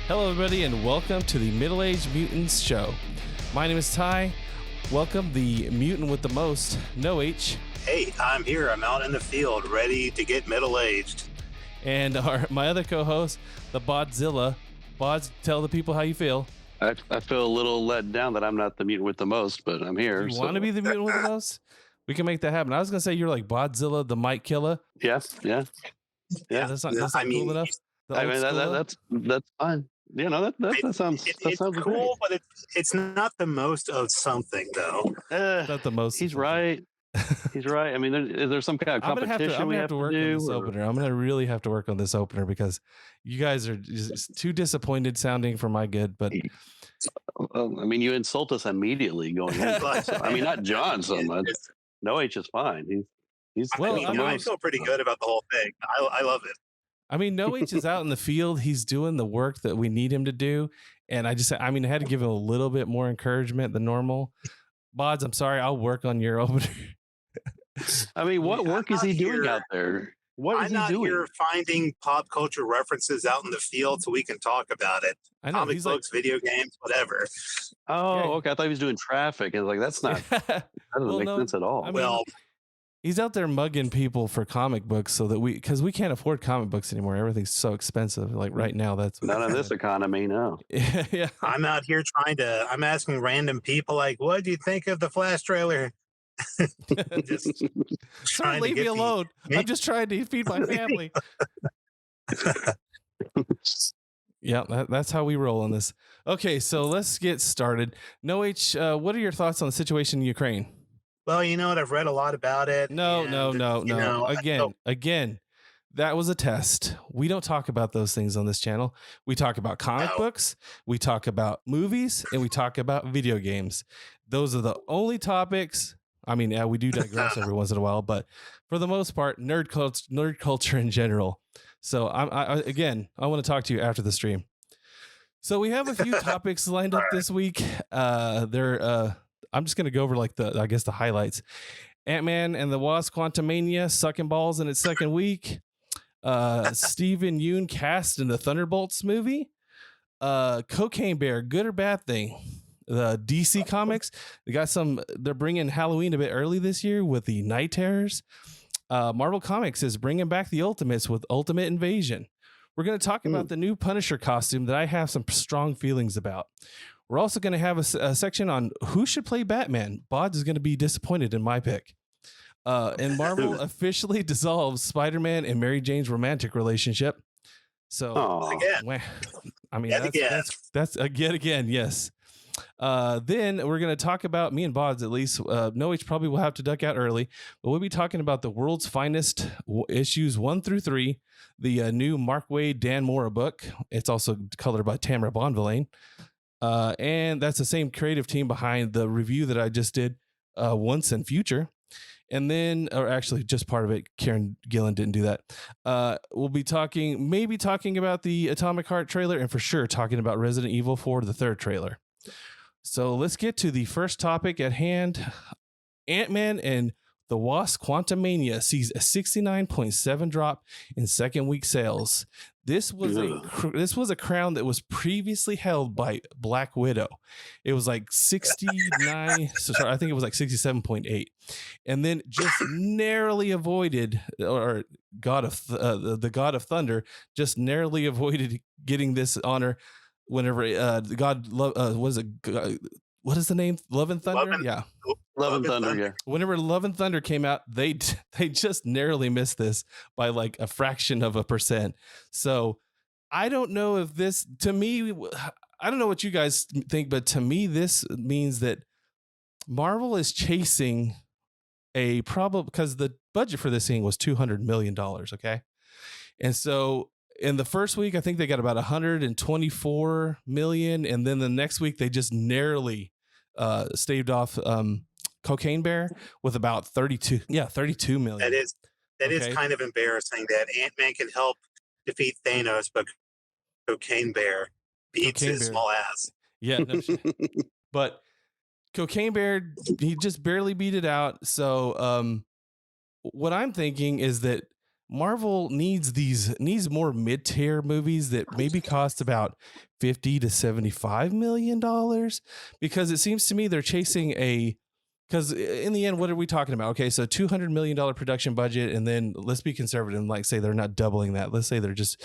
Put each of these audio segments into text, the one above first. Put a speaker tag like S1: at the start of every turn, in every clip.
S1: Hello, everybody, and welcome to the Middle-Aged Mutants show. My name is Ty. Welcome, the mutant with the most, No H.
S2: Hey, I'm here. I'm out in the field, ready to get middle-aged.
S1: And my other co-host, the Bodzilla. Bodz, tell the people how you feel.
S3: I feel a little let down that I'm not the mutant with the most, but I'm here.
S1: You want to be the mutant with the most? We can make that happen. I was going to say you're like Bodzilla, the Mike Killer.
S3: Yeah.
S1: That's not cool enough.
S3: That's fine. You know, that sounds
S2: cool,
S3: great.
S2: but it's not the most of something, though.
S1: Not the most.
S3: He's right. He's right. I mean, there's some kind of competition
S1: I'm gonna have to work on this
S3: or...
S1: opener. I'm gonna really have to work on this opener because you guys are just too disappointed sounding for my good. But
S3: I mean, you insult us immediately going in. I mean, not John so much. No H is fine.
S2: I feel pretty good about the whole thing. I love it.
S1: I mean, No H is out in the field. He's doing the work that we need him to do. And I had to give him a little bit more encouragement than normal. Bodz, I'm sorry. I'll work on your opener.
S3: I mean, what work is he doing out there? What is he doing?
S2: I'm not here finding pop culture references out in the field so we can talk about it.
S1: I know.
S2: Comic books, video games, whatever.
S3: Oh, yeah. Okay. I thought he was doing traffic. And like, that's not, that doesn't make sense at all.
S1: I mean, he's out there mugging people for comic books so that because we can't afford comic books anymore. Everything's so expensive. Like right now, that's
S3: not in this economy. No.
S1: Yeah.
S2: I'm out here I'm asking random people like, what do you think of the Flash trailer?
S1: Just Sir, leave me alone. I'm just trying to feed my family. Yeah, that's how we roll on this. Okay, so let's get started. No H, what are your thoughts on the situation in Ukraine?
S2: Well, you know what? I've read a lot about it.
S1: No. Again, that was a test. We don't talk about those things on this channel. We talk about comic books, we talk about movies, and we talk about video games. Those are the only topics. I mean, we do digress every once in a while, but for the most part, nerd culture in general. So I want to talk to you after the stream. So we have a few topics lined up this week. I'm just going to go over the highlights. Ant-Man and the Wasp Quantumania sucking balls in its second week. Stephen Yuen cast in the Thunderbolts movie. Cocaine Bear, good or bad thing? The DC Comics, they're bringing Halloween a bit early this year with the Night Terrors. Marvel Comics is bringing back the Ultimates with Ultimate Invasion. We're going to talk about the new Punisher costume that I have some strong feelings about. We're also going to have a section on who should play Batman. Bodz is going to be disappointed in my pick. And Marvel officially dissolves Spider-Man and Mary Jane's romantic relationship. So,
S2: again.
S1: I mean, that's again, yes. Then we're going to talk about, me and Bodz at least, No H probably will have to duck out early, but we'll be talking about the world's finest issues 1 through 3, the new Mark Waid, Dan Mora book. It's also colored by Tamara Bonvillain. And that's the same creative team behind the review that I just did, Once and Future. And then, or actually just part of it, Karen Gillan didn't do that. We'll be maybe talking about the Atomic Heart trailer, and for sure talking about Resident Evil 4, the third trailer. So let's get to the first topic at hand. Ant-Man and the Wasp Quantumania sees a 69.7 drop in second week sales. This was a crown that was previously held by Black Widow. It was like 69. I think it was like 67.8, and then just narrowly avoided, or the God of Thunder just narrowly avoided getting this honor. Whenever what is the name? Love and Thunder?
S3: Love and Thunder, yeah.
S1: Whenever Love and Thunder came out, they just narrowly missed this by like a fraction of a percent. So I don't know if this, to me, I don't know what you guys think, but to me, this means that Marvel is chasing a problem, because the budget for this thing was $200 million. Okay. And so in the first week, I think they got about 124 million. And then the next week, they just narrowly staved off Cocaine Bear with about 32 million.
S2: That is kind of embarrassing that Ant-Man can help defeat Thanos, but Cocaine Bear beats his small ass.
S1: Yeah, no shit. But Cocaine Bear, he just barely beat it out. So what I'm thinking is that Marvel needs more mid-tier movies that maybe cost about $50 to $75 million, because it seems to me they're chasing because in the end, what are we talking about? Okay, so $200 million production budget, and then let's be conservative and like say they're not doubling that. Let's say they're just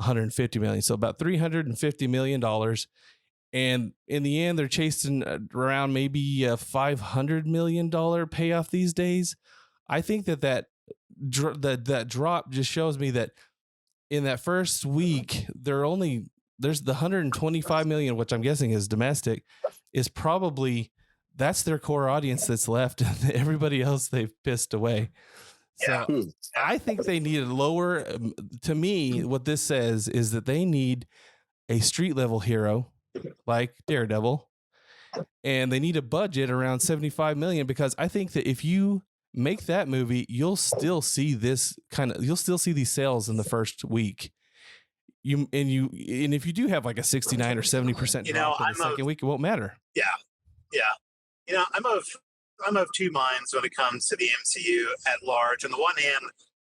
S1: $150 million, so about $350 million. And in the end, they're chasing around maybe a $500 million payoff these days. I think that drop just shows me that in that first week, there's the 125 million, which I'm guessing is domestic, is probably that's their core audience that's left, and everybody else they've pissed away. So I think they need a lower. To me, what this says is that they need a street level hero like Daredevil, and they need a budget around 75 million, because I think that if you make that movie, you'll still see these sales in the first week. And if you do have like a 69 or 70% drop in the second week, it won't matter.
S2: Yeah. I'm of two minds when it comes to the MCU at large. On the one hand,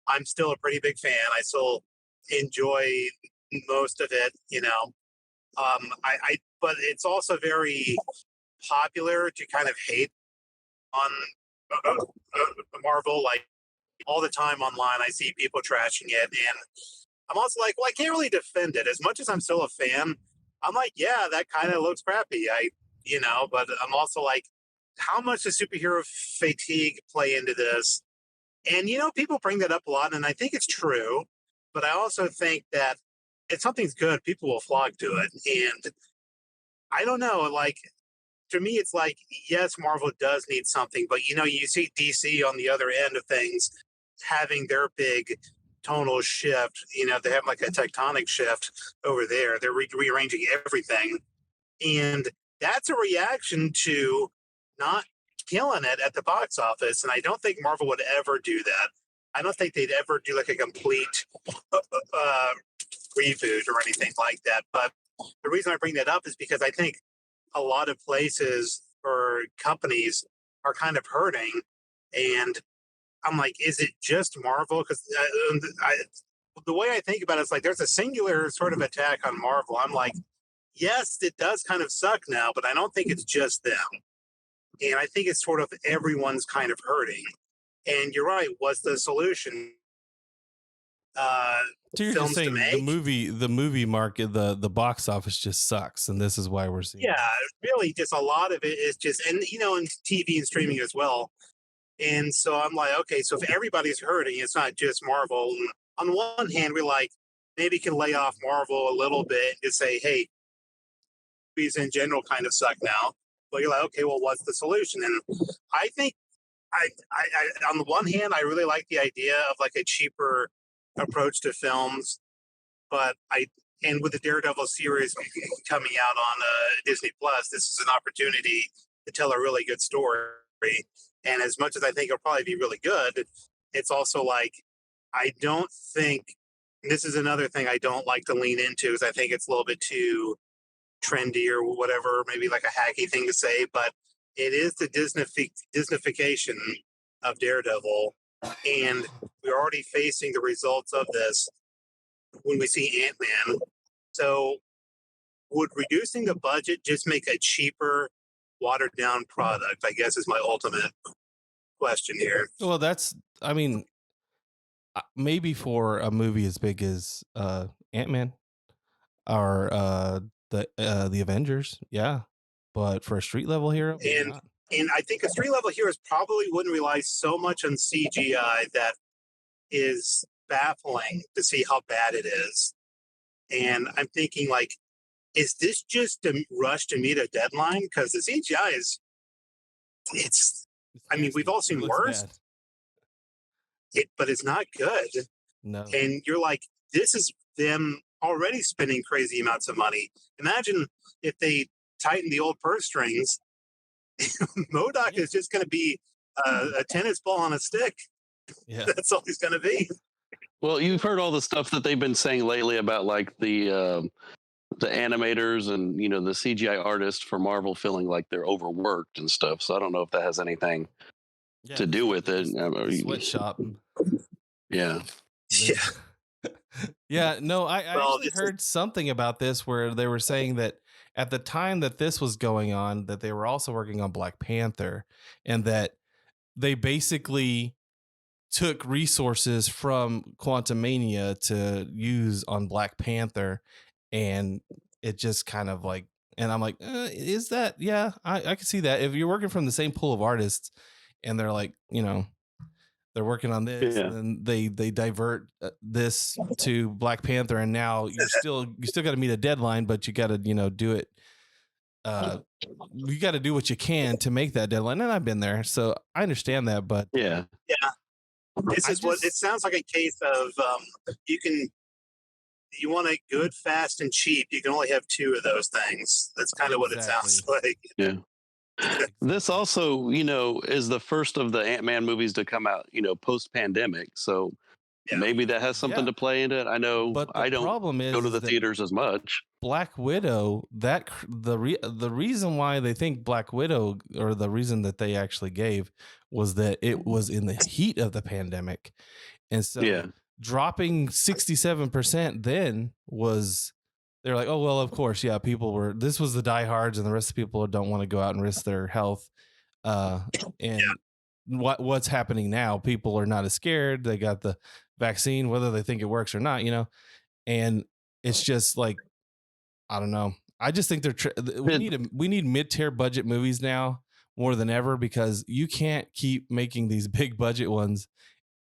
S2: I'm still a pretty big fan. I still enjoy most of it, but it's also very popular to kind of hate on Marvel. Like all the time online, I see people trashing it, and I'm also like, well, I can't really defend it. As much as I'm still a fan, I'm like, yeah, that kind of looks crappy. But I'm also like, how much does superhero fatigue play into this? And, people bring that up a lot, and I think it's true, but I also think that if something's good, people will flock to it. And I don't know, like, to me, it's like, yes, Marvel does need something, but, you see DC on the other end of things having their big tonal shift. They have like a tectonic shift over there. They're rearranging everything. And that's a reaction to not killing it at the box office. And I don't think Marvel would ever do that. I don't think they'd ever do like a complete reboot or anything like that. But the reason I bring that up is because I think a lot of places or companies are kind of hurting. And I'm like, is it just Marvel? Because the way I think about it is like there's a singular sort of attack on Marvel. I'm like, yes, it does kind of suck now, but I don't think it's just them. And I think it's sort of everyone's kind of hurting. And you're right. What's the solution?
S1: So you're just saying the movie market, the box office just sucks, and this is why we're seeing.
S2: Yeah, really, just a lot of it is just, and and TV and streaming as well. And so I'm like, okay, so if everybody's hurting, it's not just Marvel. And on one hand, we're like, maybe can lay off Marvel a little bit and just say, hey, movies in general kind of suck now. But you're like, okay, well, what's the solution? And I think I on the one hand, I really like the idea of like a cheaper approach to films, but and with the Daredevil series coming out on Disney Plus, this is an opportunity to tell a really good story. And as much as I think it'll probably be really good, it's also like, I don't think, this is another thing I don't like to lean into, is I think it's a little bit too trendy or whatever, maybe like a hacky thing to say, but it is the Disneyfication of Daredevil. And we're already facing the results of this when we see Ant-Man. So would reducing the budget just make a cheaper, watered down product, I guess, is my ultimate question here.
S1: Well, maybe for a movie as big as Ant-Man or the Avengers, yeah. But for a street level hero,
S2: and I think a street level hero probably wouldn't rely so much on CGI that is baffling to see how bad it is. And I'm thinking, like, is this just a rush to meet a deadline? Because the CGI we've all seen worse. But it's not good.
S1: No.
S2: And you're like, this is them already spending crazy amounts of money. Imagine if they tighten the old purse strings. MODOK is just going to be a tennis ball on a stick.
S1: Yeah.
S2: That's all he's going to be.
S3: Well, you've heard all the stuff that they've been saying lately about like the animators and the CGI artists for Marvel feeling like they're overworked and stuff. So I don't know if that has anything to do with it.
S1: Sweatshop.
S3: Yeah.
S2: Yeah.
S1: Yeah, no, I
S2: Well,
S1: actually heard something about this where they were saying that at the time that this was going on, that they were also working on Black Panther, and that they basically took resources from Quantumania to use on Black Panther, and it just kind of like, and I'm like, is that? Yeah, I can see that if you're working from the same pool of artists, and they're like, they're working on this,
S3: Yeah.
S1: and then they divert this to Black Panther, and now you still got to meet a deadline, but you got to do it. You got to do what you can to make that deadline, and I've been there, so I understand that. But
S3: Yeah.
S2: this is what it sounds like, a case of you want a good, fast, and cheap. You can only have two of those things. That's kind of what it sounds like.
S3: Yeah. This also, is the first of the Ant-Man movies to come out, post-pandemic. So maybe that has something to play into it. I know,
S1: but the
S3: I don't
S1: problem is
S3: go to the theaters as much.
S1: Black Widow, the reason why they think Black Widow, or the reason that they actually gave, was that it was in the heat of the pandemic, and so dropping 67% then was, they're like, oh well, of course, people were, this was the diehards, and the rest of the people don't want to go out and risk their health, and what's happening now, people are not as scared, they got the vaccine, whether they think it works or not, and it's just like, I don't know. I just think we need mid-tier budget movies now more than ever, because you can't keep making these big budget ones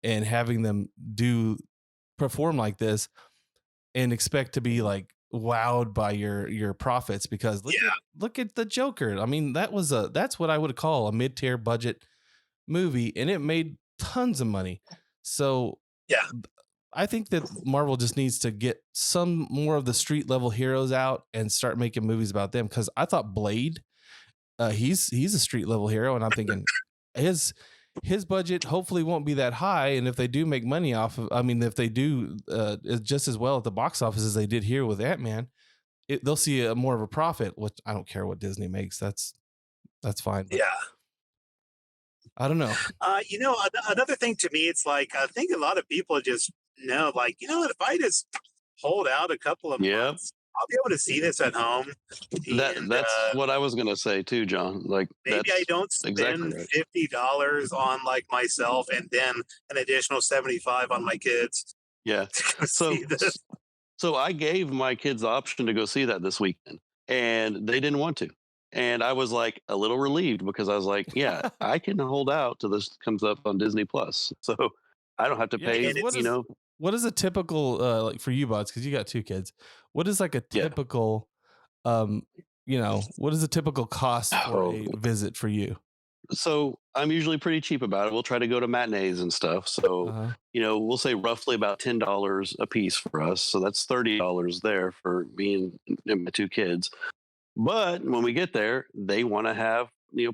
S1: and having them perform like this and expect to be like wowed by your profits, because look at the Joker. I mean, that's what I would call a mid-tier budget movie, and it made tons of money. So I think that Marvel just needs to get some more of the street level heroes out and start making movies about them. Because I thought Blade, he's a street level hero, and I'm thinking his budget hopefully won't be that high. And if they do make money off of, if they do just as well at the box office as they did here with Ant-Man, they'll see more of a profit. Which I don't care what Disney makes. That's fine. But I don't know.
S2: Another thing to me, it's like, I think a lot of people just know, like, if I just hold out a couple of months, I'll be able to see this at home.
S3: That's what I was going to say too, John. Like,
S2: maybe I don't spend $50 on like myself, and then an additional $75 on my kids.
S3: Yeah. So I gave my kids the option to go see that this weekend, and they didn't want to. And I was like a little relieved, because I was like, yeah, I can hold out till this comes up on Disney Plus. So I don't have to pay,
S1: What is a typical, like for you, Bodz, because you got two kids, what is like a typical, what is a typical cost for a visit for you?
S3: So I'm usually pretty cheap about it. We'll try to go to matinees and stuff. So, we'll say roughly about $10 a piece for us. So that's $30 there for me and my two kids. But when we get there, they want to have,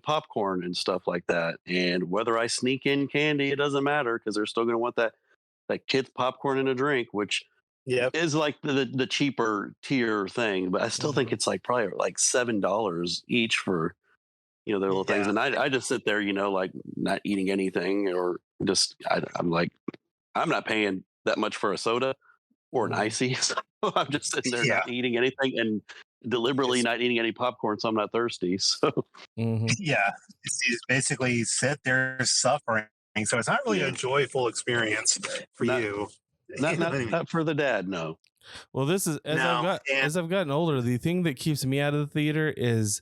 S3: popcorn and stuff like that. And whether I sneak in candy, it doesn't matter, because they're still going to want that kids popcorn and a drink, which is like the cheaper tier thing. But I still think it's like probably like $7 each for, their little things. And I just sit there, like not eating anything, or just, I'm like, I'm not paying that much for a soda or an icy. So I'm just sitting there not eating anything, and deliberately not eating any popcorn, so I'm not thirsty. So
S2: it's basically sit there suffering. So it's not really a joyful experience for you.
S3: Not for the dad, no.
S1: Well, this is as I've gotten older, the thing that keeps me out of the theater is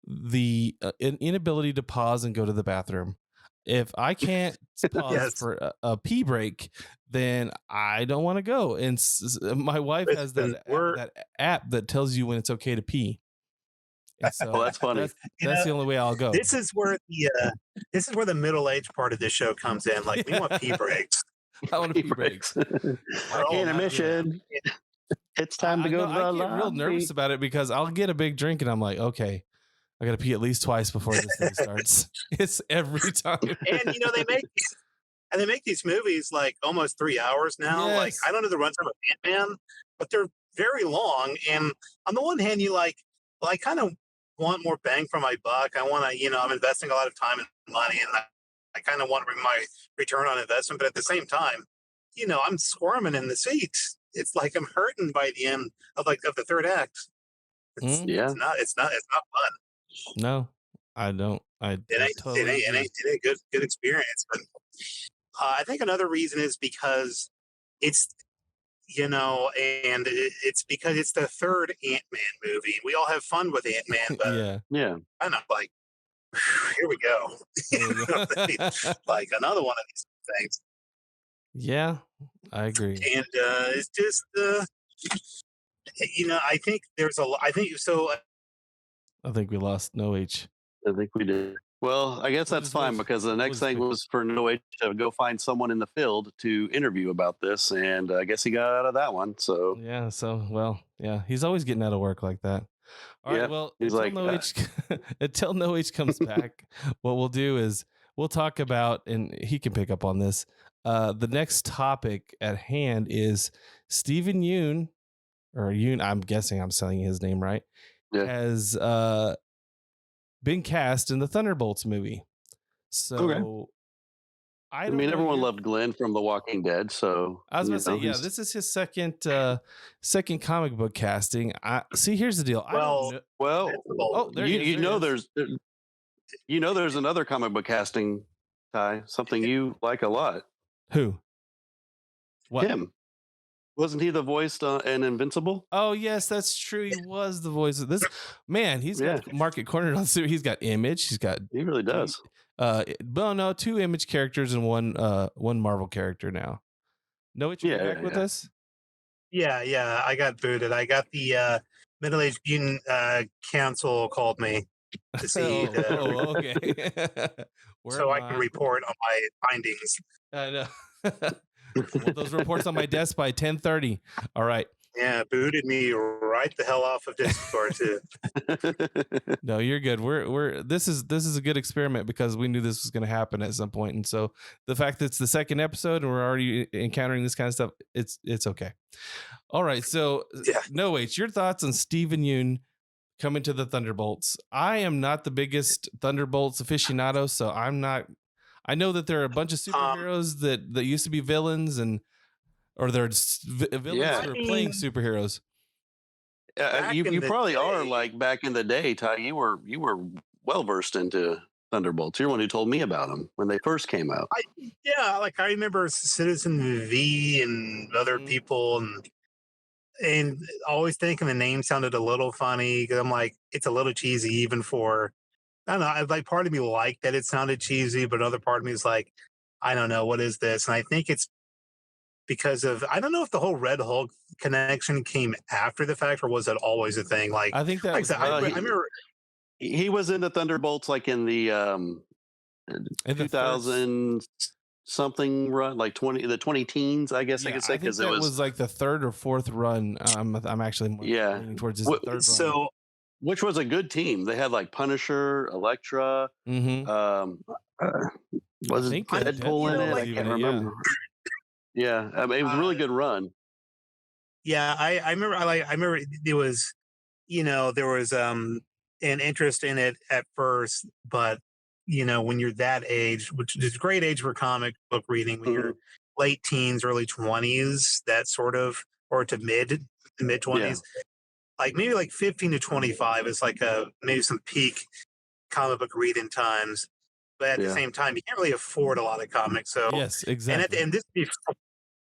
S1: the inability to pause and go to the bathroom. If I can't pause for a pee break, then I don't want to go. And my wife has that app that tells you when it's okay to pee. So
S3: well, that's funny.
S1: That's the only way I'll go.
S2: This is where the middle-aged part of this show comes in. Like, we want pee breaks.
S1: I want pee breaks.
S3: Intermission. It's time to go to the lobby. I get real
S1: nervous about it, because I'll get a big drink and I'm like, okay, I got to pee at least twice before this thing starts. It's every time.
S2: And they make these movies like almost 3 hours now.
S1: Yes.
S2: Like, I don't know the runtime of Ant-Man, but they're very long. And on the one hand, I kind of want more bang for my buck. I want to, I'm investing a lot of time and money, and I kind of want my return on investment. But at the same time, I'm squirming in the seat. It's like I'm hurting by the end of the third act.
S3: Yeah.
S2: It's not fun.
S1: No, I don't. I totally
S2: It
S1: agree.
S2: ain't good experience. But I think another reason is because it's it's because it's the third Ant-Man movie. We all have fun with Ant-Man, but
S1: Yeah.
S3: Yeah.
S2: I don't know, like here we go.
S1: There we go.
S2: Like another one of these things.
S1: Yeah, I agree.
S2: And it's just I think there's a I think so
S1: I think we lost No H.
S3: I think we did. Well, I guess
S1: We'll
S3: that's
S1: just
S3: fine
S1: wait-
S3: because the
S1: we'll
S3: next
S1: just
S3: thing
S1: wait.
S3: was for Noah to go find someone in the field to interview about this, and I guess he got out of that one. So
S1: Yeah. So, well, yeah, he's always getting out of work like that. All right.
S3: Yep.
S1: Well,
S3: He's
S1: until
S3: like,
S1: No H, until No H comes back, what we'll do is we'll talk about, and he can pick up on this. The next topic at hand is Stephen Yuen, or Yuen. I'm guessing I'm saying his name right.
S3: Yeah.
S1: Has been cast in the Thunderbolts movie. So
S3: Okay. I
S1: don't
S3: mean,
S1: know
S3: everyone
S1: your-
S3: loved Glenn from The Walking Dead, so
S1: I was
S3: you
S1: about to say,
S3: know,
S1: yeah,
S3: he's-
S1: this is his second comic book casting. See, here's the deal. I
S2: Well,
S1: don't know.
S3: well,
S1: Oh, there he is,
S3: you
S1: there
S3: know,
S1: he is.
S3: there's another comic book casting, Ty, something you like a lot.
S1: Who? What?
S3: Him. Wasn't he the voice in Invincible?
S1: Oh, yes, that's true. He was the voice of this man. He's got market cornered on. He's got Image. He's got
S3: He really does.
S1: well, no, 2 Image characters and one Marvel character now. No, you back with us?
S2: Yeah, I got booted. I got the Middle-Aged Mutant Council called me to see
S1: okay.
S2: so I can report on my findings.
S1: I know. Want those reports on my desk by 10:30. All right.
S2: Yeah, booted me right the hell off of Discord too.
S1: No, you're good. This is a good experiment because we knew this was going to happen at some point, and so the fact that it's the second episode and we're already encountering this kind of stuff, it's okay. All right, so No H, your thoughts on Stephen Yuen coming to the Thunderbolts? I am not the biggest Thunderbolts aficionado, so I'm not. I know that there are a bunch of superheroes that used to be villains or they're villains who are playing superheroes.
S3: You probably are like back in the day, Ty. You were well versed into Thunderbolts. You're the one who told me about them when they first came out.
S2: I remember Citizen V and other people and always thinking the name sounded a little funny because I'm like, it's a little cheesy even for. I don't know. Like part of me liked that it sounded cheesy, but other part of me is like, I don't know, what is this? And I think it's because of I don't know if the whole Red Hulk connection came after the fact or was it always a thing? Like
S1: I think that
S2: I remember
S3: he was in the Thunderbolts like in the 2000 something run, like the 20 teens, I guess I could say, because it
S1: was like the third or fourth run. I'm actually more leaning towards this third run.
S2: So
S3: which was a good team. They had like Punisher, Elektra. Was it Deadpool in it? I can't remember. Yeah, I mean, it was a really good run.
S2: Yeah, I remember. I remember there was, there was an interest in it at first, but when you're that age, which is a great age for comic book reading, when you're late teens, early 20s, that sort of, or to mid 20s. Like maybe like 15 to 25 is like maybe some peak comic book reading times, but at the same time, you can't really afford a lot of comics. So
S1: yes, exactly.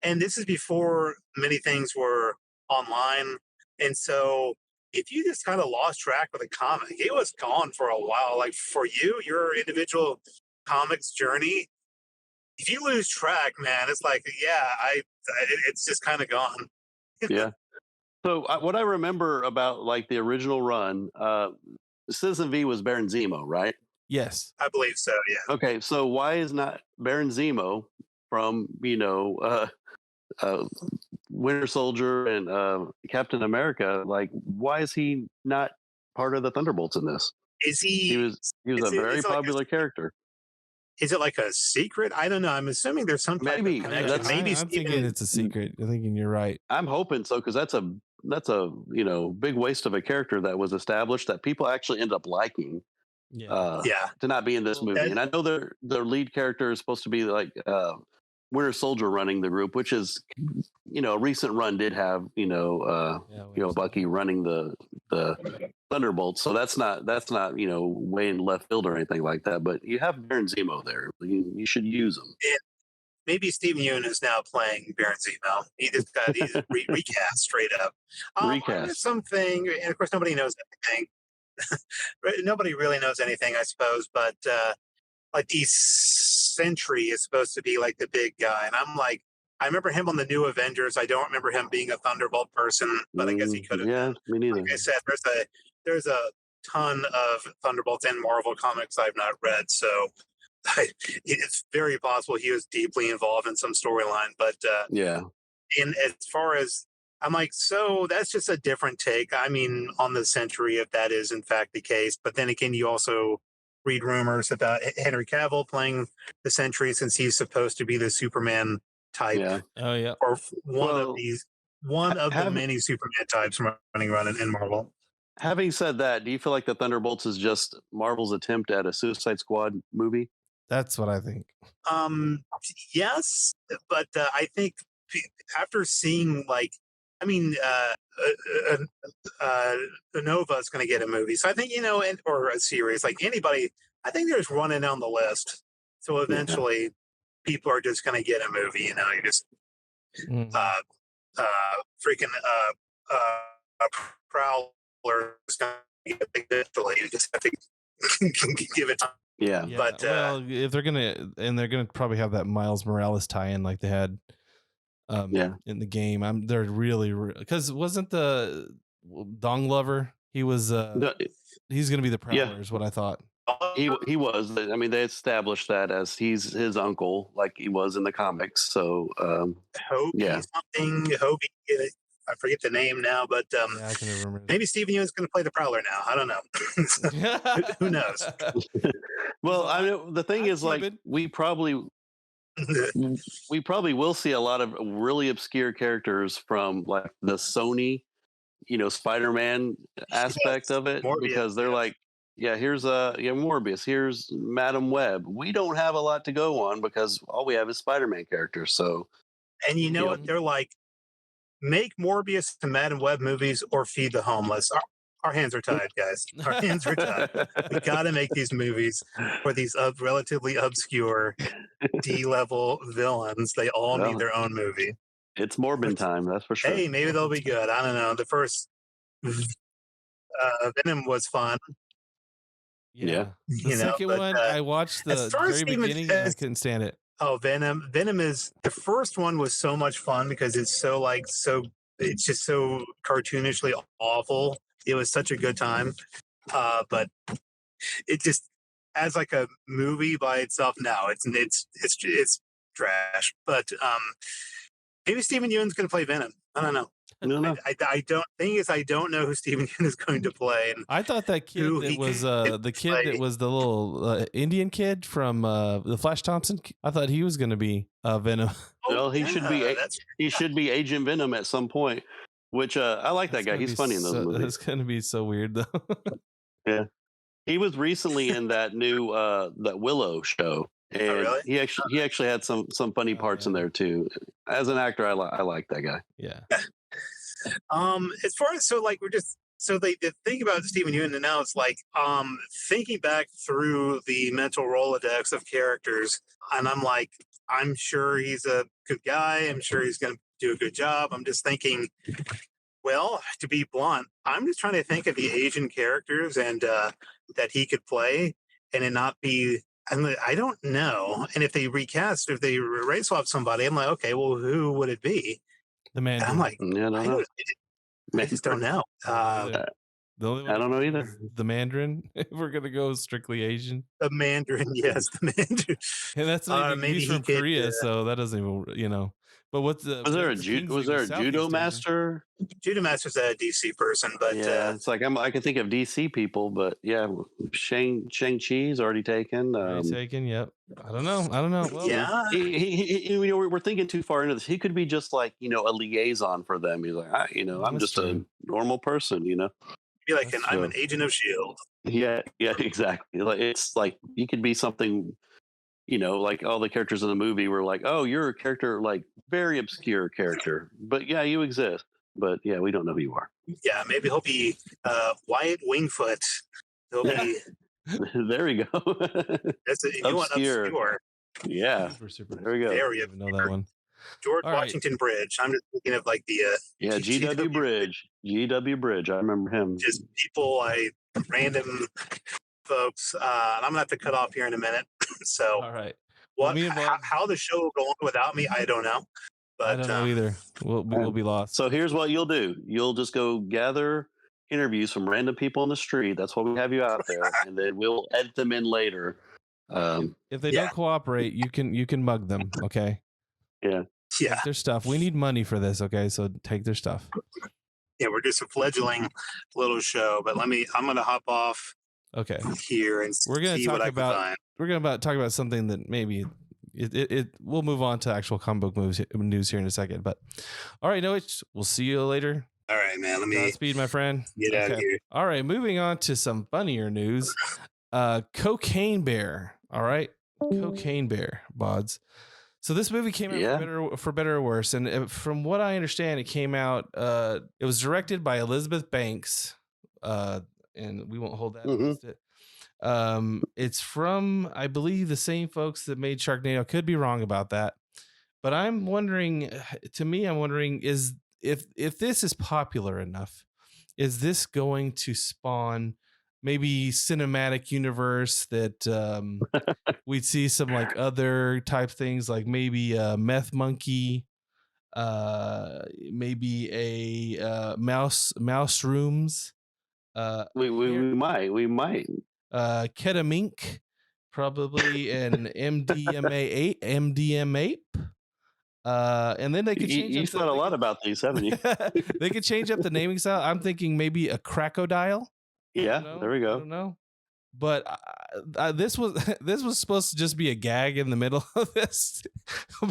S2: And this is before many things were online, and so if you just kind of lost track of the comic, it was gone for a while. Like for you, your individual comics journey, if you lose track, man, it's like it's just kind of gone.
S3: Yeah. So what I remember about like the original run, Citizen V was Baron Zemo, right?
S1: Yes,
S2: I believe so. Yeah.
S3: Okay, so why is not Baron Zemo from Winter Soldier and Captain America? Like, why is he not part of the Thunderbolts in this?
S2: Is he?
S3: He was a very popular character.
S2: Is it like a secret? I don't know. I'm assuming there's some type of connection. Maybe
S1: I'm thinking it's a secret. I'm thinking you're right.
S3: I'm hoping so because that's a big waste of a character that was established that people actually end up liking. To not be in this movie. And I know their lead character is supposed to be like Winter Soldier running the group, which is, a recent run did have, Bucky running the Thunderbolts. So that's not, way in left field or anything like that. But you have Baron Zemo there. You should use him.
S2: Maybe Steven Yeun is now playing Baron Zemo. He's recast straight up.
S3: Recast.
S2: Something, and of course nobody knows anything. Nobody really knows anything, I suppose. But like the Sentry is supposed to be like the big guy, and I'm like, I remember him on the New Avengers. I don't remember him being a Thunderbolt person, but I guess he could have.
S3: Yeah, me neither.
S2: Like I said, there's a ton of Thunderbolts and Marvel comics I've not read, so it's very possible he was deeply involved in some storyline. But
S3: yeah,
S2: and as far as I'm like, so that's just a different take. I mean, on the Sentry, if that is in fact the case. But then again, you also read rumors about Henry Cavill playing the Sentry since he's supposed to be the Superman type.
S3: Yeah.
S1: Oh yeah.
S2: Or one of the many Superman types running around in Marvel.
S3: Having said that, do you feel like the Thunderbolts is just Marvel's attempt at a Suicide Squad movie?
S1: That's what I think.
S2: Yes, but I think after seeing Nova is going to get a movie, so I think or a series like anybody. I think they're just running down the list. So eventually, people are just going to get a movie. You just freaking Prowler is going to get eventually. You just have to give it time.
S3: Yeah,
S2: but
S1: if they're gonna probably have that Miles Morales tie-in like they had, in the game. They're really because wasn't the Dong Lover? He was. He's gonna be the Prowler, is what I thought.
S3: He was. I mean, they established that as he's his uncle, like he was in the comics. So,
S2: Hobie something. Hobie. I forget the name now, but
S1: I can never remember.
S2: Maybe Steven Yeun is going to play the Prowler now. I don't know. Who knows?
S3: Well, I mean, the thing is, like, we probably will see a lot of really obscure characters from like the Sony, Spider-Man aspect of it, Morbius, because they're like, here's Morbius, here's Madam Web. We don't have a lot to go on because all we have is Spider-Man characters. So,
S2: and you know what? They're like, make Morbius to Madam Web movies or feed the homeless. Our hands are tied, guys. Our hands are tied. We got to make these movies for these relatively obscure D-level villains. They all need their own movie.
S3: It's Morbin time, that's for sure.
S2: Hey, maybe they'll be good. I don't know. The first Venom was fun.
S1: Yeah. The second one, I watched the very beginning and I couldn't stand it.
S2: Oh, Venom. Venom is the first one was so much fun because it's it's just so cartoonishly awful. It was such a good time. But it just as like a movie by itself now, it's trash. But maybe Steven Yeun's going to play Venom. I don't know.
S3: No.
S2: I don't know who Steven Yeun is going to play. And
S1: I thought that kid that was the kid that was the little Indian kid from the Flash Thompson. I thought he was going to be Venom.
S3: Well, he should be Agent Venom at some point. Which I like that guy. He's funny in those movies.
S1: It's going to be so weird though.
S3: Yeah, he was recently in that new that Willow show, and
S2: really?
S3: he actually had some funny parts in there too. As an actor, I like that guy.
S1: Yeah.
S2: As far as the thing about Steven Yeun and now it's like thinking back through the mental Rolodex of characters, and I'm like, I'm sure he's a good guy. I'm sure he's going to do a good job. I'm just thinking, well, to be blunt, I'm just trying to think of the Asian characters and that he could play, and it not be. I don't know. And if they race swap somebody, I'm like, okay, well, who would it be?
S1: The Mandarin.
S2: I'm like, I just don't know.
S3: I don't know either.
S1: The Mandarin. If we're gonna go strictly Asian.
S2: The Mandarin, yes, the Mandarin.
S1: And that's maybe he's from Korea, so that doesn't even But what's the
S3: was there a judo master?
S2: Judo master's a DC person, but
S3: it's like I can think of DC people, but Shang-Chi's already taken.
S1: Yep. I don't know. Well,
S3: we're thinking too far into this. He could be just like a liaison for them. He's like, I'm just a normal person.
S2: Be like, I'm an agent of S.H.I.E.L.D.
S3: Yeah, exactly. Like it's like he could be something. like all the characters in the movie were like, oh, you're a character, like very obscure character, but yeah, you exist. But yeah, we don't know who you are.
S2: Yeah, maybe he'll be Wyatt Wingfoot. He'll be.
S3: There we go.
S2: That's a, you want obscure.
S3: Yeah.
S1: Super.
S3: There we go.
S2: There we
S1: I
S2: go.
S1: know that one.
S2: George
S1: All
S2: Washington Bridge. I'm just thinking of like the
S3: GW Bridge. GW Bridge. I remember him.
S2: Just people, random folks. And I'm gonna have to cut off here in a minute. So,
S1: all right.
S2: What? How the show will go on without me? I don't know. But
S1: I don't know either. We'll be lost.
S3: So here's what you'll do. You'll just go gather interviews from random people on the street. That's why we have you out there, and then we'll edit them in later.
S1: If they don't cooperate, you can mug them. Okay.
S3: Yeah.
S1: Take their stuff. We need money for this. Okay, so take their stuff.
S2: Yeah, we're just a fledgling little show, but I'm gonna hop off.
S1: Okay.
S2: Here and
S1: we're gonna
S2: see
S1: talk
S2: what
S1: about.
S2: I can find.
S1: We're gonna talk about something that maybe we'll move on to actual comic book news here in a second. But all right, we'll see you later.
S2: All right, man. Let me
S1: Godspeed, my friend.
S2: Get out of here.
S1: All right, moving on to some funnier news. Cocaine Bear. All right, Cocaine Bear, Bodz. So this movie came out for better or worse, and from what I understand, it came out. It was directed by Elizabeth Banks, and we won't hold that against it. It's from, I believe, the same folks that made Sharknado. Could be wrong about that, but I'm wondering. Is if this is popular enough, is this going to spawn maybe cinematic universe that we'd see some like other type things, like maybe a meth monkey, maybe a mouse rooms.
S3: We might.
S1: Ketamink, probably an MDMA ape. And then they could change.
S3: You've thought a lot about these, haven't you?
S1: They could change up the naming style. I'm thinking maybe a crocodile.
S3: Yeah, there we go.
S1: I don't know, but this was supposed to just be a gag in the middle of this,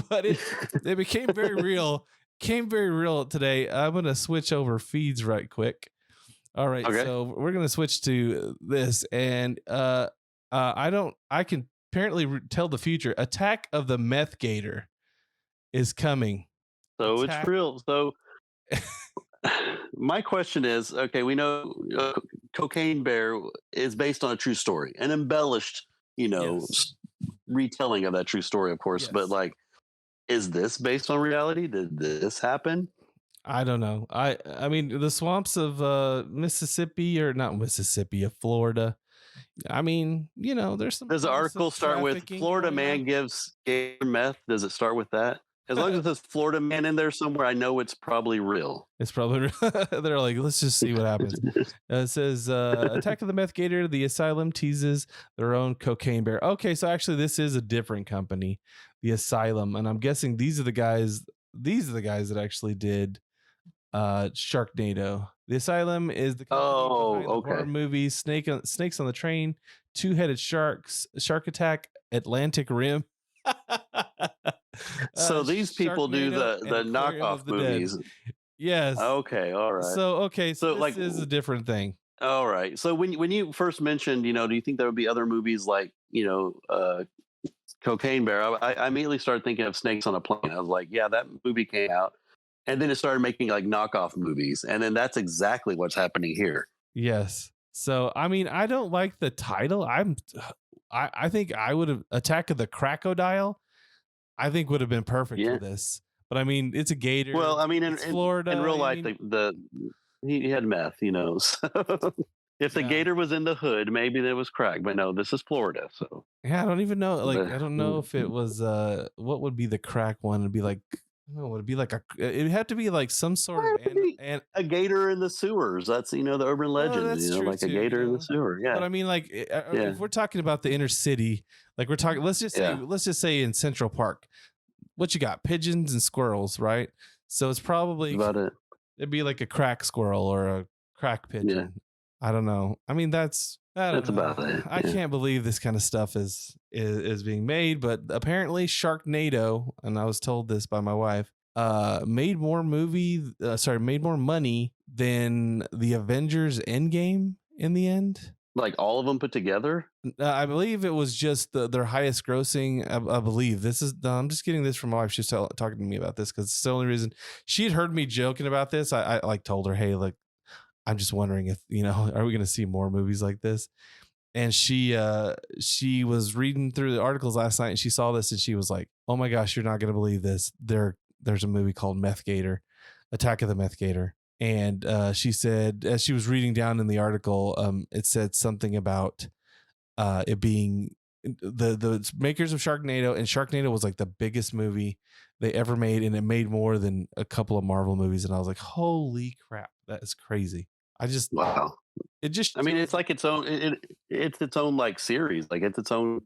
S1: but it became very real. Came very real today. I'm gonna switch over feeds right quick. All right, so we're gonna switch to this, and I can apparently tell the future. Attack of the Meth Gator is coming.
S3: So it's real. So my question is, okay, we know Cocaine Bear is based on a true story, an embellished, retelling of that true story, of course. Yes. But like, is this based on reality? Did this happen?
S1: I don't know. I mean, the swamps of Mississippi, or not Mississippi, of Florida. I mean, there's some.
S3: Does the article start with Florida man gives gator meth? Does it start with that? As long as there's Florida man in there somewhere, I know it's probably real.
S1: It's probably real. They're like, let's just see what happens. It says, Attack of the Meth Gator, the Asylum teases their own Cocaine Bear. Okay, so actually this is a different company, the Asylum. And I'm guessing these are the guys that actually did Sharknado. The Asylum is the company behind the horror movies Snakes on the Train, Two-Headed Sharks, Shark Attack, Atlantic Rim.
S3: So these people do the knockoff movies.
S1: Dead. Yes.
S3: Okay. All right.
S1: So this is a different thing.
S3: All right. So when you first mentioned, do you think there would be other movies like, Cocaine Bear? I immediately started thinking of Snakes on a Plane. I was like, yeah, that movie came out, and then it started making like knockoff movies, and then that's exactly what's happening here.
S1: Yes. So I mean, I don't like the title. I think I would have Attack of the Crocodile. I think would have been perfect for this, but I mean, it's a gator.
S3: Well, I mean, in
S1: Florida,
S3: in real life, he had meth, So if the gator was in the hood, maybe there was crack. But no, this is Florida, so
S1: yeah, I don't even know. Like, I don't know if it was what would be the crack one? It'd be like, would it be like it'd have to be like some sort of
S3: a gator in the sewers. That's the urban legend. Like a gator in the sewer. Yeah,
S1: but I mean, like, if we're talking about the inner city, like we're talking, let's just say in Central Park, what you got? Pigeons and squirrels, right? So it's probably
S3: about it.
S1: It'd be like a crack squirrel or a crack pigeon. Yeah. I don't know. I mean, that's
S3: about it.
S1: I can't believe this kind of stuff is being made, but apparently Sharknado, and I was told this by my wife, made more money than the Avengers Endgame in the end.
S3: Like all of them put together?
S1: I believe it was just their highest grossing. I believe this is. I'm just getting this from my wife. She's talking to me about this because it's the only reason she had heard me joking about this. I like told her, hey, look, I'm just wondering if are we going to see more movies like this? And she was reading through the articles last night and she saw this and she was like, oh my gosh, you're not going to believe this. There's a movie called Meth Gator, Attack of the Meth Gator. And she said, as she was reading down in the article, it said something about it being the makers of Sharknado, and Sharknado was like the biggest movie they ever made, and it made more than a couple of Marvel movies. And I was like, holy crap, that is crazy.
S3: Wow.
S1: It just,
S3: I mean, it's like its own. It's its own like series. Like it's its own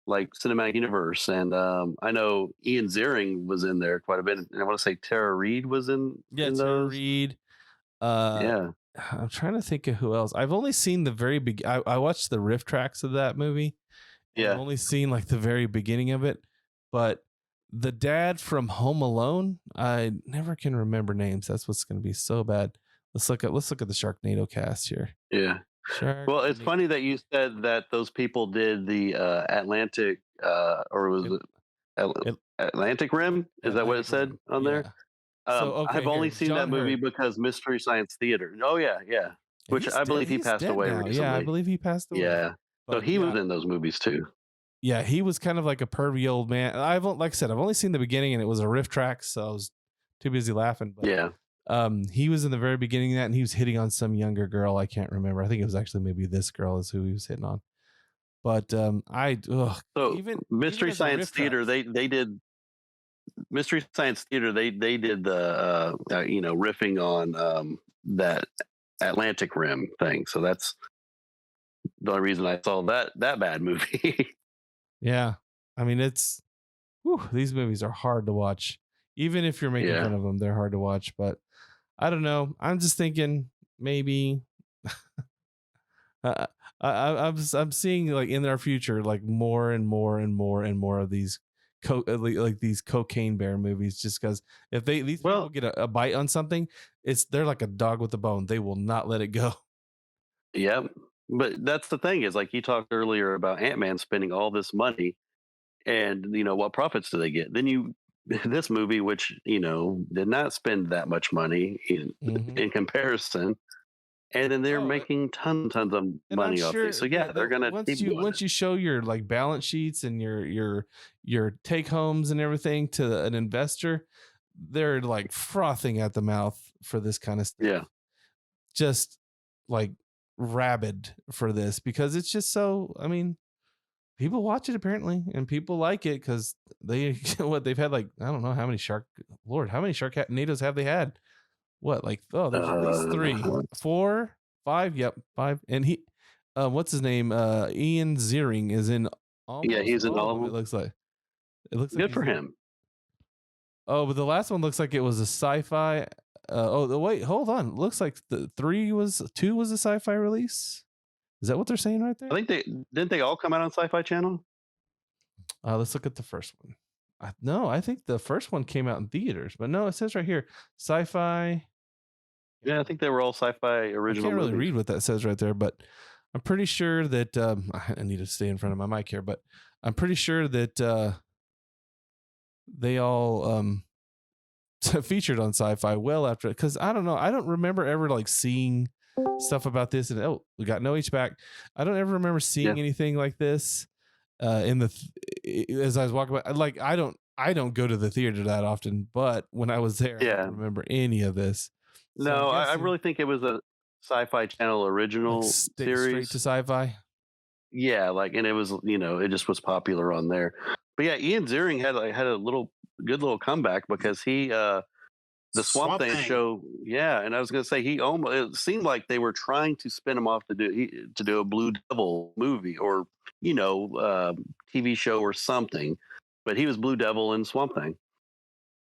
S3: like cinematic universe. And I know Ian Ziering was in there quite a bit. And I want to say Tara Reid was in
S1: Tara
S3: those.
S1: Reid.
S3: Yeah.
S1: I'm trying to think of who else. I've only seen the very big. I watched the riff tracks of that movie.
S3: Yeah.
S1: I've only seen like the very beginning of it, but the dad from Home Alone, I never can remember names. That's what's going to be so bad. Let's look at the Sharknado cast here.
S3: Yeah. Well, it's funny that you said that those people did the Atlantic, or was it Atlantic Rim? Is that what it said on there? I've only seen that movie because Mystery Science Theater. Oh yeah, yeah. Which I believe he passed away recently.
S1: Yeah, I believe he passed away.
S3: Yeah. So he was in those movies too.
S1: Yeah, he was kind of like a pervy old man. Like I said, I've only seen the beginning, and it was a riff track, so I was too busy laughing. But,
S3: yeah.
S1: He was in the very beginning of that, and he was hitting on some younger girl. I can't remember. I think it was actually maybe this girl is who he was hitting on. But
S3: even Mystery Science Theater, they did Mystery Science Theater. They did the riffing on that Atlantic Rim thing. So that's the only reason I saw that bad movie.
S1: Yeah, I mean these movies are hard to watch. Even if you're making fun of them, they're hard to watch. But I don't know. I'm just thinking maybe I'm seeing like in our future like more and more and more and more of these like these cocaine bear movies, just because if these people get a bite on something, they're like a dog with a bone. They will not let it go.
S3: Yeah, but that's the thing is like you talked earlier about Ant-Man spending all this money, and what profits do they get? Then this movie, which did not spend that much money in comparison, and then they're making tons of money off it. So yeah, they're gonna
S1: once you show your like balance sheets and your take homes and everything to an investor, they're like frothing at the mouth for this kind of stuff.
S3: Yeah,
S1: just like rabid for this because it's just so. I mean, people watch it apparently, and people like it because they've had like I don't know how many Sharknadoes have they had? What there's at least 3, 4, 5. Yep, 5. And he, what's his name? Ian Ziering is in.
S3: He's in all of them.
S1: It looks like
S3: good for him.
S1: Oh, but the last one looks like it was a sci-fi. Wait, hold on. Looks like the 2 was a sci-fi release. Is that what they're saying right there?
S3: I think didn't they all come out on Sci-Fi Channel?
S1: Let's look at the first one. No, I think the first one came out in theaters, but no, it says right here, Sci-Fi.
S3: Yeah, I think they were all Sci-Fi original.
S1: I can't really
S3: movies.
S1: read what that says right there, but I'm pretty sure that I need to stay in front of my mic here, but I'm pretty sure that they all featured on Sci-Fi well after, because I don't know, I don't remember ever like seeing stuff about this, and we got No H back. I don't ever remember seeing anything like this as I was walking by. Like I don't go to the theater that often, but when I was there, I don't remember any of this.
S3: No, I really think it was a Sci-Fi Channel original series.
S1: Straight to Sci-Fi.
S3: Yeah, and it was it just was popular on there. But yeah, Ian Ziering had a good little comeback because he the Swamp Thing show, and I was going to say it seemed like they were trying to spin him off to do a Blue Devil movie or TV show or something, but he was Blue Devil in Swamp Thing.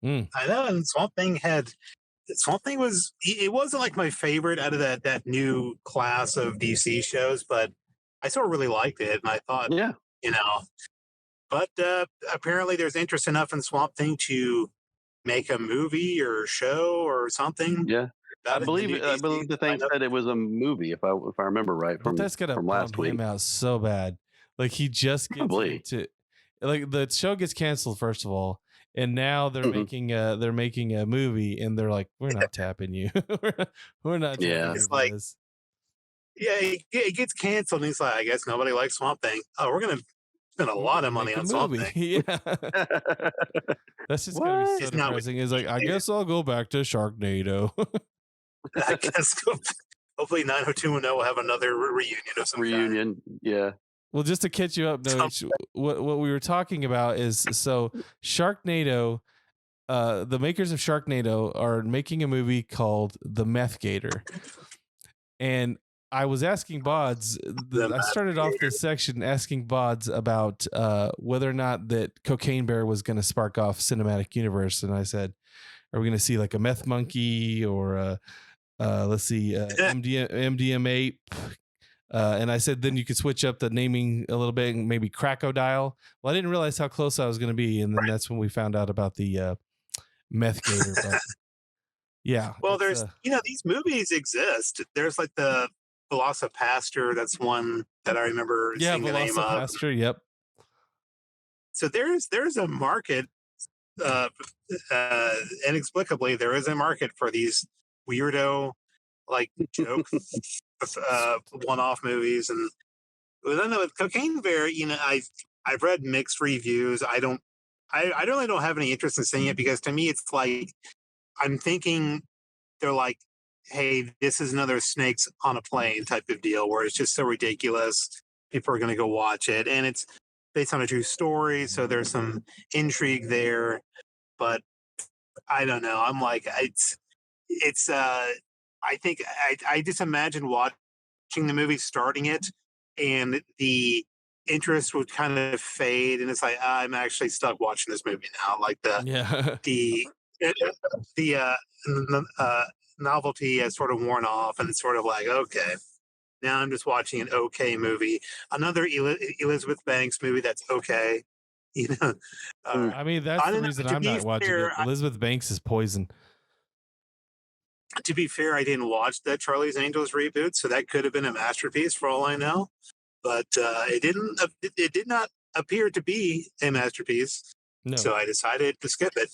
S2: I know, and Swamp Thing it wasn't like my favorite out of that new class of DC shows, but I still really liked it, and I thought, but apparently there's interest enough in Swamp Thing to make a movie or show or something.
S3: Yeah. I
S2: about it.
S3: believe the thing said it was a movie, if I remember right
S1: But that's gonna
S3: from last
S1: bum
S3: week.
S1: him out so bad. Like he just gets
S3: Probably.
S1: into, like the show gets canceled first of all, and now they're making a movie, and they're like, we're not tapping you. we're not tapping
S3: Yeah.
S1: you
S2: It's
S1: for
S2: like-
S1: this.
S2: Yeah, it gets canceled, and he's like, I guess nobody likes Swamp Thing. Oh, we're gonna spend a
S1: We're
S2: lot
S1: gonna
S2: of money
S1: make a
S2: on Swamp
S1: movie.
S2: Thing.
S1: Yeah, that's just gonna be so
S2: It's not-
S1: depressing. It's like, I guess I'll go back to Sharknado.
S2: I guess hopefully 90210 will have another reunion of some kind.
S3: Reunion. Yeah.
S1: Well, just to catch you up, Noach, what we were talking about is, so Sharknado, the makers of Sharknado are making a movie called The Meth Gator. And I was asking Bodz, I started off this section asking Bodz about whether or not that Cocaine Bear was going to spark off cinematic universe. And I said, are we going to see like a meth monkey or let's see, MDMA? And I said, then you could switch up the naming a little bit and maybe Crocodile. Well, I didn't realize how close I was going to be. And then that's when we found out about the Meth Gator. But yeah.
S2: Well, there's, these movies exist. There's like the Velocipaster. That's one that I remember seeing the name of.
S1: Velocipaster, yep.
S2: So there's a market, inexplicably, there is a market for these weirdo, like, joke one-off movies. And then with Cocaine Bear, I've read mixed reviews. I really don't have any interest in seeing it, because to me it's like, I'm thinking they're like, hey, this is another Snakes on a Plane type of deal, where it's just so ridiculous, people are going to go watch it, and it's based on a true story, so there's some intrigue there. But I don't know. I'm like, it's I think I just imagine watching the movie, starting it, and the interest would kind of fade, and it's like, I'm actually stuck watching this movie now. Like the novelty has sort of worn off, and it's sort of like, okay, now I'm just watching an okay movie, another Elizabeth Banks movie that's okay.
S1: I mean, that's the reason I'm not watching it. Elizabeth Banks is poison.
S2: To be fair, I didn't watch that Charlie's Angels reboot, so that could have been a masterpiece for all I know. But it didn't. It did not appear to be a masterpiece.
S1: No.
S2: So I decided to skip it.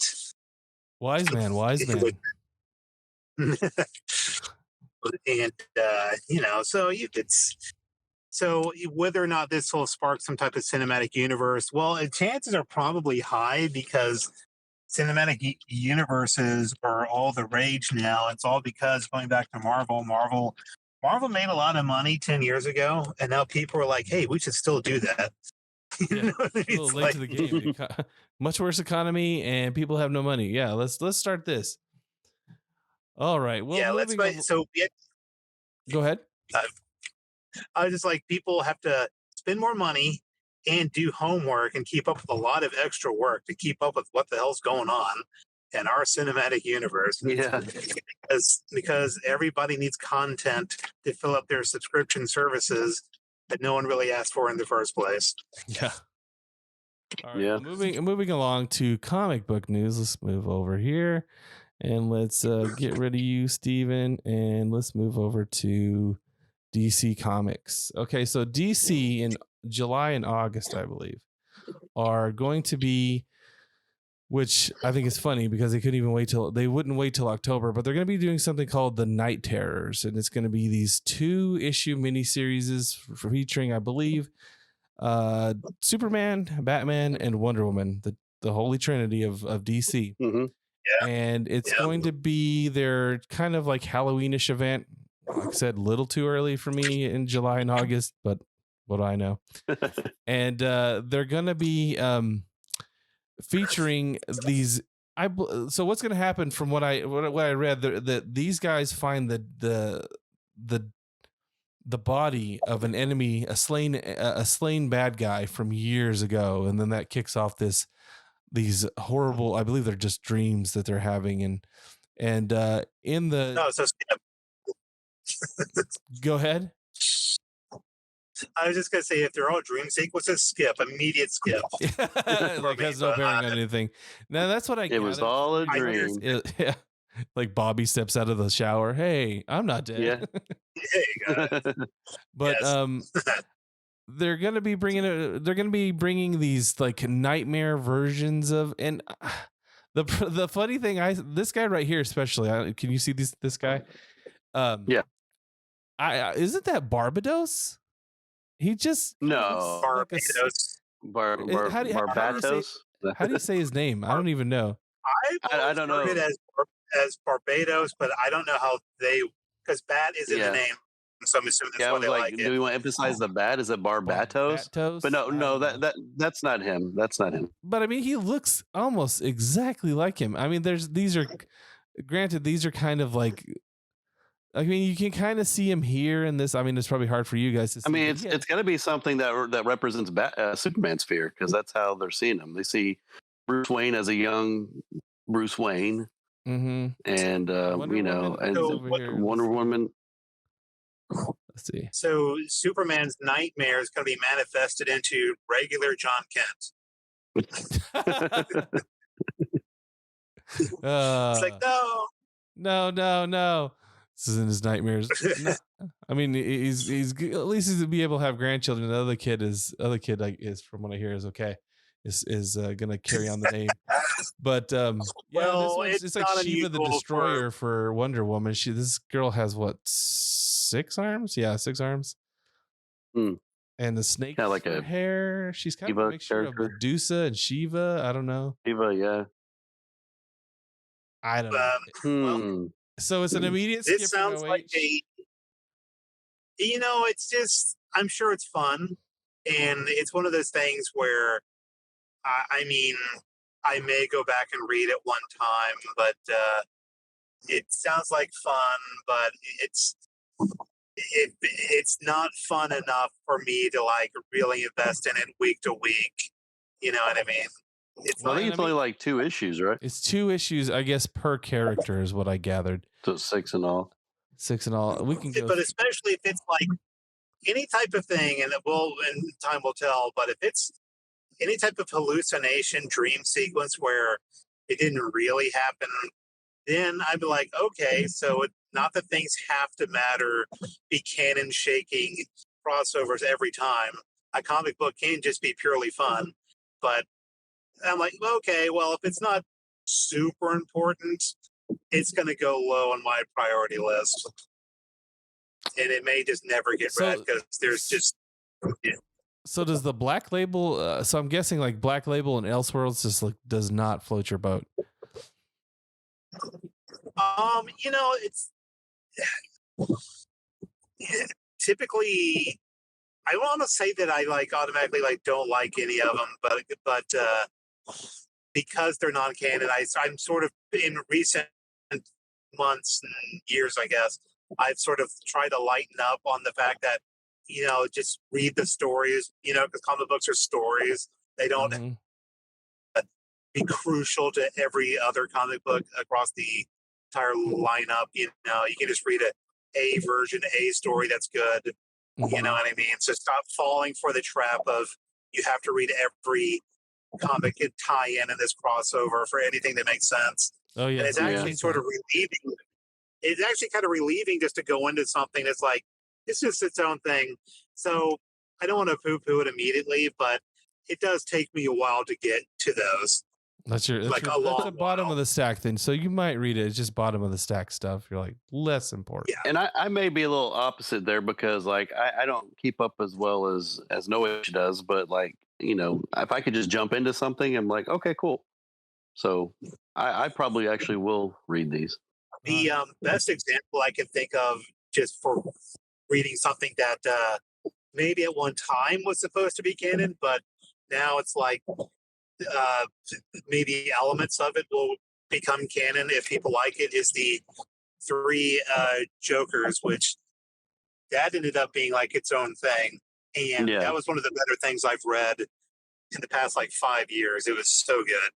S1: Wise man.
S2: And so whether or not this will spark some type of cinematic universe, well, chances are probably high, because cinematic universes are all the rage now. It's all because, going back to Marvel made a lot of money 10 years ago, and now people are like, hey, we should still do that.
S1: Yeah, a little late to the game. Much worse economy, and people have no money. Yeah, let's start this. All right. Well,
S2: yeah,
S1: go ahead.
S2: I was just like, people have to spend more money and do homework and keep up with a lot of extra work to keep up with what the hell's going on in our cinematic universe.
S3: Yeah.
S2: Because everybody needs content to fill up their subscription services that no one really asked for in the first place.
S1: Yeah. All right.
S3: Yeah.
S1: Moving along to comic book news. Let's move over here, and let's get rid of you, Steven, and let's move over to DC Comics. Okay, so DC in July and August, I believe, are going to be, which I think is funny because they wouldn't wait till October, but they're going to be doing something called the Night Terrors, and it's going to be these 2-issue miniseries featuring, I believe, Superman, Batman, and Wonder Woman, the holy trinity of DC.
S3: Mm-hmm.
S2: Yeah.
S1: And it's going to be their kind of like Halloweenish event. Like I said, a little too early for me in July and August, but what do I know? And they're going to be featuring these. So what's going to happen from what I read, that these guys find the body of an enemy, a slain bad guy from years ago, and then that kicks off these horrible, I believe they're just dreams that they're having, and in the
S2: No, so
S1: go ahead.
S2: I was just gonna say, if they're all dream sequences, immediate skip.
S1: Like has no bearing on anything. Now that's what I.
S3: It was all a dream.
S1: Yeah. Like Bobby steps out of the shower. Hey, I'm not dead.
S3: Yeah.
S1: But they're gonna be bringing these like nightmare versions of, and the funny thing, this guy right here especially, can you see this guy?
S3: Yeah.
S1: Isn't that Barbados? He just
S3: No.
S2: Barbados.
S3: Barbados.
S1: How do you say his name? I don't even know.
S2: I don't know it as Barbados, but I don't know how because Bat is in the name. So I'm assuming that's why they like it.
S3: Do we want to emphasize the Bat? Is it Barbatos? But no, that's not him. That's not him.
S1: But I mean, he looks almost exactly like him. I mean, these are kind of like, I mean, you can kind of see him here in this. I mean, it's probably hard for you guys to see.
S3: I mean, it's going to be something that represents Superman's fear, because that's how they're seeing him. They see Bruce Wayne as a young Bruce Wayne, and Wonder Woman.
S1: Let's see.
S2: So Superman's nightmare is going to be manifested into regular John Kent. It's like,
S1: no. This is in his nightmares. I mean, he's at least he's be able to have grandchildren. The other kid is from what I hear is okay. Is gonna carry on the name. But it's like Shiva the Destroyer for Wonder Woman. This girl has what, 6 arms? Yeah, 6 arms. And the snake like her hair. She's kind of a mixture of Medusa and Shiva. I don't know.
S3: Shiva, yeah.
S1: I don't know. So it's an immediate skip.
S2: It sounds like it's just, I'm sure it's fun. And it's one of those things where, I mean, I may go back and read it one time, but it sounds like fun, but it's not fun enough for me to like really invest in it week to week. You know what I mean?
S3: I think it's only like 2 issues, right?
S1: It's 2 issues, I guess, per character is what I gathered.
S3: So 6 in all.
S1: 6 in all. We can go.
S2: But especially if it's like any type of thing, and time will tell. But if it's any type of hallucination, dream sequence where it didn't really happen, then I'd be like, okay, so not that things have to matter, be canon shaking crossovers every time. A comic book can just be purely fun, but I'm like, okay, well, if it's not super important, it's going to go low on my priority list. And it may just never get read because there's just... Yeah.
S1: So does the Black Label... so I'm guessing like Black Label and Elseworlds just like does not float your boat.
S2: It's... Typically... I want to say that I like automatically like don't like any of them, but because they're non-canon, I'm sort of in recent months and years, I guess, I've sort of tried to lighten up on the fact that just read the stories, because comic books are stories. They don't be crucial to every other comic book across the entire lineup. You can just read a version, a story that's good. You know what I mean? So stop falling for the trap of you have to read every comic and tie in this crossover for anything that makes sense.
S1: Oh yeah,
S2: and it's actually sort of relieving. It's actually kind of relieving just to go into something that's like it's just its own thing. So I don't want to poo-poo it immediately, but it does take me a while to get to those.
S1: That's the bottom of the stack then. So you might read it. It's just bottom of the stack stuff. You're like less important.
S3: Yeah. And I may be a little opposite there because like I don't keep up as well as Noah does, but like, if I could just jump into something, I'm like, okay, cool. So I probably actually will read these.
S2: The best example I can think of just for reading something that maybe at one time was supposed to be canon, but now it's like maybe elements of it will become canon if people like it, is the 3 Jokers, which that ended up being like its own thing. And that was one of the better things I've read in the past like 5 years. It was so good.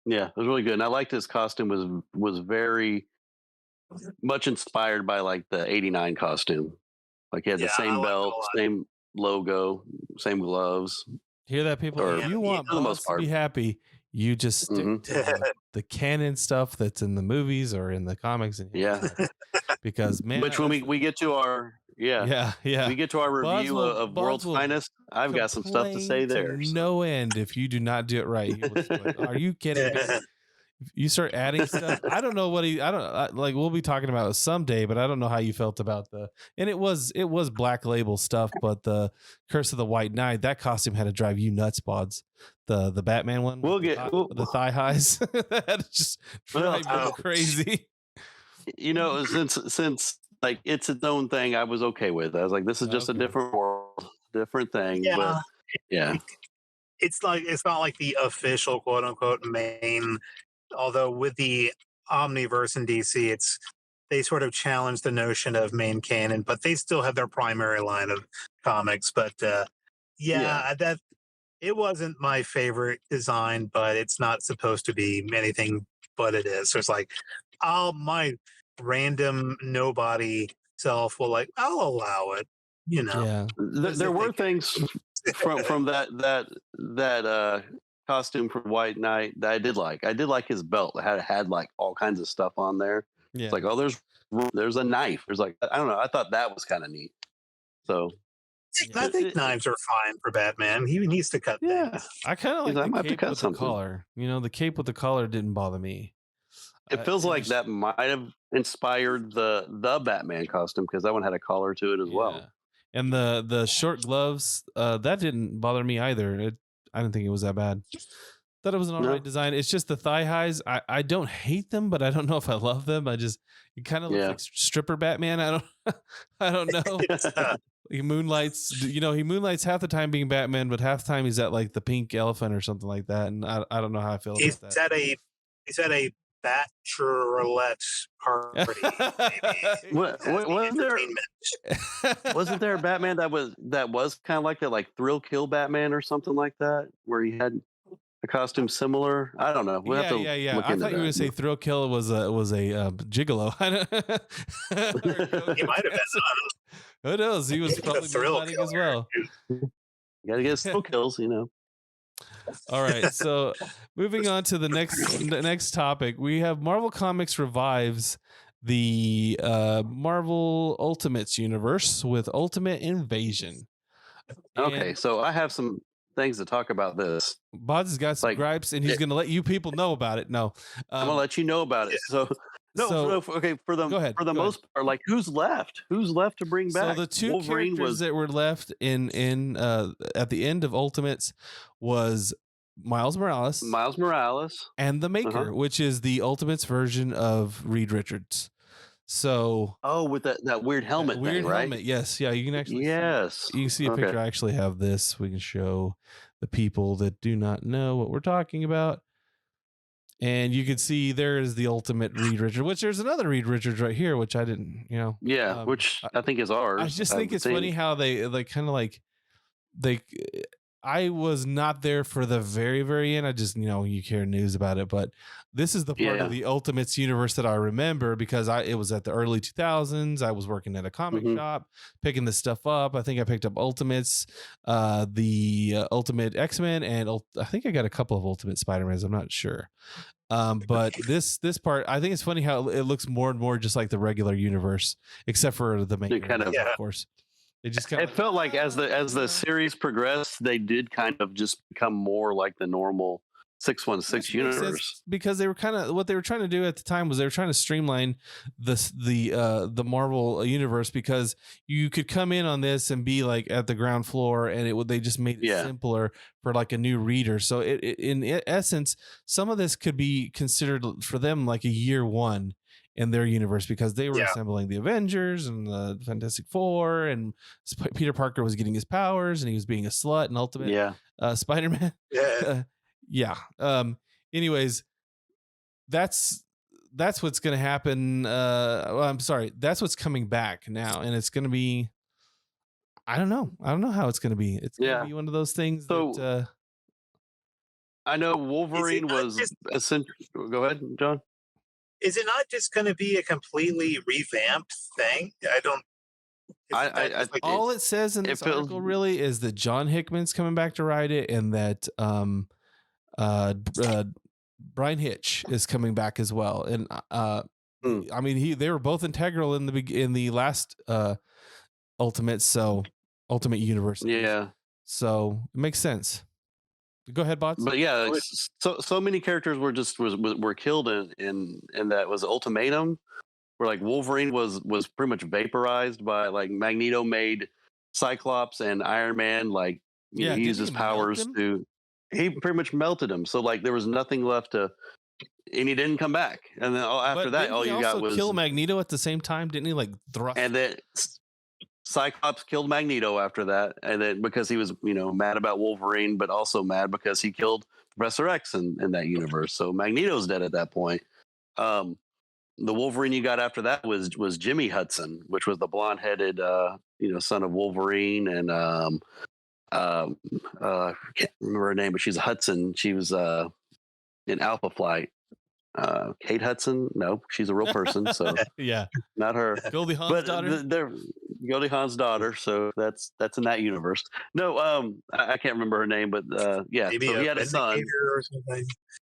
S3: Yeah, it was really good. And I liked his costume was very much inspired by like the 89 costume. Like he had the same belt, same logo, same gloves.
S1: Hear that, people? If you want Bodz to be happy, You just stick to the canon stuff that's in the movies or in the comics, and because man,
S3: which when we get to our we get to our review of World's Finest, I've got some stuff to say there.
S1: No end if you do not do it right. He was like, are you kidding me? You start adding stuff. I don't know what like. We'll be talking about it someday, but I don't know how you felt about and it was Black Label stuff, but the Curse of the White Knight, that costume had to drive you nuts, Bodz. The Batman one. The thigh highs. That just drive you crazy.
S3: Since like it's its own thing, I was okay with it. I was like, this is just a different world, different thing.
S2: Yeah.
S3: But, yeah.
S2: It's not like the official quote unquote main. Although with the Omniverse in DC, they sort of challenge the notion of main canon, but they still have their primary line of comics. But that it wasn't my favorite design, but it's not supposed to be anything but it is. So it's like, my random nobody self will I'll allow it.
S1: Yeah.
S3: There were things from that costume from White Knight that I did like. I did like his belt. It had like all kinds of stuff on there. Yeah. It's like, oh, there's a knife. There's like, I don't know. I thought that was kind of neat. So
S2: I think knives are fine for Batman. He needs to cut things.
S1: I kind of like the cape with the collar. The cape with the collar didn't bother me.
S3: It feels like that might have inspired the Batman costume, because that one had a collar to it as well.
S1: And the short gloves, that didn't bother me either. I didn't think it was that bad. Thought it was an alright design. It's just the thigh highs. I don't hate them, but I don't know if I love them. It kind of looks like stripper Batman. I don't know. He moonlights. He moonlights half the time being Batman, but half the time he's at like the pink elephant or something like that. And I don't know how I feel about that.
S2: Is that a bachelorette party?
S3: Wasn't there a Batman that was kind of like that, like Thrill Kill Batman or something like that, where he had a costume similar? I don't know. We'll have to look
S1: I
S3: into
S1: thought you were going to say Thrill Kill was a gigolo.
S2: He might have been.
S1: Who knows? He was probably moonlighting as well.
S3: You got to get Thrill Kills,
S1: All right, so moving on to the next topic, we have Marvel Comics revives the Marvel Ultimates universe with Ultimate Invasion.
S3: Okay, so I have some things to talk about this.
S1: Bodz has got some gripes, and he's going to let you people know about it. No,
S3: I'm going to let you know about it. So. Okay. For the most part, like who's left? Who's left to bring back?
S1: So the two characters that were left in at the end of Ultimates was Miles Morales, and the Maker, which is the Ultimates version of Reed Richards. So
S3: with that weird helmet,
S1: helmet. Yes, yeah, you can actually you can see a picture. I actually have this. We can show the people that do not know what we're talking about. And you can see there is the Ultimate Reed Richards, which there's another Reed Richards right here, which I didn't,
S3: which I think is ours.
S1: I just think it's funny how they kind of I was not there for the very, very end. I just, you hear news about it, but this is the part of the Ultimates universe that I remember because it was at the early 2000s. I was working at a comic shop, picking this stuff up. I think I picked up Ultimates, the Ultimate X-Men, and I think I got a couple of Ultimate Spider-Mans. I'm not sure. But this part, I think it's funny how it looks more and more just like the regular universe, except for the main, of course. It
S3: felt like as the series progressed, they did kind of just become more like the normal 616 universe,
S1: because they were kind of what they were trying to do at the time was they were trying to streamline the Marvel universe, because you could come in on this and be like at the ground floor, and they just made it simpler for like a new reader. So in essence, some of this could be considered for them like a year one in their universe, because they were assembling the Avengers and the Fantastic Four, and Peter Parker was getting his powers, and he was being a slut and Ultimate Spider-Man. Anyways, that's what's going to happen. I'm sorry, that's what's coming back now, and it's going to be. I don't know how it's going to be. It's going to be one of those things. So
S3: I know Wolverine was essential. Go ahead, John.
S2: Is it not just going to be a completely revamped thing? I don't.
S1: All it says in this article really is that John Hickman's coming back to write it, and that Brian Hitch is coming back as well, and I mean they were both integral in the last Ultimate Universe.
S3: Yeah.
S1: So it makes sense. Go ahead, Bodz.
S3: But yeah, so many characters were killed in that was Ultimatum, where like Wolverine was pretty much vaporized by like Magneto made Cyclops, and Iron Man like he used his powers he pretty much melted him. So like there was nothing left to, and he didn't come back. And then after that, all you got was
S1: kill Magneto at the same time, didn't he? Like thrust.
S3: And then Cyclops killed Magneto after that, and then because he was mad about Wolverine, but also mad because he killed Professor X in that universe. So Magneto's dead at that point. The Wolverine you got after that was Jimmy Hudson, which was the blonde-headed son of Wolverine, and I can't remember her name, but she's a Hudson. She was in Alpha Flight. Kate Hudson? No, she's a real person. So
S1: yeah,
S3: not her.
S1: Goldie Hawn's daughter.
S3: They're Goldie Hawn's daughter. So that's in that universe. No, I can't remember her name, but yeah.
S2: Maybe
S3: so he had a son.
S2: Or something.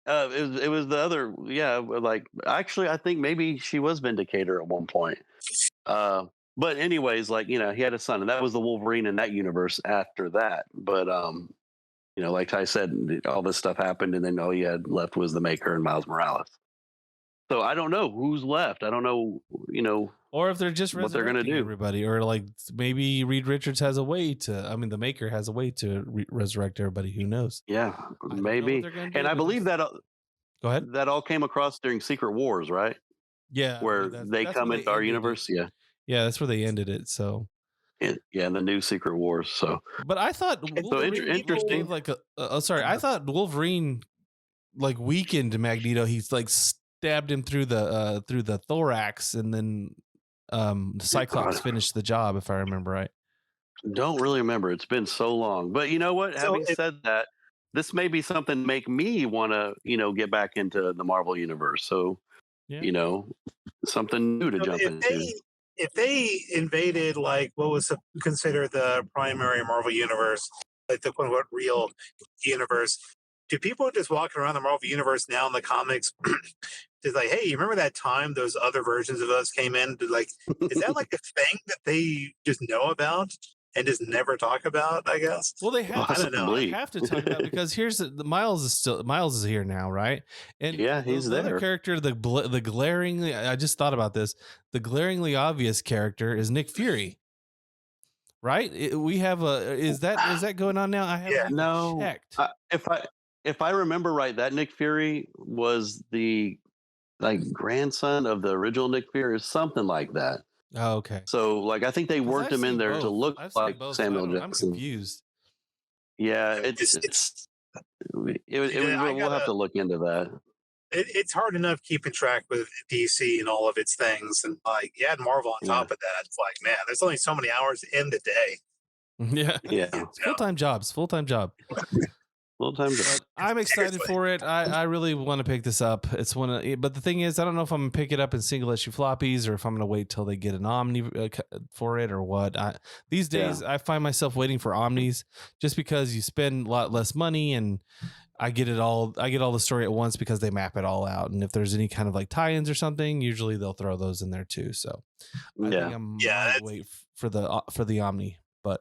S3: It was the other. Yeah, like actually, I think maybe she was Vindicator at one point. But anyways, like he had a son, and that was the Wolverine in that universe after that. But like Ty said, all this stuff happened, and then all you had left was the Maker and Miles Morales. So I don't know who's left. I don't know,
S1: or if they're just
S3: what they're going to do.
S1: Everybody, or like maybe Reed Richards has a way to. I mean, the Maker has a way to resurrect everybody. Who knows?
S3: Yeah, maybe. And I believe that.
S1: Go ahead.
S3: That all came across during Secret Wars, right?
S1: Yeah,
S3: where they come into our universe. Yeah,
S1: yeah, that's where they ended it. So.
S3: In the new Secret Wars. So,
S1: but I thought
S3: interesting.
S1: Like I thought Wolverine like weakened Magneto. He's like stabbed him through the thorax, and then Cyclops finished the job, if I remember right.
S3: Don't really remember. It's been so long. But you know what? Having said that, this may be something to make me want to get back into the Marvel universe. So, something new to jump into.
S2: If they invaded like what was considered the primary Marvel universe, like the quote unquote real universe, do people just walking around the Marvel universe now in the comics just like, hey, you remember that time those other versions of us came in? Like, is that like a thing that they just know about and just never talk about, I guess?
S1: Well, they have. I don't know. They have to talk about because here's Miles is here now, right? And
S3: yeah, he's there.
S1: The character, the glaringly. I just thought about this. The glaringly obvious character is Nick Fury, right? We have a. Is that going on now? I haven't checked.
S3: If I remember right, that Nick Fury was the grandson of the original Nick Fury, or something like that.
S1: Oh, okay.
S3: So, like, I think they worked him in there to look like Samuel Jackson.
S1: I'm confused.
S3: Yeah, we'll have to look into that.
S2: It's hard enough keeping track with DC and all of its things, and like you add Marvel on top of that. It's like, man, there's only so many hours in the day.
S1: Yeah. Full-time job.
S3: Full-time job.
S1: But I'm excited for it. I really want to pick this up. It's but the thing is, I don't know if I'm gonna pick it up in single issue floppies or if I'm gonna wait till they get an Omni for it or what. These days, I find myself waiting for Omnis just because you spend a lot less money and I get all the story at once because they map it all out. And if there's any kind of like tie-ins or something, usually they'll throw those in there too. So I think I might wait for the Omni, but.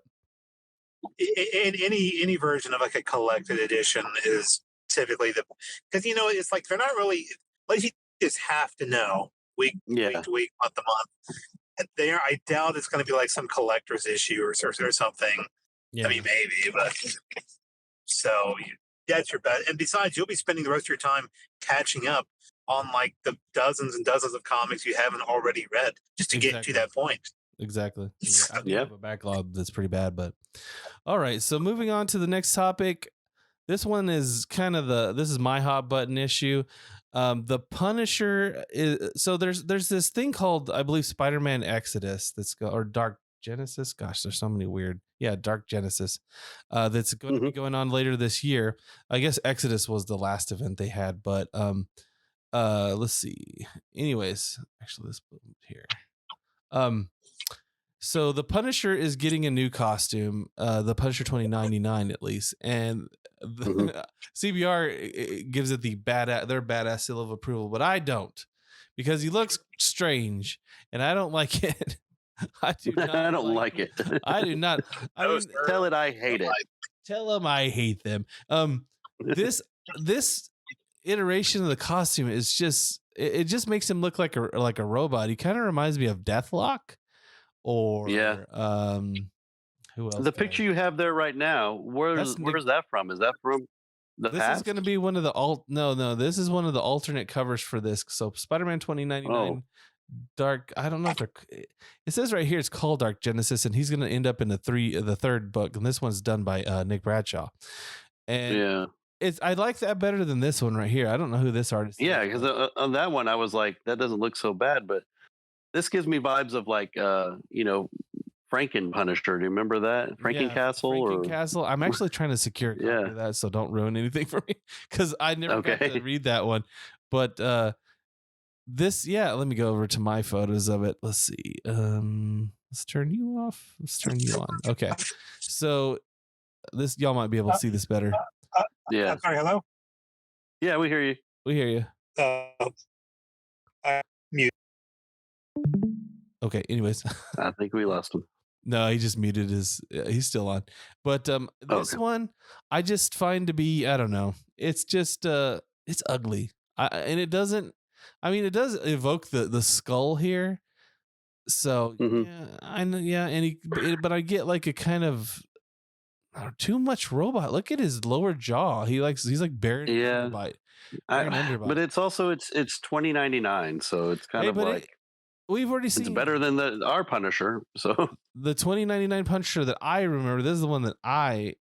S2: Any version of like a collected edition is typically because it's like they're not really like you just have to know week to week, month to month. And I doubt it's going to be like some collector's issue or something. Yeah. I mean, maybe, but so that's your bet. And besides, you'll be spending the rest of your time catching up on like the dozens and dozens of comics you haven't already read just to get to that point.
S1: Exactly. I do have a backlog that's pretty bad, but all right. So moving on to the next topic. This one is kind of this is my hot button issue. The Punisher is there's this thing called, I believe, Spider-Man Exodus or Dark Genesis. Gosh, there's so many weird. Yeah, Dark Genesis. That's going to be going on later this year. I guess Exodus was the last event they had, but let's see. Anyways, actually let's put it here. So the Punisher is getting a new costume, the Punisher 2099 at least, and the CBR gives it their badass seal of approval, but I don't, because he looks strange and I don't like it. I do not.
S3: I don't like it.
S1: I do not. I mean,
S3: tell it I hate it.
S1: Tell them I hate them. This iteration of the costume is just it just makes him look like a robot. He kind of reminds me of Deathlock, or who else?
S3: The picture you have there right now, where's that from? Is that from the
S1: this
S3: past?
S1: Is going to be one of the no. This is one of the alternate covers for this. So Spider-Man 2099. Dark, I don't know if it says right here it's called Dark Genesis, and he's going to end up in the third book, and this one's done by Nick Bradshaw. And I like that better than this one right here. I don't know who this artist is.
S3: Yeah, because on that one I was like, that doesn't look so bad, but this gives me vibes of like Franken Punisher. Do you remember that? Franken
S1: Castle. I'm actually trying to secure a copy of that, so don't ruin anything for me, because I never got to read that one. But this, let me go over to my photos of it. Let's see. Let's turn you off. Let's turn you on. Okay. So this, y'all might be able to see this better.
S2: I'm sorry, hello?
S3: Yeah, we hear you.
S1: We hear you.
S2: Mute.
S1: Okay, anyways.
S3: I think we lost him.
S1: No, he just muted he's still on. But this one I just find to be, I don't know. It's just it's ugly. And it doesn't, I mean, it does evoke the skull here. So I know, but I get like a kind of too much robot. Look at his lower jaw. He's like buried in the underbite.
S3: But it's also it's $20.99, so it's kind of like
S1: we've already seen.
S3: It's better than our Punisher. So
S1: the 2099 Punisher that I remember, this is the one that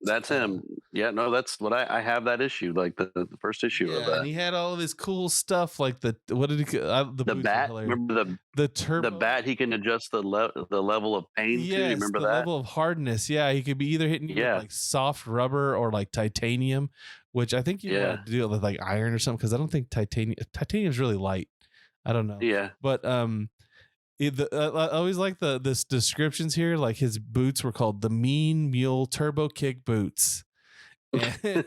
S3: that's him. Yeah, no, that's what I have that issue, like the first issue of that.
S1: And he had all of his cool stuff, like the
S3: bat. Remember
S1: the turbo?
S3: The bat, he can adjust the level of pain too. You remember
S1: the
S3: that
S1: level of hardness. Yeah, he could be either hitting you with like soft rubber or like titanium, which I think you have to deal with like iron or something, because I don't think titanium's really light. I don't know.
S3: Yeah,
S1: but I always like this descriptions here. Like his boots were called the Mean Mule Turbo Kick boots, and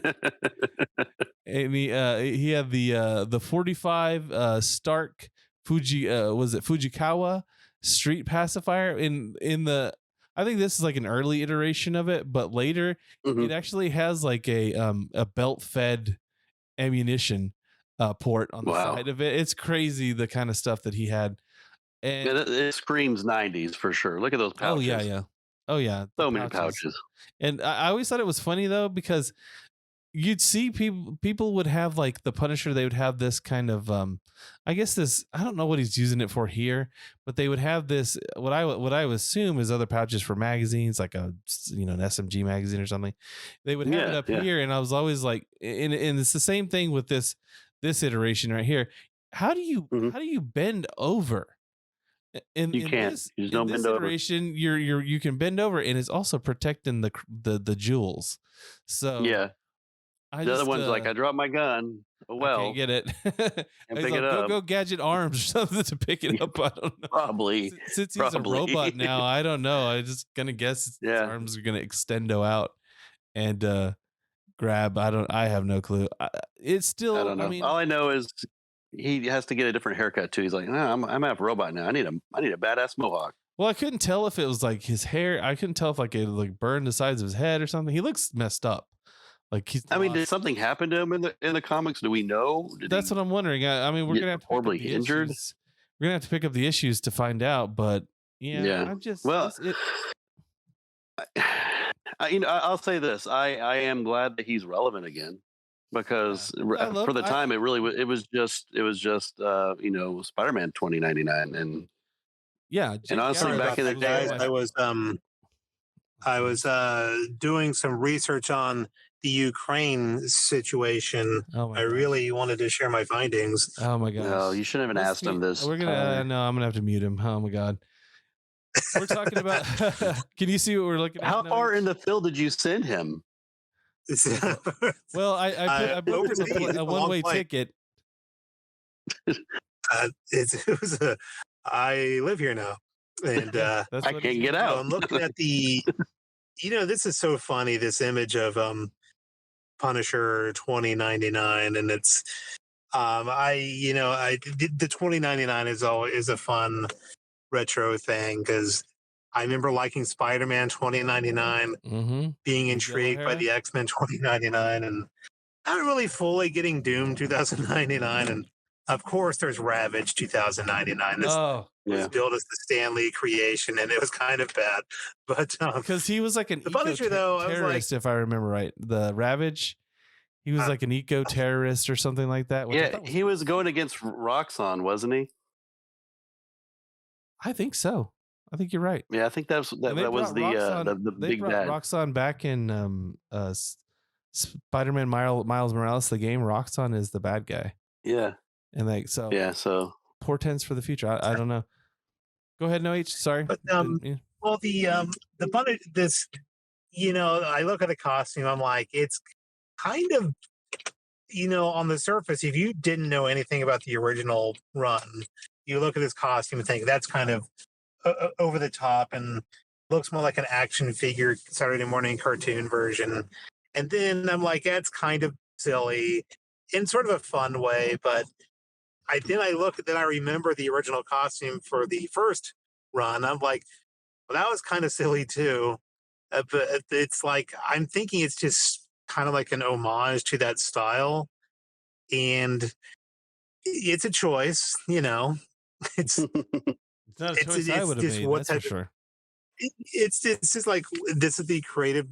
S1: he had the 45 Stark Fujikawa street pacifier in the. I think this is like an early iteration of it, but later it actually has like a belt fed ammunition port on the side of it. It's crazy the kind of stuff that he had. And
S3: it screams 90s for sure. Look at those pouches.
S1: Oh yeah.
S3: So many pouches.
S1: And I always thought it was funny though, because you'd see people would have like the Punisher. They would have this kind of I guess this, I don't know what he's using it for here, but they would have this what I would assume is other pouches for magazines, like an SMG magazine or something. They would have it up here, and I was always like, and it's the same thing with this iteration right here. How do you bend over?
S3: You can't. You don't bend over.
S1: You can bend over, and it's also protecting the jewels. So
S3: the other one's like, I dropped my gun. Oh, well,
S1: I can't get it.
S3: And pick it up.
S1: Go gadget arms or something to pick it up. I don't know.
S3: Probably.
S1: Since he's a robot now, I don't know. I just gonna guess his arms are gonna extendo out and grab. I have no clue. It's still.
S3: I don't know. All I know is he has to get a different haircut too. He's like, I'm a robot now. I need a badass mohawk.
S1: Well, I couldn't tell if it was like his hair. I couldn't tell if like it like burned the sides of his head or something. He looks messed up. Like he's.
S3: Did something happen to him in the comics? Do we know?
S1: That's what I'm wondering. I mean, we're gonna have to
S3: horribly injured.
S1: We're gonna have to pick up the issues to find out. But I'm just
S3: I'll say this. I am glad that he's relevant again, because for the time it was just Spider-Man 2099 and and honestly back in the day
S2: I was doing some research on the Ukraine situation. I really wanted to share my findings.
S1: Oh my gosh.
S3: No, you shouldn't have asked him this.
S1: We're gonna no, I'm gonna have to mute him. Oh my god. We're talking about can you see what we're looking at?
S3: How far in the field did you send him?
S1: Well, I booked him a one-way ticket.
S2: I live here now. And
S3: I can't get out.
S2: I'm looking at the, this is so funny. This image of Punisher 2099, and it's the 2099 is a fun retro thing because I remember liking Spider-Man 2099, being intrigued by the X-Men 2099, and not really fully getting Doom 2099, and of course there's Ravage 2099. This was billed as the Stan Lee creation, and it was kind of bad, but
S1: because he was like an
S2: terrorist,
S1: if I remember right. The Ravage, he was like an eco-terrorist or something like that.
S3: Yeah, he was going against Roxxon, wasn't he?
S1: I think so. I think you're right.
S3: Yeah, I think that was the big bad.
S1: Roxxon back in Spider-Man Miles Morales, the game. Roxxon is the bad guy.
S3: Yeah,
S1: and so portents for the future. I don't know. Go ahead, No H. Sorry.
S2: But well, the Punisher, this, I look at the costume. I'm like, it's kind of, on the surface, if you didn't know anything about the original run, you look at this costume and think that's kind of over the top and looks more like an action figure Saturday morning cartoon version. And then I'm like, that's kind of silly in sort of a fun way. But I remember the original costume for the first run. I'm like, well, that was kind of silly too. But it's like, I'm thinking it's just kind of like an homage to that style. And it's a choice, It's
S1: not a choice I would have made, that's for sure.
S2: It's just like, this is the creative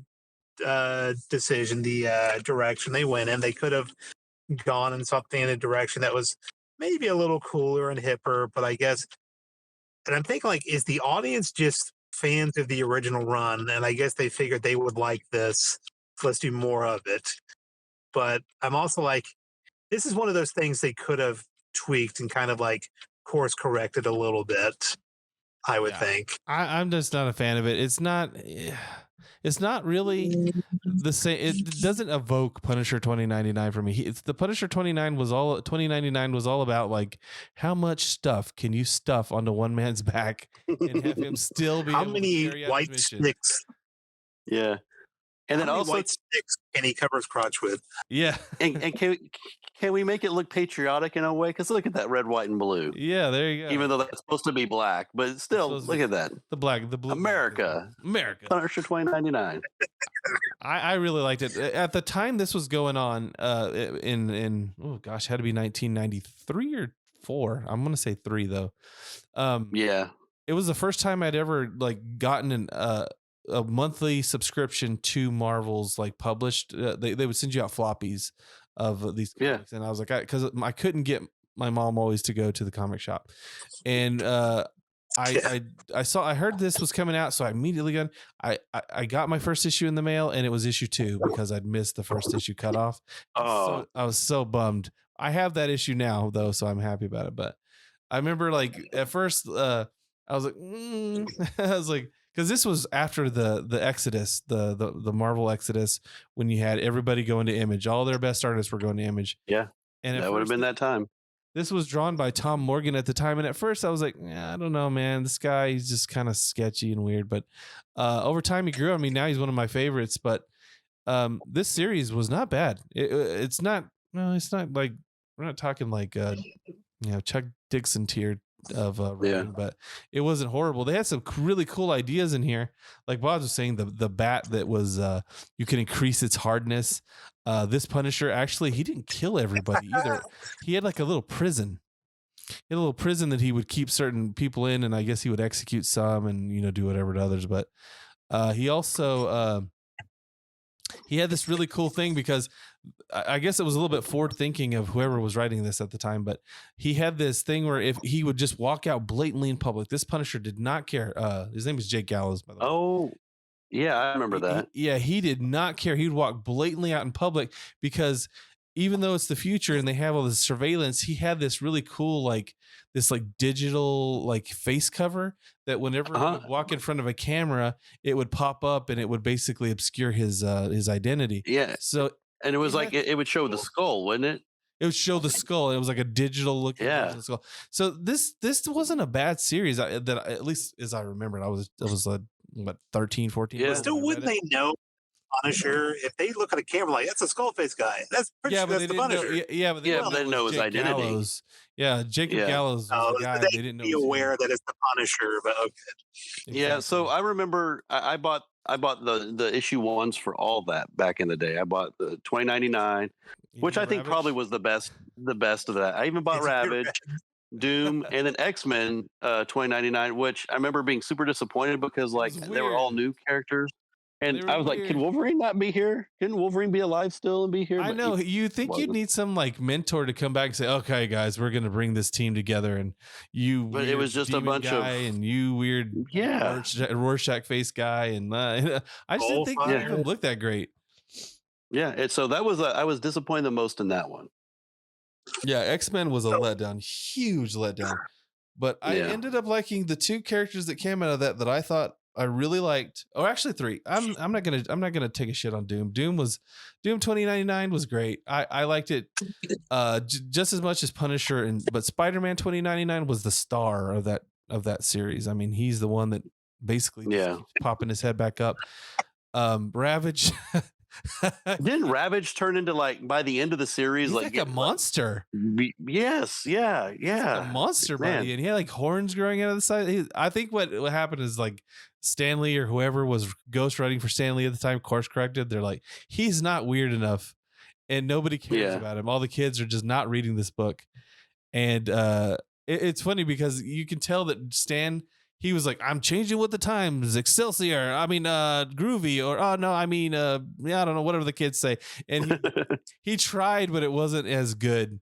S2: decision, the direction they went in. They could have gone in something in a direction that was maybe a little cooler and hipper, but I guess, and I'm thinking, like, is the audience just fans of the original run? And I guess they figured they would like this, so let's do more of it. But I'm also like, this is one of those things they could have tweaked and kind of like course corrected a little bit, I would think.
S1: I'm just not a fan of it. It's not really the same. It doesn't evoke Punisher 2099 for me. It's the Punisher 2099 was all about like, how much stuff can you stuff onto one man's back and have him still be
S2: how many white sticks?
S3: Yeah. And then also
S2: white sticks can he cover his crotch with?
S1: Yeah.
S3: and can we make it look patriotic in a way? Because look at that red, white, and blue.
S1: Yeah, there you go.
S3: Even though that's supposed to be black, but still, look at that.
S1: The black, the blue.
S3: America. Punisher 2099.
S1: I really liked it. At the time this was going on, in oh gosh, had to be 1993 or 4. I'm gonna say 3 though.
S3: Yeah.
S1: It was the first time I'd ever like gotten a monthly subscription to Marvel's like published. They would send you out floppies of these comics, and I was like, because I couldn't get my mom always to go to the comic shop, and I heard this was coming out, so I immediately I got my first issue in the mail, and it was issue 2 because I'd missed the first issue cutoff. So I was so bummed. I have that issue now though, so I'm happy about it. But I remember like at first I was like, I was like. Because this was after the Exodus, the Marvel Exodus, when you had everybody going to Image. All their best artists were going to Image.
S3: Yeah, and that would have been that time.
S1: This was drawn by Tom Morgan at the time. And at first I was like, I don't know, man. This guy, he's just kind of sketchy and weird. But over time he grew on me. Now he's one of my favorites. But this series was not bad. It's not like, we're not talking like, Chuck Dixon tier of writing, but it wasn't horrible. They had some really cool ideas in here, like Bodz was saying, the bat that was you can increase its hardness. This Punisher, actually, he didn't kill everybody either. He had like a little prison. That he would keep certain people in, and I guess he would execute some and do whatever to others. But he also he had this really cool thing, because I guess it was a little bit forward thinking of whoever was writing this at the time, but he had this thing where if he would just walk out blatantly in public, this Punisher did not care. His name is Jake Gallows, by the way.
S3: Oh, yeah, I remember that.
S1: He did not care. He'd walk blatantly out in public, because even though it's the future and they have all this surveillance, he had this really cool, like this like digital like face cover that whenever he would walk in front of a camera, it would pop up and it would basically obscure his identity.
S3: Yeah.
S1: So,
S3: and it was like it would show the skull, wouldn't it?
S1: It would show the skull. It was like a digital looking version of the skull. So this wasn't a bad series that at least as I remembered. I was 13, 14.
S3: Yeah.
S2: But still, wouldn't they know Punisher if they look at a camera like that's a skull face guy? That's pretty sure that's the Punisher.
S1: But they
S3: didn't know his identity.
S1: Gallows. Yeah, Jacob Gallows was the guy. They didn't know.
S2: Be aware that it's the Punisher, but okay.
S1: Exactly.
S3: Yeah, so I remember I bought the issue 1s for all that back in the day. I bought the 2099, which I think
S1: Ravage?
S3: Probably was the best of that. I even bought Ravage, Doom, and then X-Men 2099, which I remember being super disappointed because like they were all new characters. And I was like, can Wolverine not be here? Couldn't Wolverine be alive still and be here?
S1: I know. You think you'd need some like mentor to come back and say, okay, guys, we're going to bring this team together. And you,
S3: but it was just a bunch
S1: guy and you weird, Rorschach face guy. And I just didn't think they looked that great.
S3: Yeah. So that was, I was disappointed the most in that one.
S1: Yeah. X-Men was a letdown, huge letdown. But I ended up liking the 2 characters that came out of that I thought I really liked. Oh, actually 3. I'm not gonna take a shit on Doom. Doom 2099 was great. I liked it just as much as Punisher, but Spider-Man 2099 was the star of that series. I mean, he's the one that basically keeps popping his head back up. Ravage.
S3: Didn't Ravage turn into like by the end of the series
S1: he's like a monster?
S3: Yes, yeah.
S1: A monster body, and he had like horns growing out of the side. I think what happened is like Stanley or whoever was ghostwriting for Stanley at the time course corrected. They're like, he's not weird enough, and nobody cares about him. All the kids are just not reading this book, and it's funny because you can tell that Stan. He was like, I'm changing with the times, Excelsior. I mean, groovy, or I don't know, whatever the kids say. And he tried, but it wasn't as good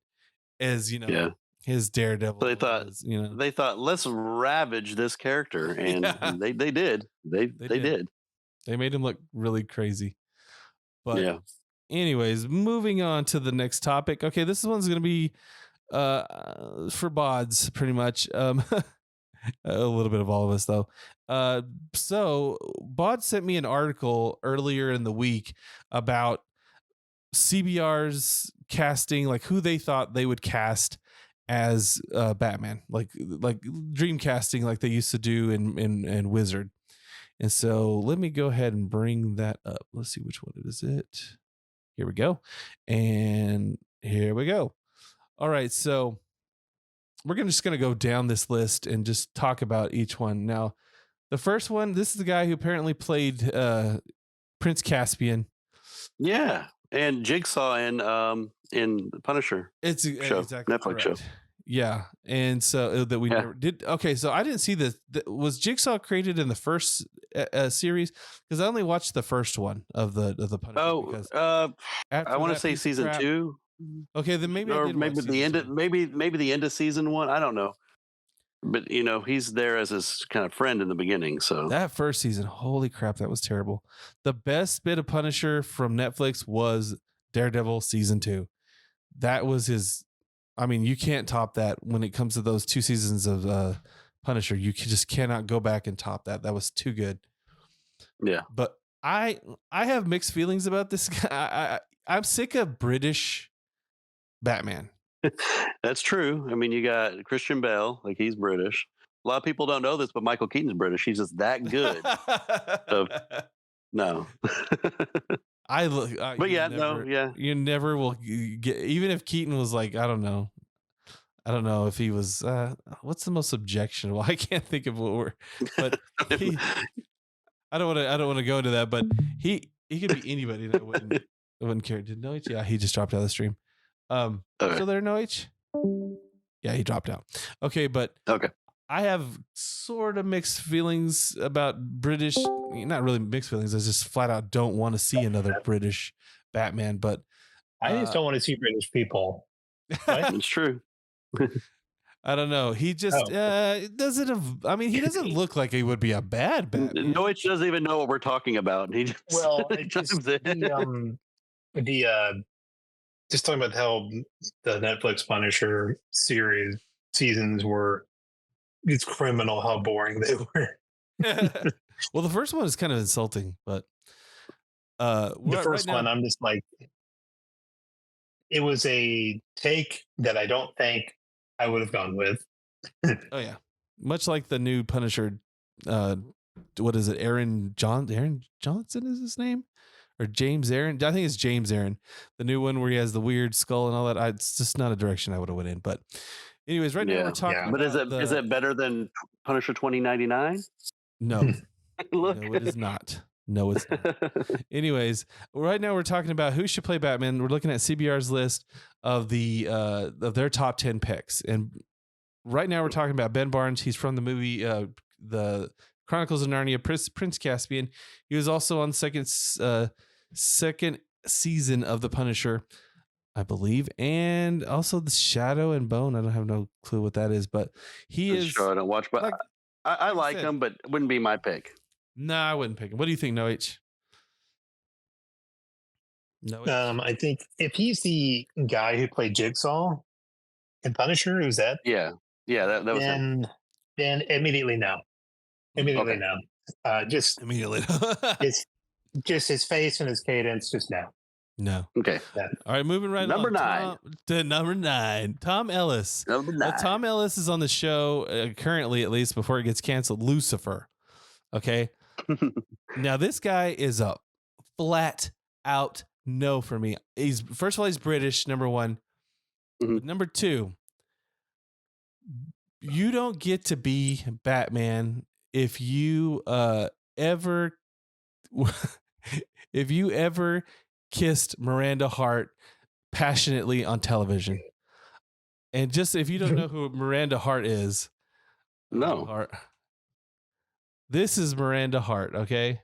S1: as his Daredevil.
S3: So they thought, let's ravage this character, and they did. They did.
S1: They made him look really crazy. But anyways, moving on to the next topic. Okay, this one's gonna be for Bodz, pretty much. A little bit of all of us though. So Bodz sent me an article earlier in the week about CBR's casting, like who they thought they would cast as Batman, like dream casting, like they used to do in Wizard. And so let me go ahead and bring that up. Let's see which one is it. Here we go. And here we go. All right, so we're just going to go down this list and just talk about each one. Now, the first one, this is the guy who apparently played Prince Caspian.
S3: Yeah, and Jigsaw in Punisher.
S1: It's exactly
S3: Netflix show.
S1: Yeah, and so that we never did. Okay, so I didn't see this. Was Jigsaw created in the first series? Because I only watched the first one of the Punisher.
S3: Oh, I want to say season 2.
S1: Okay, then maybe
S3: or
S1: I did
S3: maybe
S1: watch
S3: the end of maybe the end of season 1. I don't know, but he's there as his kind of friend in the beginning. So
S1: that first season, holy crap, that was terrible. The best bit of Punisher from Netflix was Daredevil season 2. That was his. I mean, you can't top that when it comes to those 2 seasons of Punisher. You just cannot go back and top that. That was too good.
S3: Yeah,
S1: but I have mixed feelings about this guy. I'm sick of British Batman.
S3: That's true. I mean, you got Christian Bale, like he's British. A lot of people don't know this, but Michael Keaton's British. He's just that good. No.
S1: You never will get, even if Keaton was like, I don't know if he was what's the most objectionable? I can't think of what we're, but I don't want to go into that, but he could be anybody that wouldn't care. Did Noich? Yeah, he just dropped out of the stream. Still there, Noich? Yeah, he dropped out. Okay, but I have sort of mixed feelings about British. Not really mixed feelings. I just flat out don't want to see another British Batman. But
S4: I just don't want to see British people.
S3: It's true.
S1: I don't know. He just doesn't have. I mean, he doesn't look like he would be a bad Batman.
S3: Noich doesn't even know what we're talking about. He just
S4: just talking about how the Netflix Punisher seasons were. It's criminal how boring they were.
S1: Well, the first one is kind of insulting, but
S4: the first one, I'm just like, it was a take that I don't think I would have gone with.
S1: Oh yeah, much like the new Punisher. What is it? Aaron Johnson is his name, or James Aaron? I think it's James Aaron, the new one where he has the weird skull and all that. It's just not a direction I would have went in. But anyways, right now we're talking.
S3: But is it better than Punisher 2099?
S1: No,
S3: Look.
S1: no, it is not. No, it's not. Anyways, right now we're talking about who should play Batman. We're looking at CBR's list of of their top 10 picks, and right now we're talking about Ben Barnes. He's from the movie the Chronicles of Narnia, Prince Caspian. He was also on the second season of The Punisher, I believe, and also The Shadow and Bone. I don't have no clue what that is, but he is.
S3: Sure, I don't watch, but I like him, but it wouldn't be my pick.
S1: No, I wouldn't pick him. What do you think, No H?
S4: I think if he's the guy who played Jigsaw in Punisher, who's that?
S3: Yeah, that was him.
S4: Then immediately no. Immediately no. Just
S1: immediately.
S4: just his face and his cadence. Just no.
S1: No.
S3: Okay.
S4: Yeah.
S1: All right, moving right
S3: number
S1: on.
S3: 9.
S1: Number 9. Tom Ellis.
S3: Number 9.
S1: Tom Ellis is on the show currently, at least before it gets canceled. Lucifer. Okay. Now this guy is a flat out no for me. First of all, he's British. Number 1.
S3: Mm-hmm.
S1: Number 2. You don't get to be Batman if you ever kissed Miranda Hart passionately on television. And just if you don't know who Miranda Hart is,
S3: no.
S1: This is Miranda Hart, okay?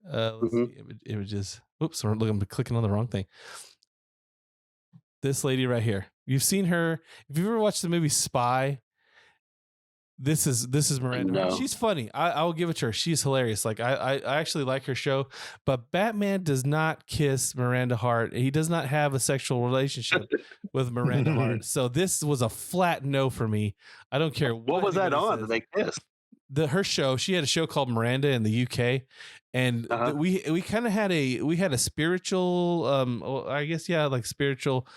S1: Let's see images. Oops, I'm clicking on the wrong thing. This lady right here. You've seen her. If you've ever watched the movie Spy, this is Miranda Hart. She's funny. I will give it to her. She's hilarious. Like I actually like her show, but Batman does not kiss Miranda Hart. He does not have a sexual relationship with Miranda Hart. So this was a flat no for me. I don't care
S3: what was that on. Did they kiss?
S1: Her show. She had a show called Miranda in the UK, and we kind of had a spiritual I guess like spiritual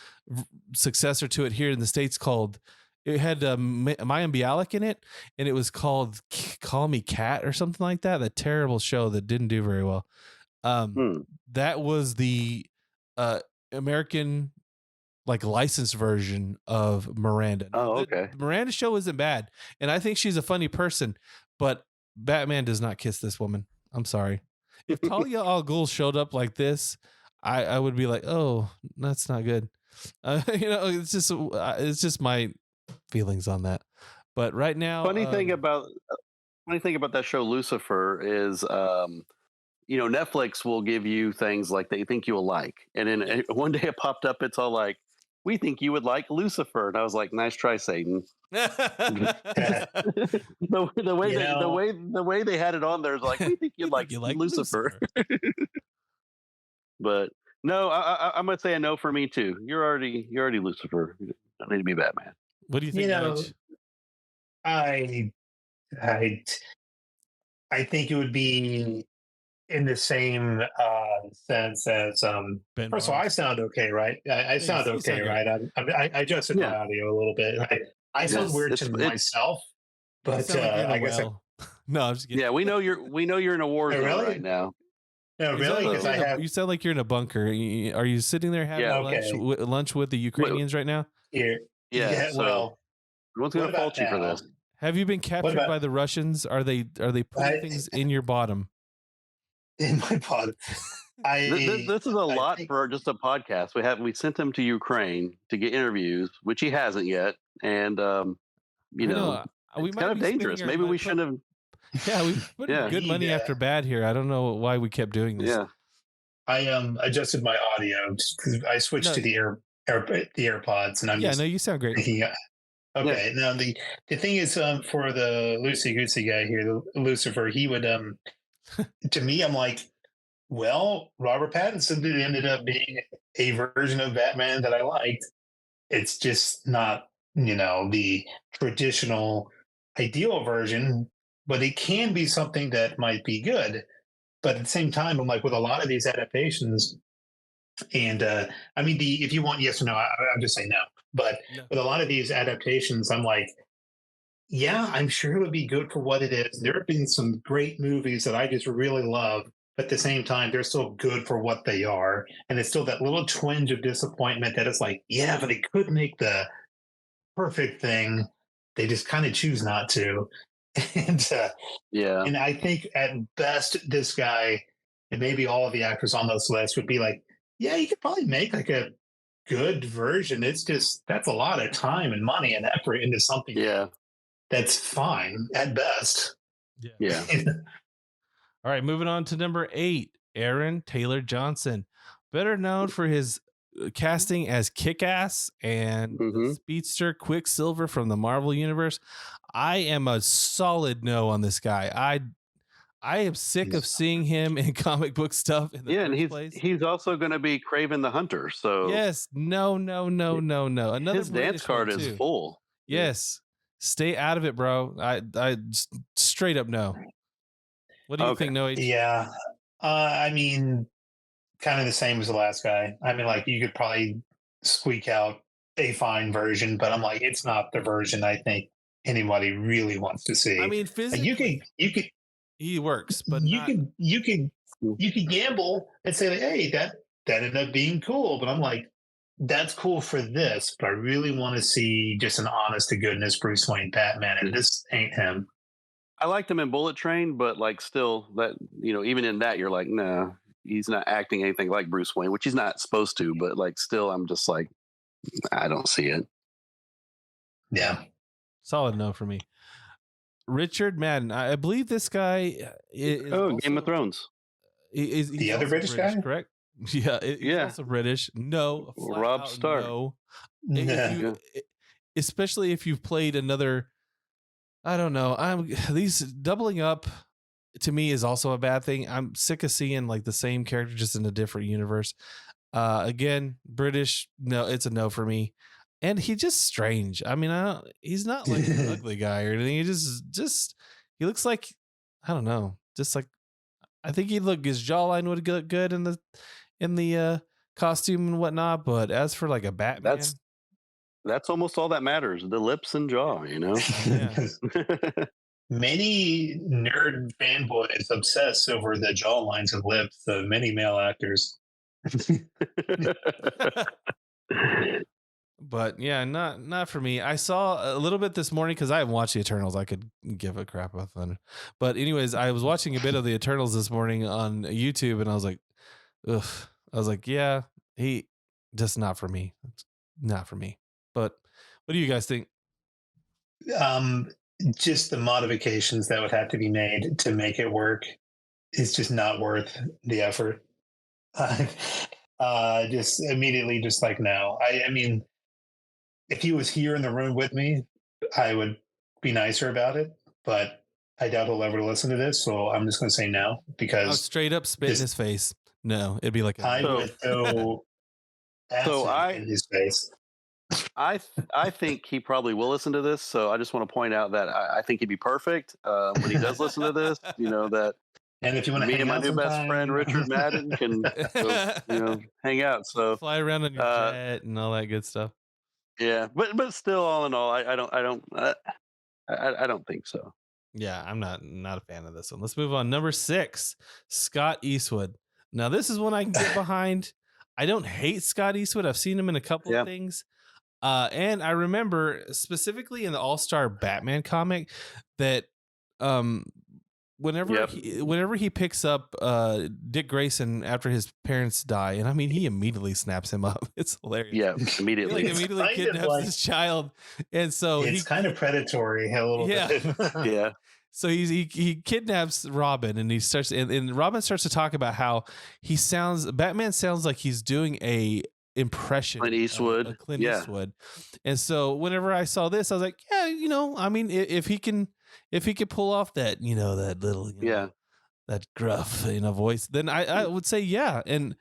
S1: successor to it here in the States called. It had Mayim Bialik in it, and it was called Call Me Cat or something like that. That terrible show that didn't do very well. That was the American like licensed version of Miranda.
S3: Oh, okay.
S1: The Miranda show isn't bad, and I think she's a funny person, but Batman does not kiss this woman. I'm sorry. If Talia al Ghul showed up like this, I would be like, oh, that's not good. It's just my feelings on that. But right now,
S3: funny thing about that show Lucifer is Netflix will give you things like they think you will like, and then one day it popped up, it's all like, we think you would like Lucifer, and I was like, nice try, Satan. the way they had it on there is like, we think you'd like Lucifer. But no, I'm gonna say a no for me too. You're already Lucifer. You don't need to be Batman.
S1: What do you think?
S4: I think it would be in the same sense as first of all, I sound okay, right? I sound okay, right? I adjusted my audio a little bit. I sound weird to myself, but I guess
S1: no, I'm just kidding.
S3: Yeah, we know you're in a war zone right now.
S4: No, really?
S1: You sound like you're in a bunker. Are you sitting there having lunch with the Ukrainians right now?
S4: Here.
S3: Yeah. Well, what's going to fault you for this?
S1: Have you been captured by the Russians? Are they putting things in your bottom?
S4: In my bottom.
S3: This is a lot for just a podcast. We sent him to Ukraine to get interviews, which he hasn't yet, and it's kind of dangerous. Maybe we shouldn't have.
S1: Yeah, we put good money after bad here. I don't know why we kept doing this.
S3: Yeah,
S4: I adjusted my audio because I switched to the AirPods, and I'm
S1: you sound great.
S4: Okay, now the thing is, for the loosey goosey guy here, the Lucifer, he would to me, I'm like, well, Robert Pattinson ended up being a version of Batman that I liked. It's just not the traditional ideal version, but it can be something that might be good. But at the same time, I'm like, with a lot of these adaptations, And I mean, if you want yes or no, I'm just saying no. But with a lot of these adaptations, I'm like, yeah, I'm sure it would be good for what it is. There have been some great movies that I just really love, but at the same time, they're still good for what they are. And it's still that little twinge of disappointment that it's like, yeah, but they could make the perfect thing. They just kind of choose not to. And and I think at best, this guy and maybe all of the actors on those lists would be like, yeah, you could probably make like a good version. It's just that's a lot of time and money and effort into something. That's fine at best.
S3: Yeah.
S1: All right, moving on to number 8, Aaron Taylor Johnson, better known for his casting as Kick-Ass and Speedster Quicksilver from the Marvel Universe. I am a solid no on this guy. I am sick of seeing him in comic book stuff. In the
S3: and he's also going to be Kraven the Hunter. So
S1: yes, no. Another
S3: his dance card is full.
S1: Yes, stay out of it, bro. I straight up no. What do you think, Noah?
S4: Yeah, I mean, kind of the same as the last guy. I mean, like you could probably squeak out a fine version, but I'm like, it's not the version I think anybody really wants to see.
S1: I mean, physically,
S4: like you could.
S1: He works, but
S4: you could gamble and say, like, hey, that ended up being cool. But I'm like, that's cool for this, but I really want to see just an honest to goodness Bruce Wayne Batman, and this ain't him.
S3: I liked him in Bullet Train, but like still that, even in that you're like, nah, he's not acting anything like Bruce Wayne, which he's not supposed to, but like still I'm just like, I don't see it.
S4: Yeah.
S1: Solid no for me. Richard Madden. I believe this guy is
S3: also, Game of Thrones.
S4: He's the other British guy,
S1: correct? Yeah, he's also British. No,
S3: Rob Stark.
S1: No. Especially if you've played another. I don't know. These doubling up to me is also a bad thing. I'm sick of seeing like the same character just in a different universe. Again, British. No, it's a no for me. And he's just strange. I mean, he's not like an ugly guy or anything. He just he looks like, I don't know, just like, I think his jawline would look good in the costume and whatnot. But as for like a Batman,
S3: that's almost all that matters. The lips and jaw,
S1: Yeah.
S4: Many nerd fanboys obsess over the jawlines and lips of many male actors.
S1: But yeah, not for me. I saw a little bit this morning because I haven't watched the Eternals. I could give a crap about Thunder. But anyways, I was watching a bit of the Eternals this morning on YouTube, and I was like, ugh. I was like, yeah, he just not for me. It's not for me. But what do you guys think?
S4: Just the modifications that would have to be made to make it work is just not worth the effort. Just immediately, just like no. I mean, if he was here in the room with me, I would be nicer about it. But I doubt he'll ever listen to this, so I'm just going to say no because
S1: straight up spit in his face. No, it'd be like
S4: I would throw acid in his face.
S3: I think he probably will listen to this, so I just want to point out that I think he'd be perfect when he does listen to this. That.
S4: And if you want to
S3: me and my new best friend Richard Madden can go, hang out. So
S1: fly around on your jet and all that good stuff.
S3: Yeah, but still, all in all, I don't think so.
S1: Yeah, I'm not a fan of this one. Let's move on. Number 6, Scott Eastwood. Now this is one I can get behind. I don't hate Scott Eastwood. I've seen him in a couple of things. And I remember specifically in the All-Star Batman comic that whenever he picks up Dick Grayson after his parents die, and I mean he immediately snaps him up. It's hilarious.
S3: Yeah, immediately.
S1: He immediately kidnaps his child, and so
S4: it's kind of predatory a little bit.
S3: Yeah.
S1: So he kidnaps Robin, and he starts and Robin starts to talk about how Batman sounds like he's doing a impression
S3: Clint Eastwood.
S1: Of Clint Eastwood. And so whenever I saw this, I was like, yeah, I mean, if he can pull off that, that little, that gruff, voice, then I would say, yeah. And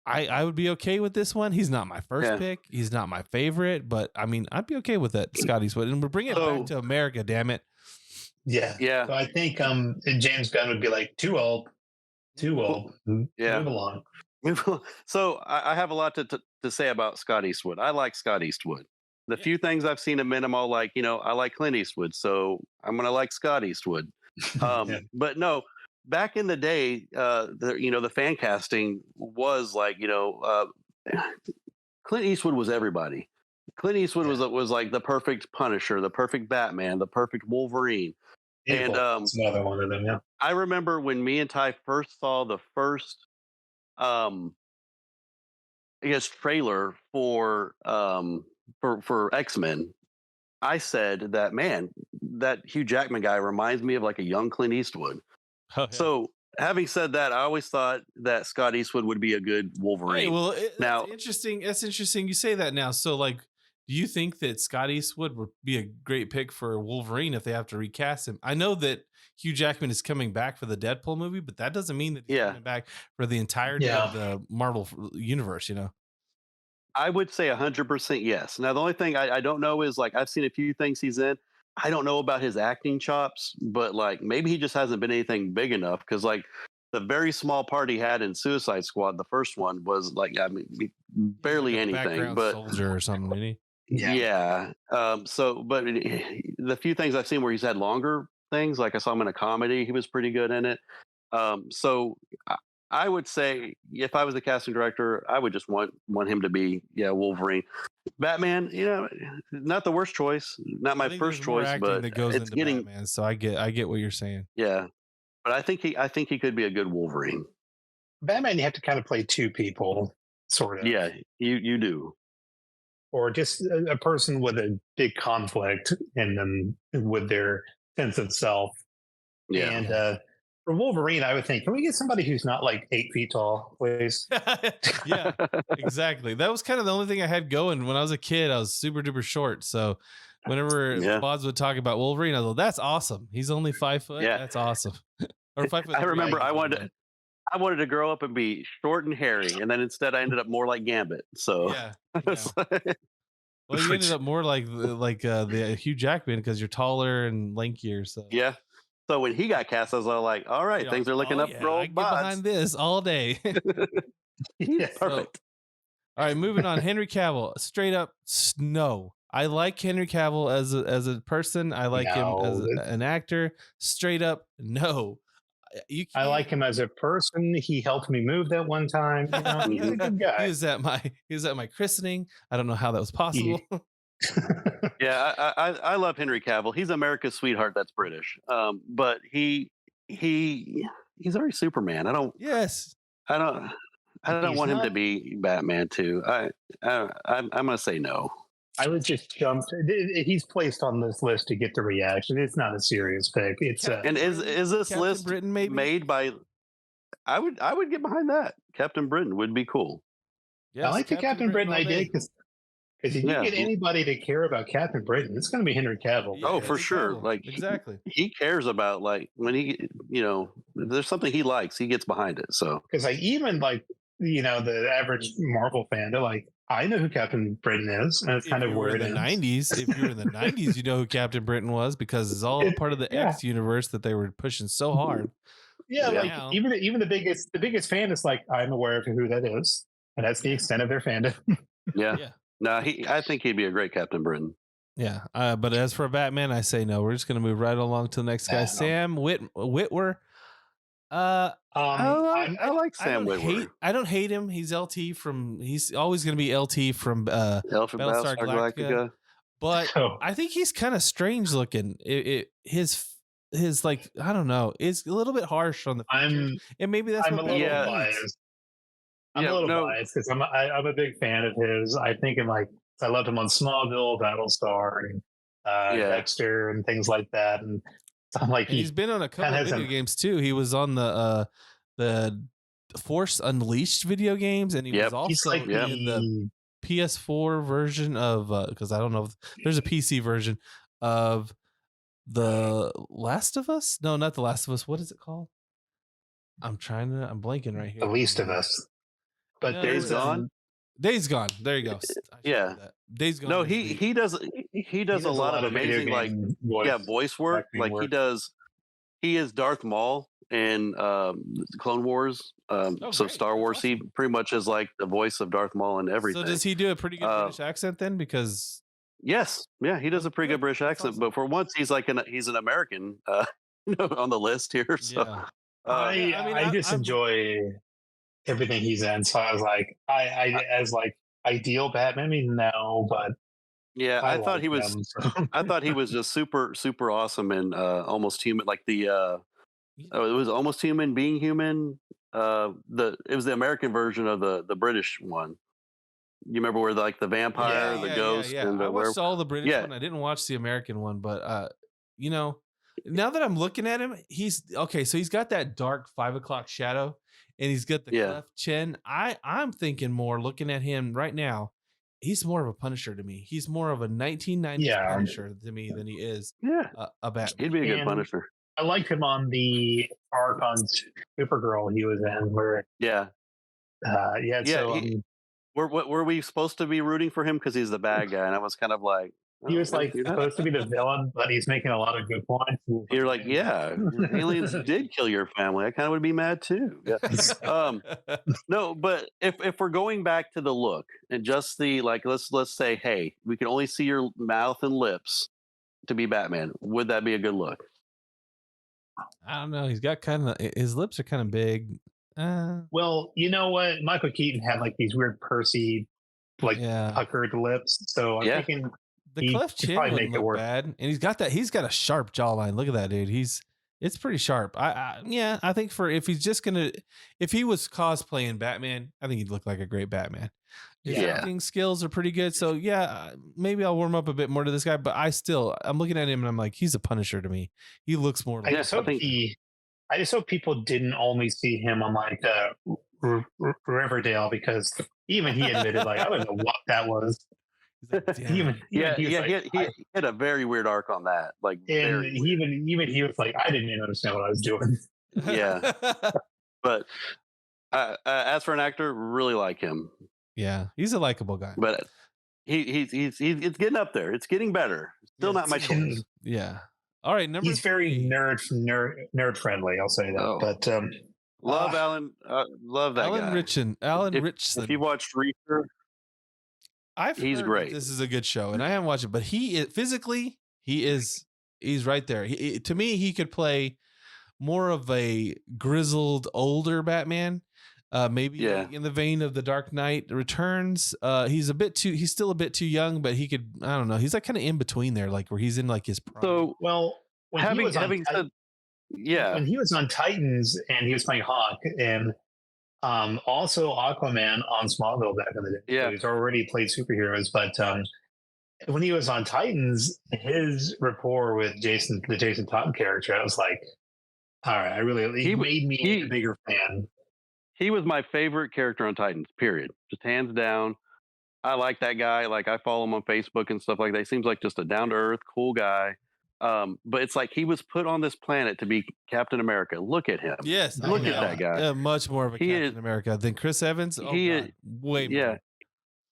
S1: I would be okay with this one. He's not my first pick. He's not my favorite, but I mean, I'd be okay with that, Scott Eastwood. And we're bringing it back to America, damn it.
S4: Yeah. So I think James Gunn would be like, too old.
S3: Yeah.
S4: Move along.
S3: So I have a lot to say about Scott Eastwood. I like Scott Eastwood. The few things I've seen him in, I'm all like, I like Clint Eastwood, so I'm gonna like Scott Eastwood.
S4: Yeah.
S3: But no, back in the day, the fan casting was like, Clint Eastwood was everybody. Clint Eastwood was like the perfect Punisher, the perfect Batman, the perfect Wolverine. And
S4: That's another one of them. Yeah.
S3: I remember when me and Ty first saw the first trailer for X-Men. I said that, man, that Hugh Jackman guy reminds me of like a young Clint Eastwood.
S1: Oh, yeah.
S3: So having said that, I always thought that Scott Eastwood would be a good Wolverine.
S1: Hey, well,
S3: now
S1: that's interesting. That's interesting. You say that now. So, like, do you think that Scott Eastwood would be a great pick for Wolverine if they have to recast him? I know that Hugh Jackman is coming back for the Deadpool movie, but that doesn't mean that he's coming back for the entirety of the Marvel universe.
S3: I would say 100% yes. Now, the only thing I don't know is, like, I've seen a few things he's in. I don't know about his acting chops, but like maybe he just hasn't been anything big enough, because like the very small part he had in Suicide Squad, the first one, was like, I mean, barely
S1: like
S3: anything, but
S1: soldier or something, didn't
S3: he? Yeah. So, but the few things I've seen where he's had longer things, like I saw him in a comedy, he was pretty good in it. So I would say if I was the casting director, I would just want him to be Wolverine. Batman, not the worst choice, not my first choice, but
S1: that goes
S3: it's
S1: into
S3: getting
S1: Batman. So I get what you're saying.
S3: Yeah, but I think he could be a good Wolverine.
S4: Batman, you have to kind of play two people, sort of.
S3: Yeah, you do.
S4: Or just a person with a big conflict in them with their sense of self.
S3: Yeah.
S4: And for Wolverine, I would think, can we get somebody who's not like 8 feet tall, please?
S1: Yeah, exactly. That was kind of the only thing I had going when I was a kid. I was super duper short. So whenever Bodz would talk about Wolverine, I was like, that's awesome. He's only 5 foot. Yeah. That's awesome. Or 5 foot.
S3: I remember I wanted to grow up and be short and hairy, and then instead I ended up more like Gambit. So
S1: yeah. Well, you ended up more like the Hugh Jackman because you're taller and lankier. So
S3: yeah. So when he got cast, I was like, all right, things are looking up for old Bodz.
S1: Get behind this all day.
S3: Yeah, perfect.
S1: All right, moving on. Henry Cavill, straight up no. I like Henry Cavill as a person. I like him as an actor. Straight up no.
S4: I like him as a person. He helped me move that one time. He's a good guy.
S1: He was at my christening. I don't know how that was possible.
S3: Yeah, I love Henry Cavill. He's America's sweetheart that's British. But he's already Superman. I don't want him to be Batman too. I'm gonna say no.
S4: I would just jump. He's placed on this list to get the reaction. It's not a serious pick. It's
S3: and is this
S1: Captain
S3: list
S1: Britain maybe?
S3: Made by? I would get behind that. Captain Britain would be cool.
S4: Yes, I like the Captain Britain idea because if you get anybody to care about Captain Britain, it's going to be Henry Cavill.
S3: Yeah, for sure. Like
S1: exactly,
S3: he cares about like when he if there's something he likes, he gets behind it. So
S4: because like even like the average Marvel fan, they're like, I know who Captain Britain is, and it's kind of weird.
S1: In the 90s, if you were in the 90s, you know who Captain Britain was because it's all part of the X universe that they were pushing so hard.
S4: Yeah, like even the biggest fan is like, I'm aware of who that is, and that's the extent of their fandom.
S3: Yeah. No, I think he'd be a great Captain Britain.
S1: Yeah, but as for Batman, I say no. We're just going to move right along to the next guy, Sam Witwer.
S3: I like Sam Witwer.
S1: I don't hate him. He's LT from. He's always going to be LT from Battlestar Galactica. But I think he's kind of strange looking. His like I don't know. It's a little bit harsh on the features. And maybe that's
S4: I'm a little biased. I'm a little biased because I'm a big fan of his. I think I loved him on Smallville, Battlestar, and Dexter, and things like that. And I'm like,
S1: he's been on a couple of video games too. He was on the Force Unleashed video games, and he was also in the PS4 version of because I don't know if there's a PC version of The Last of Us. No, not The Last of Us. What is it called? I'm blanking right here.
S4: The Least of Us. But
S3: Days Gone.
S1: Days Gone. There you go.
S3: Yeah.
S1: Days Gone.
S3: No, he does a lot of amazing voice work. Like he is Darth Maul in Clone Wars. So
S1: great.
S3: Star Wars,
S1: That's awesome.
S3: he pretty much is like the voice of Darth Maul and everything.
S1: So does he do a pretty good British accent then? Because
S3: yes, yeah, he does a pretty good British accent.
S1: awesome.
S3: But for once, he's an American on the list here. So
S1: yeah.
S4: I just enjoy everything he's in. So I was like, I as like ideal Batman. I mean, no, but
S3: yeah, I thought
S4: like
S3: he was.
S4: him, so.
S3: I thought he was just super, super awesome and Almost Human. Like it was Almost Human, Being Human. It was the American version of the British one. You remember where the vampire, the ghost, and the
S1: I watched all the British one. I didn't watch the American one, but you know, now that I'm looking at him, he's okay. So he's got that dark 5 o'clock shadow, and he's got the cleft chin. I'm thinking more looking at him right now. He's more of a Punisher to me. He's more of a 1990s Punisher to me than he is a Batman.
S3: He'd be a good Punisher.
S4: I liked him on the arc on Supergirl he was in, where
S3: were we supposed to be rooting for him because he's the bad guy? And I was kind of like,
S4: he was like supposed to be the villain, but he's making a lot of good points.
S3: You're like, yeah, aliens did kill your family. I kind of would be mad too. Yeah. No, but if we're going back to the look and just the let's say, hey, we can only see your mouth and lips to be Batman. Would that be a good look?
S1: I don't know. He's got his lips are kind of big.
S4: Well, you know what? Michael Keaton had like these weird pursy, puckered lips. So I'm thinking
S1: the cleft chin wouldn't look bad, and he's got a sharp jawline. Look at that, dude. It's pretty sharp. I think if he was cosplaying Batman, I think he'd look like a great Batman. His acting skills are pretty good. So maybe I'll warm up a bit more to this guy, but I'm looking at him and I'm like, he's a Punisher to me. He looks more like
S4: I just hope people didn't only see him on like Riverdale, because even he admitted like I don't know what that was.
S3: Like, he had a very weird arc on that. Like,
S4: and even he was like, I didn't even understand what I was doing.
S3: Yeah, but as for an actor, really like him.
S1: Yeah, he's a likable guy.
S3: But he's it's getting up there. It's getting better. Still not my choice.
S1: Yeah. All right,
S4: he's very nerd friendly. I'll say that. But
S3: love Alan. Love that
S1: Alan
S3: guy.
S1: Alan Ritchson.
S3: If you watched Reacher, he's great.
S1: This is a good show, and I haven't watched it, but he is physically he's right there. To me, he could play more of a grizzled older Batman. Maybe in the vein of the Dark Knight Returns. He's still a bit too young, but he could, I don't know. He's like kind of in between there, like where he's in like his prime.
S3: So,
S4: when he was on Titans and he was playing Hawk, and also Aquaman on Smallville back in the day.
S3: Yeah.
S4: So he's already played superheroes, but when he was on Titans, his rapport with the Jason Todd character, I was like, all right, he made me a bigger fan.
S3: He was my favorite character on Titans, period. Just hands down. I like that guy. Like, I follow him on Facebook and stuff like that. He seems like just a down-to-earth, cool guy. But it's like he was put on this planet to be Captain America. Look at him.
S1: Yes.
S3: Look at that guy.
S1: Much more of a Captain America than Chris Evans. Way more.
S3: Yeah.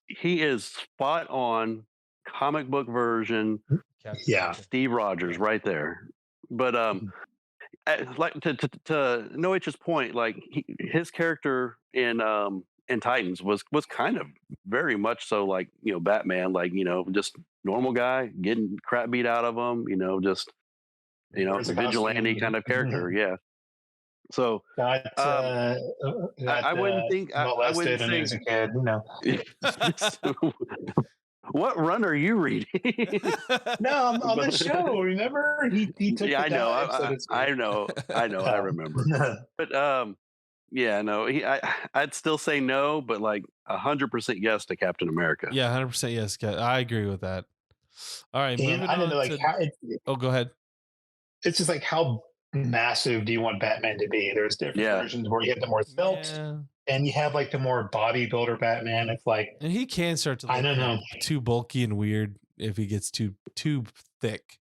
S3: He is spot on comic book version. Steve Rogers right there. But like to Noah's point, like his character in Titans was kind of very much so like, Batman, like, just normal guy getting crap beat out of him, just vigilante kind of character. Yeah. So I wouldn't think I wouldn't think
S4: as a kid,
S3: What run are you reading?
S4: No, I'm on the show. Remember, he took.
S3: Yeah, I know. I know. I remember. But I'd still say no, but like 100% yes to Captain America.
S1: Yeah, 100% yes. I agree with that. All right,
S4: and I don't know,
S1: go ahead.
S4: It's just like, how massive do you want Batman to be? There's different versions where you have the more svelte, and you have like the more bodybuilder Batman. It's like,
S1: and he can start to look,
S4: I don't know,
S1: too bulky and weird if he gets too thick.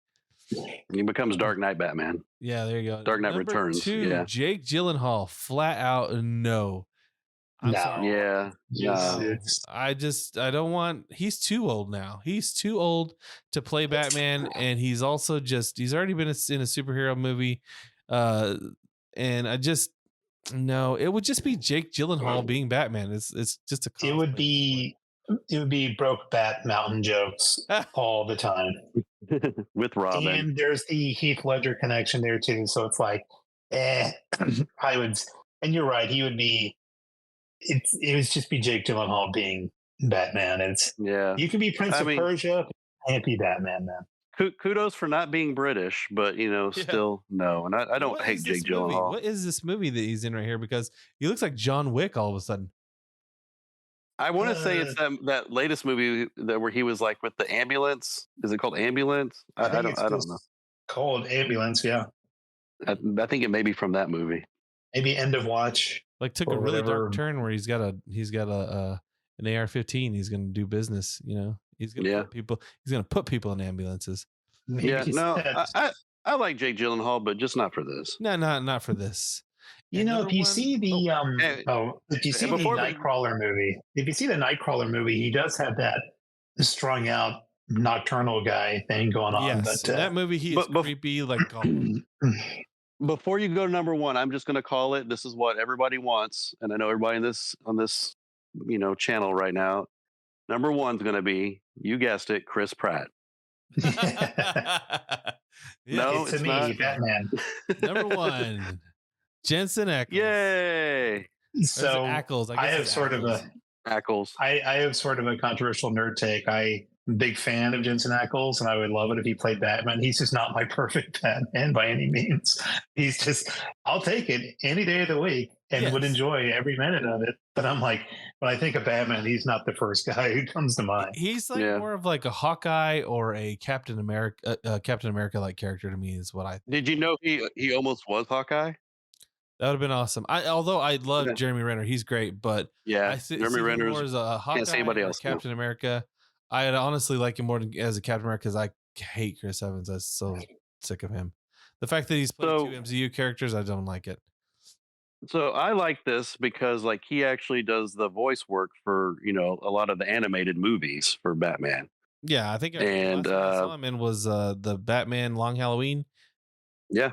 S3: He becomes Dark Knight Batman.
S1: Yeah, there you go.
S3: Dark Knight Returns.
S1: 2,
S3: yeah.
S1: Jake Gyllenhaal, flat out no. I'm sorry.
S3: Yeah.
S1: I don't want. He's too old now. He's too old to play Batman, and he's also he's already been in a superhero movie, and I just no, it would just be Jake Gyllenhaal being Batman. It's just a
S4: it would be broke bat mountain jokes all the time.
S3: With Robin.
S4: And there's the Heath Ledger connection there too. So it's like, I would, and you're right, he would be. It would just be Jake Gyllenhaal being Batman. You can be Prince of Persia, but you can't be Batman, man.
S3: Kudos for not being British, but still no. And I don't hate Jake Gyllenhaal.
S1: What is this movie that he's in right here? Because he looks like John Wick all of a sudden.
S3: I want to say it's that latest movie where he was like with the ambulance. Is it called Ambulance? I don't know.
S4: Called Ambulance, yeah.
S3: I think it may be from that movie.
S4: Maybe End of Watch.
S1: Like took a really dark turn where he's got an AR-15. He's going to do business. He's going to put people in ambulances.
S4: Maybe
S3: I like Jake Gyllenhaal, but just not for this.
S1: No, not for this.
S4: If you see the Nightcrawler movie, he does have that strung out nocturnal guy thing going on.
S1: Yes, but that movie he is creepy like Gollum.
S3: Before you go to number one, I'm just going to call it. This is what everybody wants, and I know everybody on this channel right now. Number one's going to be, you guessed it, Chris Pratt.
S4: No, it's not. Batman.
S1: Number one, Jensen Ackles.
S3: Yay!
S4: So
S1: Ackles.
S4: I have sort of a controversial nerd take. I'm a big fan of Jensen Ackles, and I would love it if he played Batman. He's just not my perfect Batman by any means. He's just, I'll take it any day of the week and would enjoy every minute of it. But I'm like, when I think of Batman, he's not the first guy who comes to mind.
S1: He's like more of like a Hawkeye or a Captain America like character to me is what I think.
S3: Did you know he almost was Hawkeye?
S1: That would have been awesome. Although I love Jeremy Renner, he's great, but
S3: Jeremy Renner
S1: more as a Hawkeye or Captain America. I'd honestly like him more as a Captain America because I hate Chris Evans. I'm so sick of him. The fact that he's playing two MCU characters, I don't like it.
S3: So I like this because like he actually does the voice work for a lot of the animated movies for Batman.
S1: Yeah, I think I saw him in was the Batman Long Halloween.
S3: Yeah,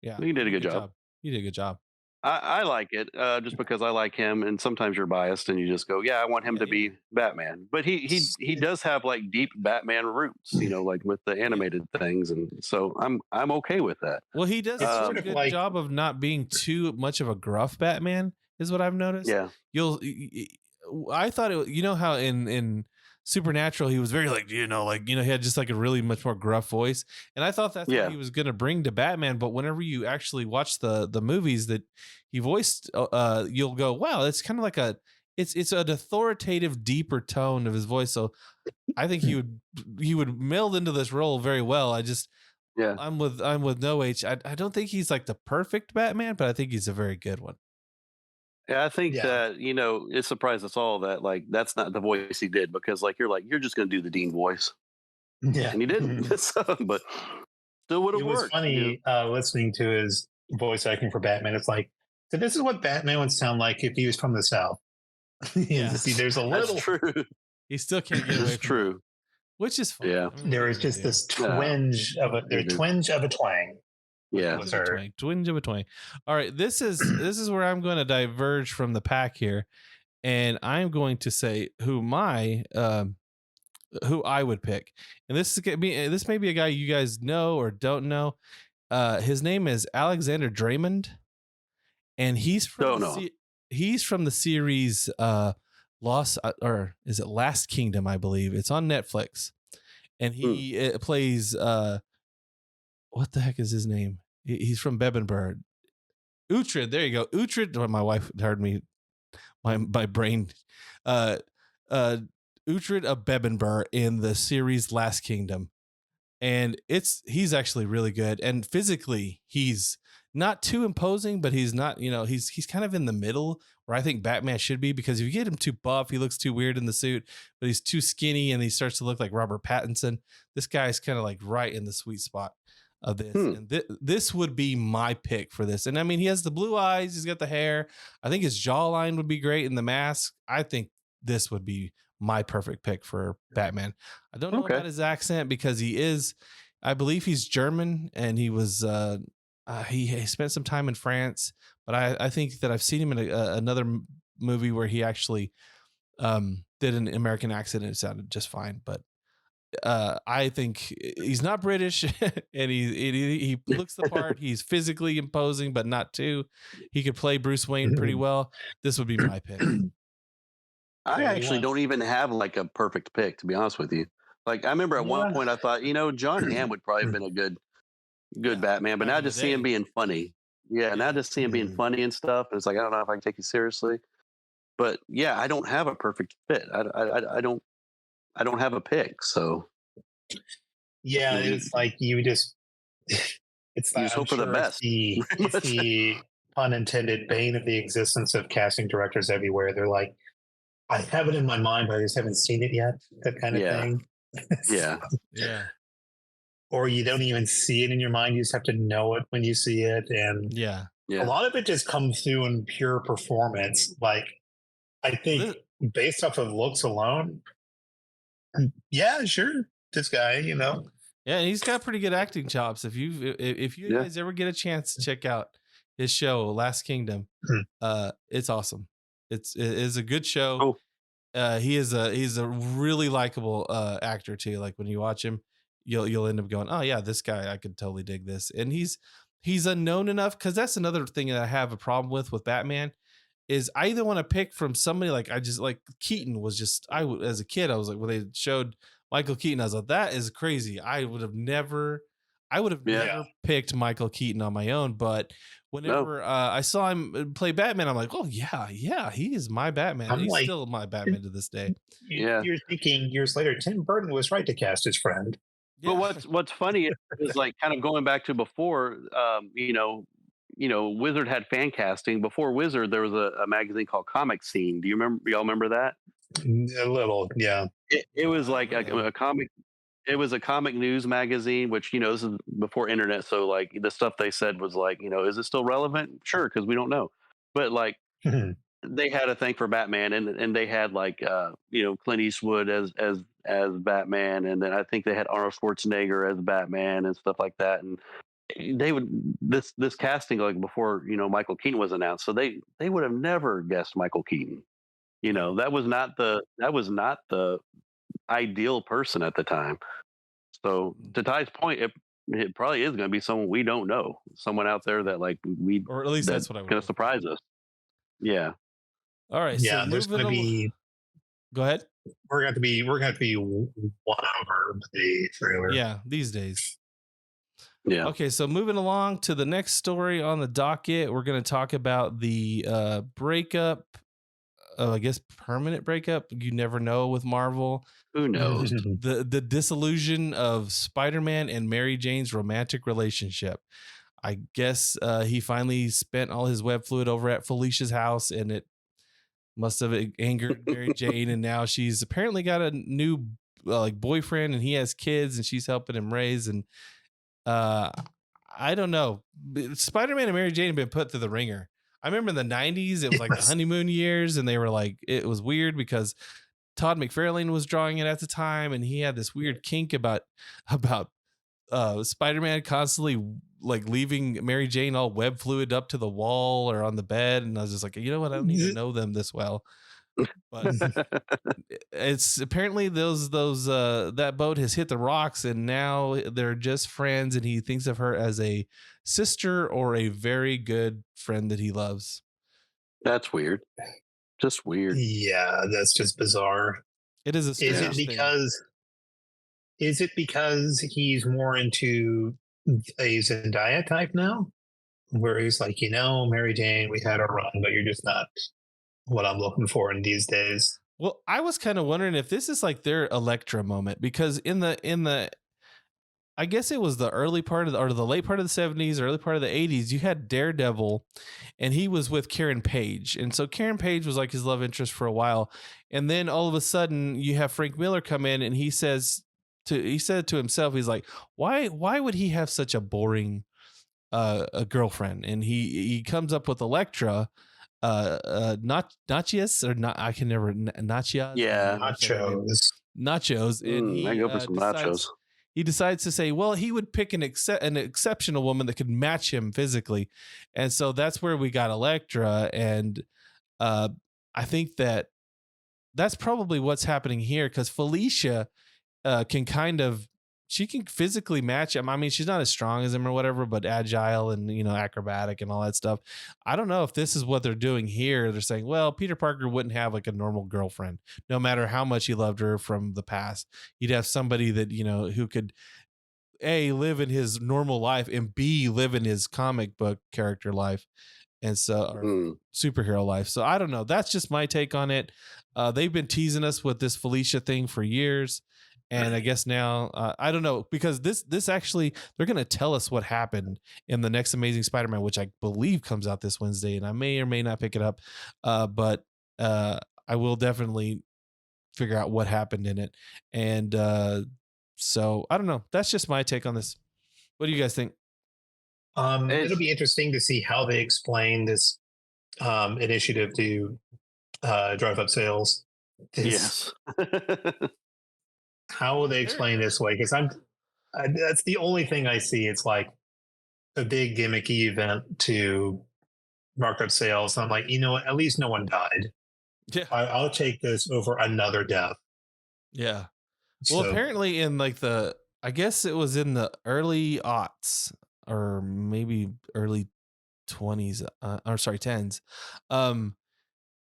S1: yeah,
S3: he did a good job.
S1: He did a good job.
S3: I like it just because I like him, and sometimes you're biased and you just go, I want him to be Batman. But he does have like deep Batman roots, like with the animated things, and so I'm okay with that.
S1: Well, he does a good job of not being too much of a gruff Batman, is what I've noticed.
S3: Yeah,
S1: I thought how in Supernatural he was very he had just like a really much more gruff voice, and I thought that's what he was going to bring to Batman. But whenever you actually watch the movies that he voiced, you'll go, wow, it's kind of like it's an authoritative, deeper tone of his voice. So I think he would meld into this role very well. I'm with No H. I don't think he's like the perfect Batman, but I think he's a very good one.
S3: Yeah, I think that it surprised us all that that's not the voice he did, because you're just going to do the Dean voice, and he didn't. But still would have worked.
S4: It was funny listening to his voice acting for Batman. It's like, so this is what Batman would sound like if he was from the South. See, there's a little.
S3: That's true.
S1: He still can't get away.
S3: It's true.
S1: Which is fun.
S3: Yeah,
S4: there is just this twinge of a twang.
S3: Yeah,
S1: twinge of a twang. All right, this is where I'm going to diverge from the pack here, and I'm going to say who I would pick, and this may be a guy you guys know or don't know. His name is Alexander Draymond, and he's from the series Last Kingdom, I believe. It's on Netflix, and he plays what the heck is his name? He's from Bebbanburg. Uhtred. There you go. Uhtred. My wife heard me. My brain. Uhtred of Bebbanburg in the series Last Kingdom, and he's actually really good. And physically, he's not too imposing, but he's not. He's kind of in the middle where I think Batman should be, because if you get him too buff, he looks too weird in the suit. But he's too skinny, and he starts to look like Robert Pattinson. This guy's kind of like right in the sweet spot of this, and this would be my pick for this. And I mean, he has the blue eyes, he's got the hair. I think his jawline would be great in the mask. I think this would be my perfect pick for Batman. I don't know about his accent, because I believe he's German, and he was he spent some time in France, but I think that I've seen him in another movie where he actually did an American accent and it sounded just fine. But I think he's not British, and he looks the part. He's physically imposing, but not too. He could play Bruce Wayne pretty well. This would be my pick.
S3: I actually don't even have like a perfect pick, to be honest with you. Like I remember at one point I thought, John Hamm would probably have been a good Batman, but now just see him being funny. Yeah, now just see him being funny and stuff. It's like I don't know if I can take you seriously. But yeah, I don't have a perfect fit. I don't have a pick. So
S4: yeah, it's like you just
S3: hope for the best.
S4: It's the pun intended bane of the existence of casting directors everywhere. They're like, I have it in my mind, but I just haven't seen it yet. That kind of thing.
S3: Yeah.
S1: Yeah.
S4: Or you don't even see it in your mind. You just have to know it when you see it. And
S1: yeah.
S4: A lot of it just comes through in pure performance. Like, I think based off of looks alone, yeah, sure. This guy, Yeah,
S1: and he's got pretty good acting chops. If you guys ever get a chance to check out his show, Last Kingdom, it's awesome. It is a good show. Oh. He's a really likable actor too. Like when you watch him, you'll end up going, oh yeah, this guy, I could totally dig this. And he's unknown enough, because that's another thing that I have a problem with Batman. Is I either want to pick from somebody like Keaton was just, as a kid, I was like, when they showed Michael Keaton, I was like, that is crazy. I would have never picked Michael Keaton on my own. But whenever I saw him play Batman, I'm like, oh yeah, he is my Batman. He's still my Batman to this day.
S4: You're thinking years later, Tim Burton was right to cast his friend.
S3: Yeah. But what's funny is like kind of going back to before, Wizard had fan casting. Before Wizard, there was a magazine called Comic Scene. Do y'all remember that?
S4: A little, yeah.
S3: It was like a comic. It was a comic news magazine, which this is before internet. So like the stuff they said was like, is it still relevant? Sure, because we don't know. But like they had a thing for Batman, and they had like Clint Eastwood as Batman, and then I think they had Arnold Schwarzenegger as Batman and stuff like that. And they would this casting like before Michael Keaton was announced, so they would have never guessed Michael Keaton. That was not the ideal person at the time. So to Ty's point, it probably is going to be someone we don't know, someone out there that like we,
S1: or at least that's what I was
S3: going to surprise us. Yeah.
S1: All right.
S4: Yeah,
S1: so
S4: there's going to be.
S1: Go ahead.
S4: We're going to be won over the trailer.
S1: Yeah, these days.
S3: Yeah.
S1: Okay, so moving along to the next story on the docket, we're going to talk about the breakup. I guess permanent breakup. You never know with Marvel.
S3: Who knows?
S1: the disillusion of Spider-Man and Mary Jane's romantic relationship. I guess he finally spent all his web fluid over at Felicia's house, and it must have angered Mary Jane. And now she's apparently got a new boyfriend, and he has kids, and she's helping him raise. And I don't know. Spider-Man and Mary Jane have been put through the ringer. I remember in the 90s, it was like the honeymoon years, and they were like, it was weird because Todd McFarlane was drawing it at the time, and he had this weird kink about Spider-Man constantly like leaving Mary Jane all web fluid up to the wall or on the bed. And I was just like, you know what? I don't need to know them this well. But it's apparently that boat has hit the rocks, and now they're just friends, and he thinks of her as a sister or a very good friend that he loves.
S3: That's weird. Just weird.
S4: Yeah, that's just bizarre.
S1: It is.
S4: Is it because he's more into a Zendaya type now, where he's like, Mary Jane, we had a run, but you're just not what I'm looking for in these days.
S1: Well, I was kind of wondering if this is like their Elektra moment, because in the I guess it was the early part of the late part of the 70s, early part of the 80s, you had Daredevil, and he was with Karen Page. And so Karen Page was like his love interest for a while. And then all of a sudden you have Frank Miller come in, and he said to himself, he's like, why would he have such a boring a girlfriend? And he comes up with Elektra. Nachos or not? I can never nachos.
S3: Yeah,
S4: nachos.
S1: And he
S3: I go for some nachos.
S1: he decides to say, well, he would pick an exceptional woman that could match him physically. And so that's where we got Elektra. And I think that's probably what's happening here, because Felicia she can physically match him. I mean, she's not as strong as him or whatever, but agile and, acrobatic and all that stuff. I don't know if this is what they're doing here. They're saying, well, Peter Parker wouldn't have like a normal girlfriend, no matter how much he loved her from the past. He'd have somebody that, who could A, live in his normal life, and B, live in his comic book character life. And so, or superhero life. So I don't know. That's just my take on it. They've been teasing us with this Felicia thing for years. And I guess now, I don't know, because this actually, they're going to tell us what happened in the next Amazing Spider-Man, which I believe comes out this Wednesday, and I may or may not pick it up. But I will definitely figure out what happened in it. And so I don't know. That's just my take on this. What do you guys think?
S4: It'll be interesting to see how they explain this initiative to drive up sales.
S3: Yes.
S4: How will they explain this way? Because that's the only thing I see. It's like a big gimmicky event to mark up sales. I'm like, at least no one died.
S1: Yeah,
S4: I'll take this over another death.
S1: Yeah. Well, apparently in like I guess it was in the early aughts or maybe early 20s, 10s.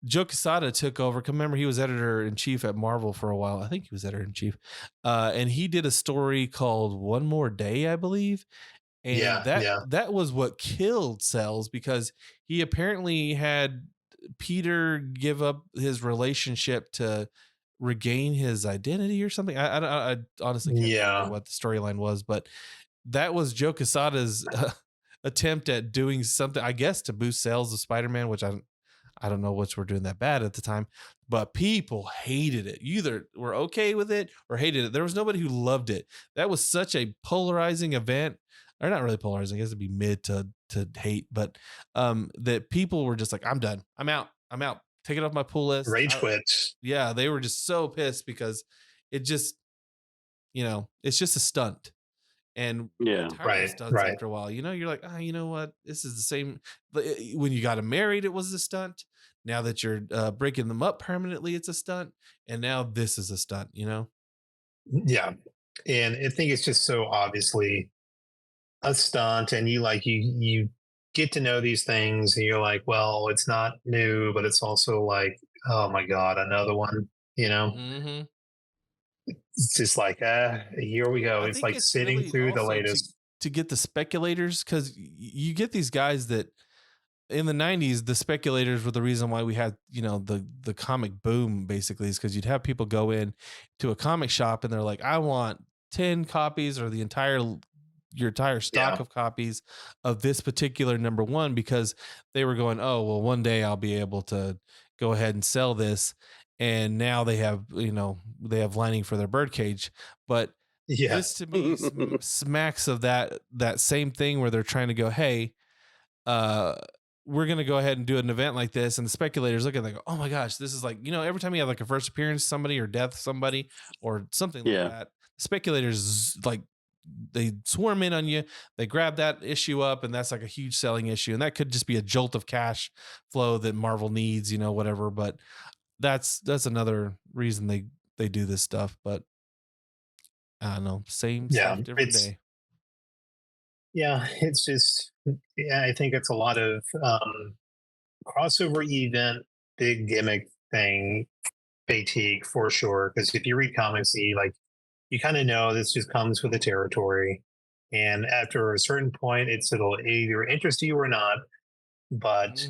S1: Joe Quesada took over. Remember, he was editor-in-chief at Marvel for a while. I think he was editor-in-chief. And he did a story called One More Day, I believe. And that was what killed sales, because he apparently had Peter give up his relationship to regain his identity or something. I honestly can't remember what the storyline was, but that was Joe Quesada's attempt at doing something, I guess, to boost sales of Spider-Man, which I don't know which were doing that bad at the time, but people hated it. You either were okay with it or hated it. There was nobody who loved it. That was such a polarizing event, or not really polarizing. I guess it'd be mid to hate, but that people were just like, I'm done. I'm out. Take it off my pull list.
S4: Rage quits.
S1: Yeah, they were just so pissed because it just, it's just a stunt. And stunts after a while, you're like, you know what? This is the same. When you got them married, it was a stunt. Now that you're breaking them up permanently, it's a stunt. And now this is a stunt,
S4: Yeah. And I think it's just so obviously a stunt. And you get to know these things and you're like, well, it's not new, but it's also like, oh my God, another one,
S1: Mm-hmm.
S4: It's just like, here we go. It's like sitting really through the latest.
S1: To get the speculators, because you get these guys that in the 90s, the speculators were the reason why we had, the comic boom, basically, is because you'd have people go in to a comic shop and they're like, I want 10 copies or your entire stock of copies of this particular number one, because they were going, oh, well, one day I'll be able to go ahead and sell this. And now they have, lining for their birdcage. But this to me smacks of that same thing where they're trying to go, hey, we're going to go ahead and do an event like this. And the speculators look at it and they go, oh my gosh, this is like, every time you have like a first appearance, somebody or death, somebody or something like that, speculators, like, they swarm in on you. They grab that issue up, and that's like a huge selling issue. And that could just be a jolt of cash flow that Marvel needs, whatever. But that's another reason they do this stuff. But I don't know, same stuff, different day.
S4: Yeah, it's just, I think it's a lot of crossover event, big gimmick thing fatigue for sure. Because if you read comics, you kind of know this just comes with the territory. And after a certain point, it'll either interest you or not. But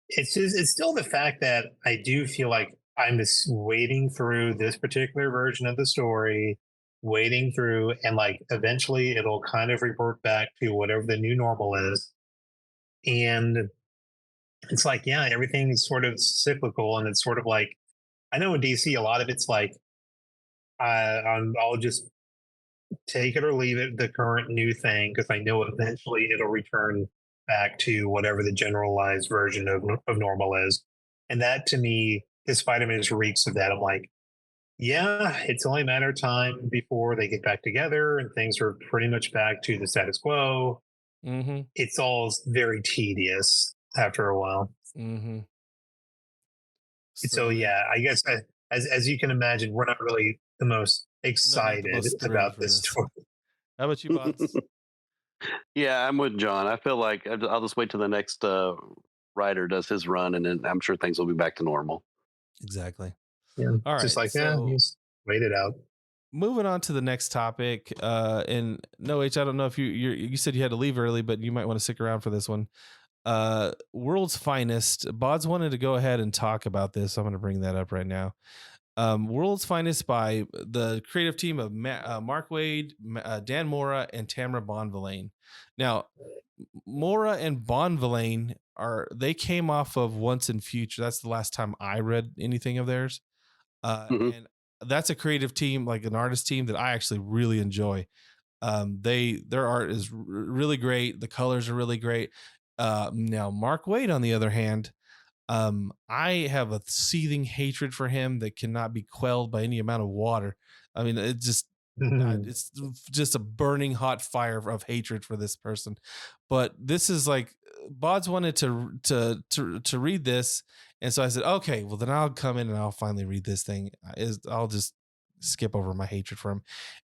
S4: it's still the fact that I do feel like I'm just waiting through this particular version of the story, waiting through, and like eventually it'll kind of revert back to whatever the new normal is. And it's like, everything is sort of cyclical, and it's sort of like, I know in DC, a lot of it's like, I'll just take it or leave it, the current new thing, because I know eventually it'll return back to whatever the generalized version of normal is. And that, to me, this Spider-Man just reeks of that. I'm like, Yeah, it's only a matter of time before they get back together and things are pretty much back to the status quo.
S1: Mm-hmm.
S4: It's all very tedious after a while.
S1: Mm-hmm.
S4: So yeah, I guess as you can imagine, we're not really the most excited
S1: most thrilled
S4: about
S1: for
S4: this
S1: this.
S4: story.
S1: How about you, Bodz?
S3: Yeah, I'm with John. I feel like I'll just wait till the next writer does his run, and then I'm sure things will be back to normal.
S1: Exactly.
S4: Yeah,
S1: All right.
S4: just like
S1: So
S4: just wait it out.
S1: moving on to the next topic. And no, H, I don't know if you said you had to leave early, but you might want to stick around for this one. World's Finest. Bodz wanted to go ahead and talk about this. So I'm going to bring that up right now. World's Finest by the creative team of Mark Waid, Dan Mora, and Tamara Bonvillain. Now, Mora and Bonvillain they came off of Once and Future. That's the last time I read anything of theirs. And that's a creative team, like an artist team that I actually really enjoy. Their art is really great. The colors are really great. Now Mark Waid, on the other hand, I have a seething hatred for him that cannot be quelled by any amount of water. I mean, it's just a burning hot fire of hatred for this person. But this is like Bodz wanted to read this, and so I said, okay, well then I'll come in and I'll finally read this thing. I'll just skip over my hatred for him.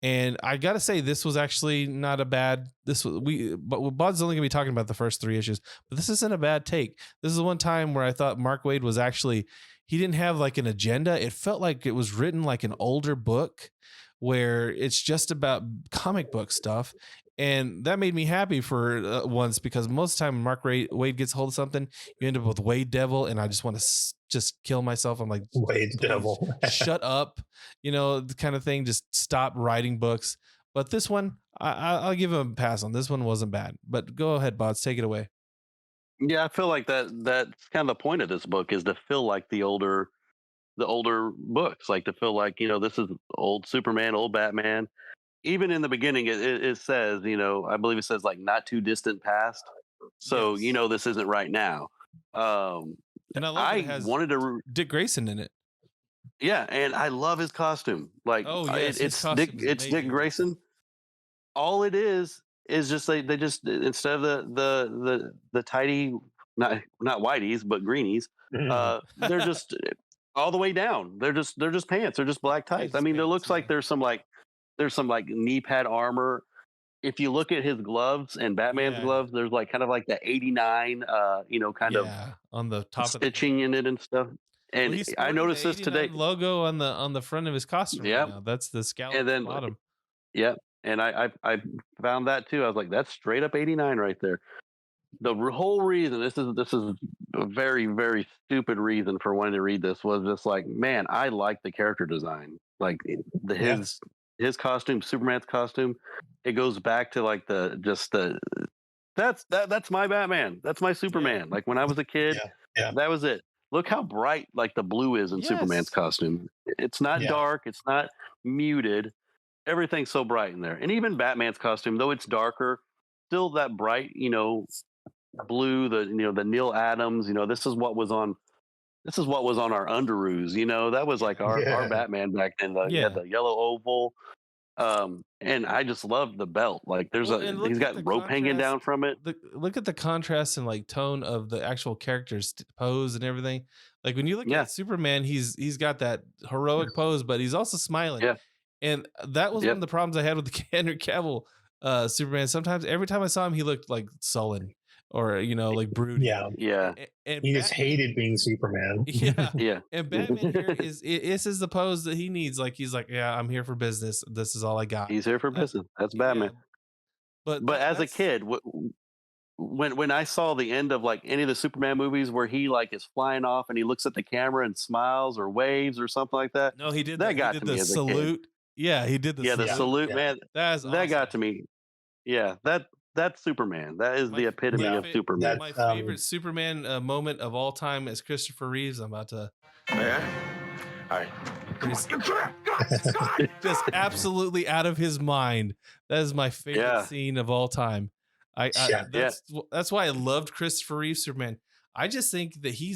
S1: And I got to say, this was actually not a bad. But Bodz is only going to be talking about the first 3 issues, but this isn't a bad take. This is the one time where I thought Mark Waid was actually, he didn't have like an agenda. It felt like it was written like an older book where it's just about comic book stuff. And that made me happy for once, because most of the time when Mark Waid gets hold of something, you end up with Wade Devil, and I just want to just kill myself. I'm like,
S4: Wade Devil.
S1: Shut up, the kind of thing. Just stop writing books. But this one, I'll give him a pass on. This one wasn't bad. But go ahead, Bodz, take it away.
S3: Yeah, I feel like that's kind of the point of this book, is to feel like the older books, like to feel like, this is old Superman, old Batman. Even in the beginning, it says, I believe it says like not too distant past. So,
S1: Yes.
S3: This isn't right now.
S1: And I love it has
S3: wanted to
S1: Dick Grayson in it.
S3: Yeah, and I love his costume. Like, it's Dick Grayson. All it is just they just, instead of the tidy, not whiteys but greenies, they're just all the way down. They're just pants. They're just black tights. I mean, it looks like there's some like knee pad armor. If you look at his gloves and Batman's gloves, there's like kind of like the 89 kind of
S1: on the top
S3: stitching in it and stuff. And I noticed this today.
S1: Logo on the front of his costume.
S3: Yeah,
S1: right now. That's the scallop
S3: and then
S1: bottom.
S3: Yeah, and I found that too. I was like, that's straight up 89 right there. The whole reason, this is a very, very stupid reason for wanting to read this, was just like, man, I like the character design, like his costume, Superman's costume. It goes back to like that's my Batman, that's my Superman. Like when I was a kid, that was it. Look how bright like the blue is in Superman's costume. It's not dark, it's not muted. Everything's so bright in there. And even Batman's costume, though it's darker, still that bright, blue, the Neil Adams, this is what was on our underoos, that was like our Batman back then. The yellow oval. And I just love the belt. Like he's got rope hanging down from it.
S1: Look at the contrast and like tone of the actual character's pose and everything. Like when you look at Superman, he's got that heroic pose, but he's also smiling. Yeah. And that was one of the problems I had with the Henry Cavill Superman. Sometimes every time I saw him, he looked like sullen or like broody.
S3: Yeah.
S4: And he just hated being Superman.
S3: Yeah.
S1: And Batman here is the pose that he needs. Like he's like, yeah, I'm here for business. This is all I got.
S3: He's here for business. That's Batman. But as a kid, when I saw the end of like any of the Superman movies where he like is flying off and he looks at the camera and smiles or waves or something like that.
S1: No, he did
S3: that. Got to me as
S1: salute.
S3: A kid.
S1: Yeah, he did the
S3: salute. The salute, man. That got to me. Yeah, that's Superman. That is the epitome of Superman.
S1: My favorite Superman moment of all time is Christopher Reeves. I'm about to.
S5: Yeah. All right.
S1: Just absolutely out of his mind. That is my favorite scene of all time. That's why I loved Christopher Reeves Superman. I just think that he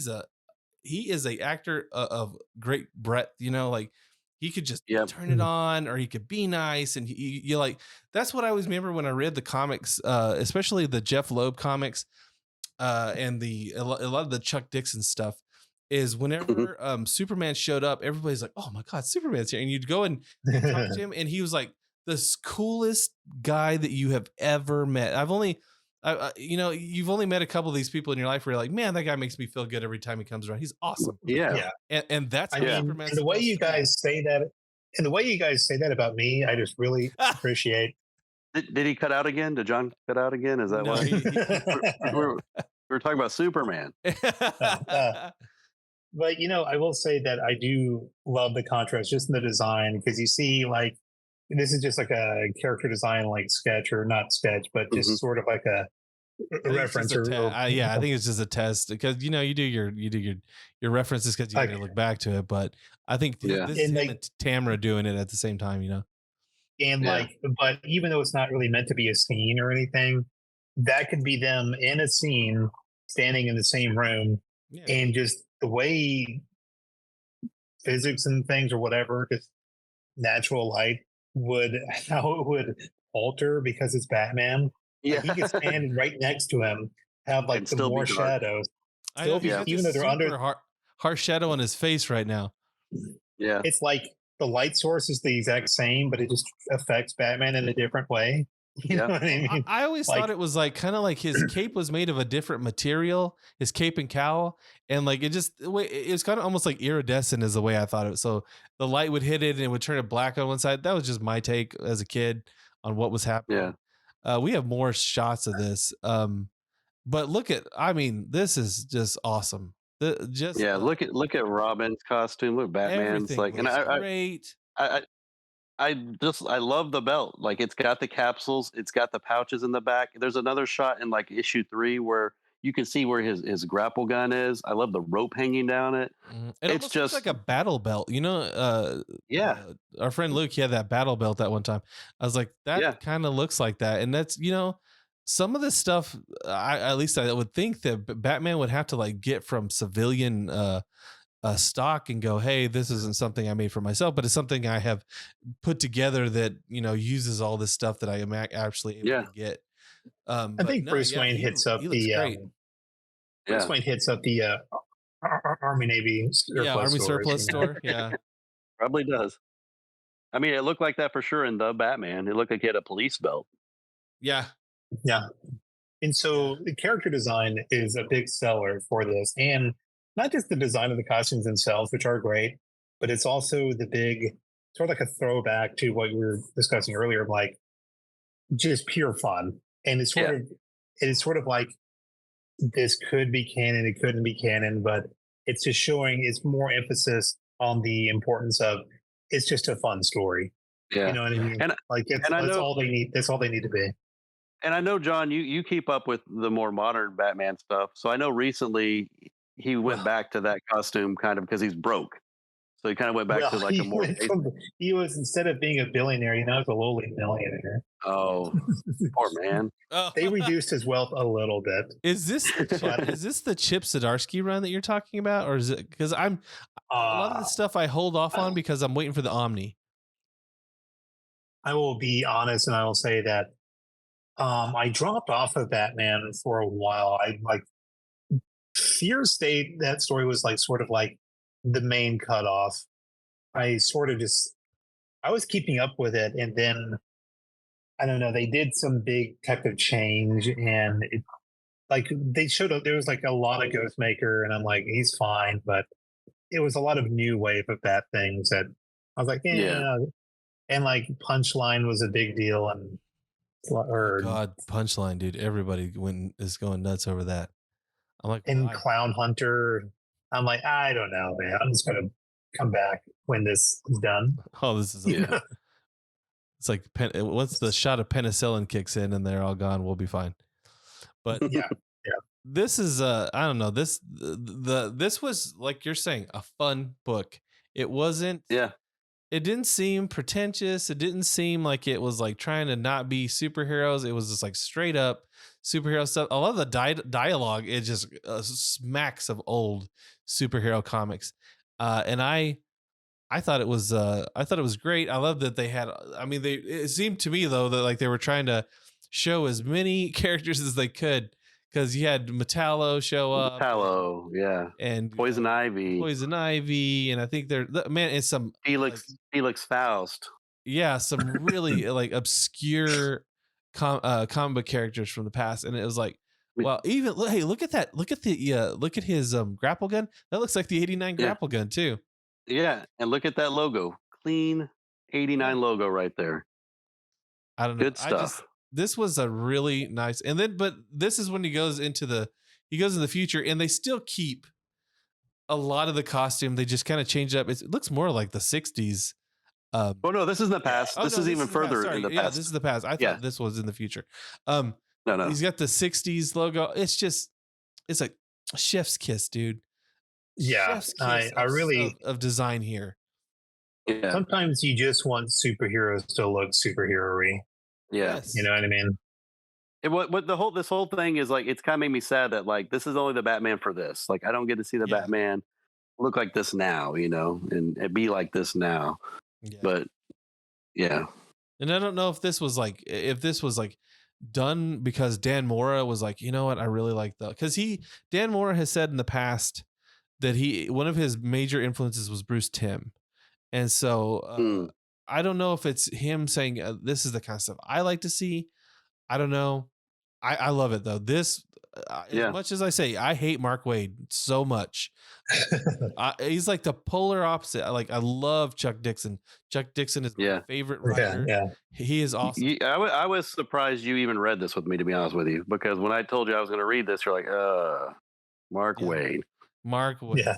S1: is a actor of great breadth. Like He could just turn it on, or he could be nice. And you like, that's what I always remember when I read the comics, especially the Jeff Loeb comics, and a lot of the Chuck Dixon stuff, is whenever Superman showed up, everybody's like, oh my God, Superman's here. And you'd go and talk to him, and he was like the coolest guy that you have ever met. You've only met a couple of these people in your life where you're like, man, that guy makes me feel good every time he comes around. He's awesome.
S3: Yeah.
S1: And that's how Superman's
S4: and the way you guys say that, and the way you guys say that about me, I just really appreciate.
S3: Did he cut out again? Did John cut out again? Is that why? We're talking about Superman.
S4: But I will say that I do love the contrast just in the design, because you see, like, this is just like a character design, like sketch, or not sketch, but just sort of like a reference.
S1: I think it's just a test, because you do your references because you got to look back to it. But I think this is him and Tamara doing it at the same time,
S4: And but even though it's not really meant to be a scene or anything, that could be them in a scene, standing in the same room, and just the way physics and things or whatever, just natural light how it would alter because it's Batman.
S3: Yeah,
S4: he could stand right next to him, have like some more shadows.
S1: Even though they're under harsh shadow on his face right now.
S3: Yeah,
S4: it's like the light source is the exact same, but it just affects Batman in a different way. You know what I mean?
S1: I always thought it was like kind of like his cape was made of a different material, his cape and cowl, and like it was kind of almost like iridescent is the way I thought it. So the light would hit it and it would turn it black on one side. That was just my take as a kid on what was happening. Yeah. We have more shots of this. But this is just awesome.
S3: Look at Robin's costume. Look, Batman's like, and
S1: great.
S3: I love the belt. Like, it's got the capsules, it's got the pouches in the back. There's another shot in like issue 3 where you can see where his grapple gun is. I love the rope hanging down it.
S1: It's just like a battle belt, our friend Luke, he had that battle belt that one time. I was like, that kind of looks like that. And that's, some of this stuff, I would think that Batman would have to like get from civilian stock and go, hey, this isn't something I made for myself, but it's something I have put together that uses all this stuff that I am actually able to get.
S4: I think Bruce Wayne hits up the Bruce Wayne hits up the Army Navy
S1: surplus store. Yeah,
S3: probably does. I mean, it looked like that for sure in the Batman. It looked like he had a police belt.
S1: Yeah.
S4: And so the character design is a big seller for this, and not just the design of the costumes themselves, which are great, but it's also the big sort of like a throwback to what we were discussing earlier, like just pure fun. And it's sort of like this could be canon, it couldn't be canon, but it's just showing it's more emphasis on the importance of it's just a fun story.
S3: Yeah.
S4: You know what I mean? And that's all they need. That's all they need to be.
S3: And I know, John, you keep up with the more modern Batman stuff. So I know recently he went back to that costume kind of because he's broke. So he kind of went back to like a more.
S4: He was, instead of being a billionaire, he's a lowly millionaire.
S3: Oh, poor man.
S4: They reduced his wealth a little bit.
S1: Is this the Chip Zdarsky run that you're talking about, or is it because I'm a lot of the stuff I hold off on because I'm waiting for the Omni?
S4: I will be honest, and I will say that I dropped off of Batman for a while. I like Fear State. That story was like sort of like the main cutoff. I sort of I was keeping up with it, and then I don't know. They did some big type of change, and they showed up. There was like a lot of Ghostmaker, and I'm like, he's fine, but it was a lot of new wave of Bat things that I was like, yeah. And like Punchline was a big deal, and
S1: God, Punchline, dude, everybody is going nuts over that. I'm like,
S4: and Clown Hunter. I'm like, I don't know, man. I'm just gonna come back when this is done.
S1: Oh, this is it's like once the shot of penicillin kicks in and they're all gone, we'll be fine. But this is I don't know. This was, like you're saying, a fun book. It wasn't.
S3: Yeah.
S1: It didn't seem pretentious. It didn't seem like it was like trying to not be superheroes. It was just like straight up superhero stuff. A lot of the dialogue, it just smacks of old superhero comics. And I I thought it was great. I love that they had. I mean, it seemed to me though that like they were trying to show as many characters as they could, because you had Metallo show up, and
S3: Poison Ivy,
S1: and I think it's some
S3: Felix Faust.
S1: Yeah, some really like obscure comic book characters from the past, and it was like, well, even hey, look at that, look at his grapple gun. That looks like the '89 grapple gun too.
S3: Yeah, and look at that logo, clean '89 logo right there.
S1: I don't know,
S3: good stuff.
S1: This was a really nice, and then but this is when he goes into the future, and they still keep a lot of the costume. They just kind of change it up. It looks more like the '60s.
S3: Oh no, this is in the past. This is even further in the past.
S1: Yeah, this is the past. I thought this was in the future. No. He's got the '60s logo. It's a chef's kiss, dude.
S4: Yeah, I really
S1: of design here.
S3: Yeah.
S4: Sometimes you just want superheroes to look superhero-y.
S3: Yeah,
S4: you know what I mean.
S3: This whole thing is like, it's kind of made me sad that like this is only the Batman for this. Like I don't get to see the Batman look like this now, and be like this now. Yeah. But yeah,
S1: and I don't know if this was like done because Dan Mora was like, you know what, I really like because Dan Mora has said in the past that one of his major influences was Bruce Timm, and so I don't know if it's him saying this is the kind of stuff I like to see. I don't know. I love it though. This as much as I say I hate Mark Waid so much, he's like the polar opposite. I love Chuck Dixon. Chuck Dixon is my favorite writer.
S4: Yeah.
S1: He is awesome.
S3: I was surprised you even read this with me, to be honest with you, because when I told you I was going to read this, you're like, Mark Waid.
S1: Yeah.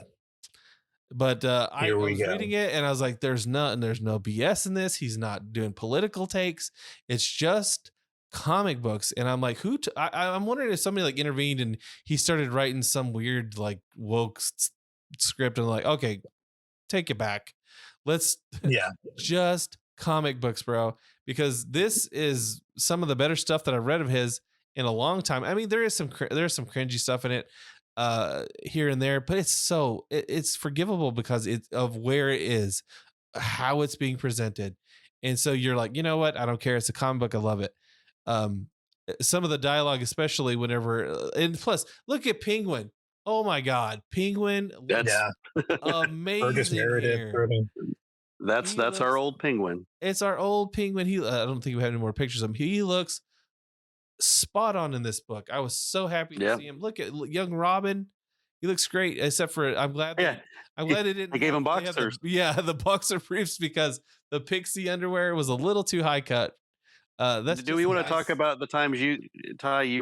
S1: But I was reading it and I was like, there's no BS in this. He's not doing political takes. It's just comic books. And I'm like, I'm wondering if somebody like intervened and he started writing some weird like woke script, and like, okay, take it back. Let's just comic books, bro, because this is some of the better stuff that I've read of his in a long time. I mean, there's some cringy stuff in it here and there, but it's forgivable because of where it is, how it's being presented. And so you're like, you know what? I don't care. It's a comic book. I love it. Some of the dialogue, especially whenever, and plus look at Penguin. Oh my God. Penguin. Amazing.
S3: That's our old Penguin.
S1: It's our old Penguin. I don't think we have any more pictures of him. He looks spot on in this book. I was so happy to see him. Look at young Robin. He looks great, except for I'm glad they didn't.
S3: They gave him boxers.
S1: The boxer briefs, because the pixie underwear was a little too high cut.
S3: Do we want to talk about the times you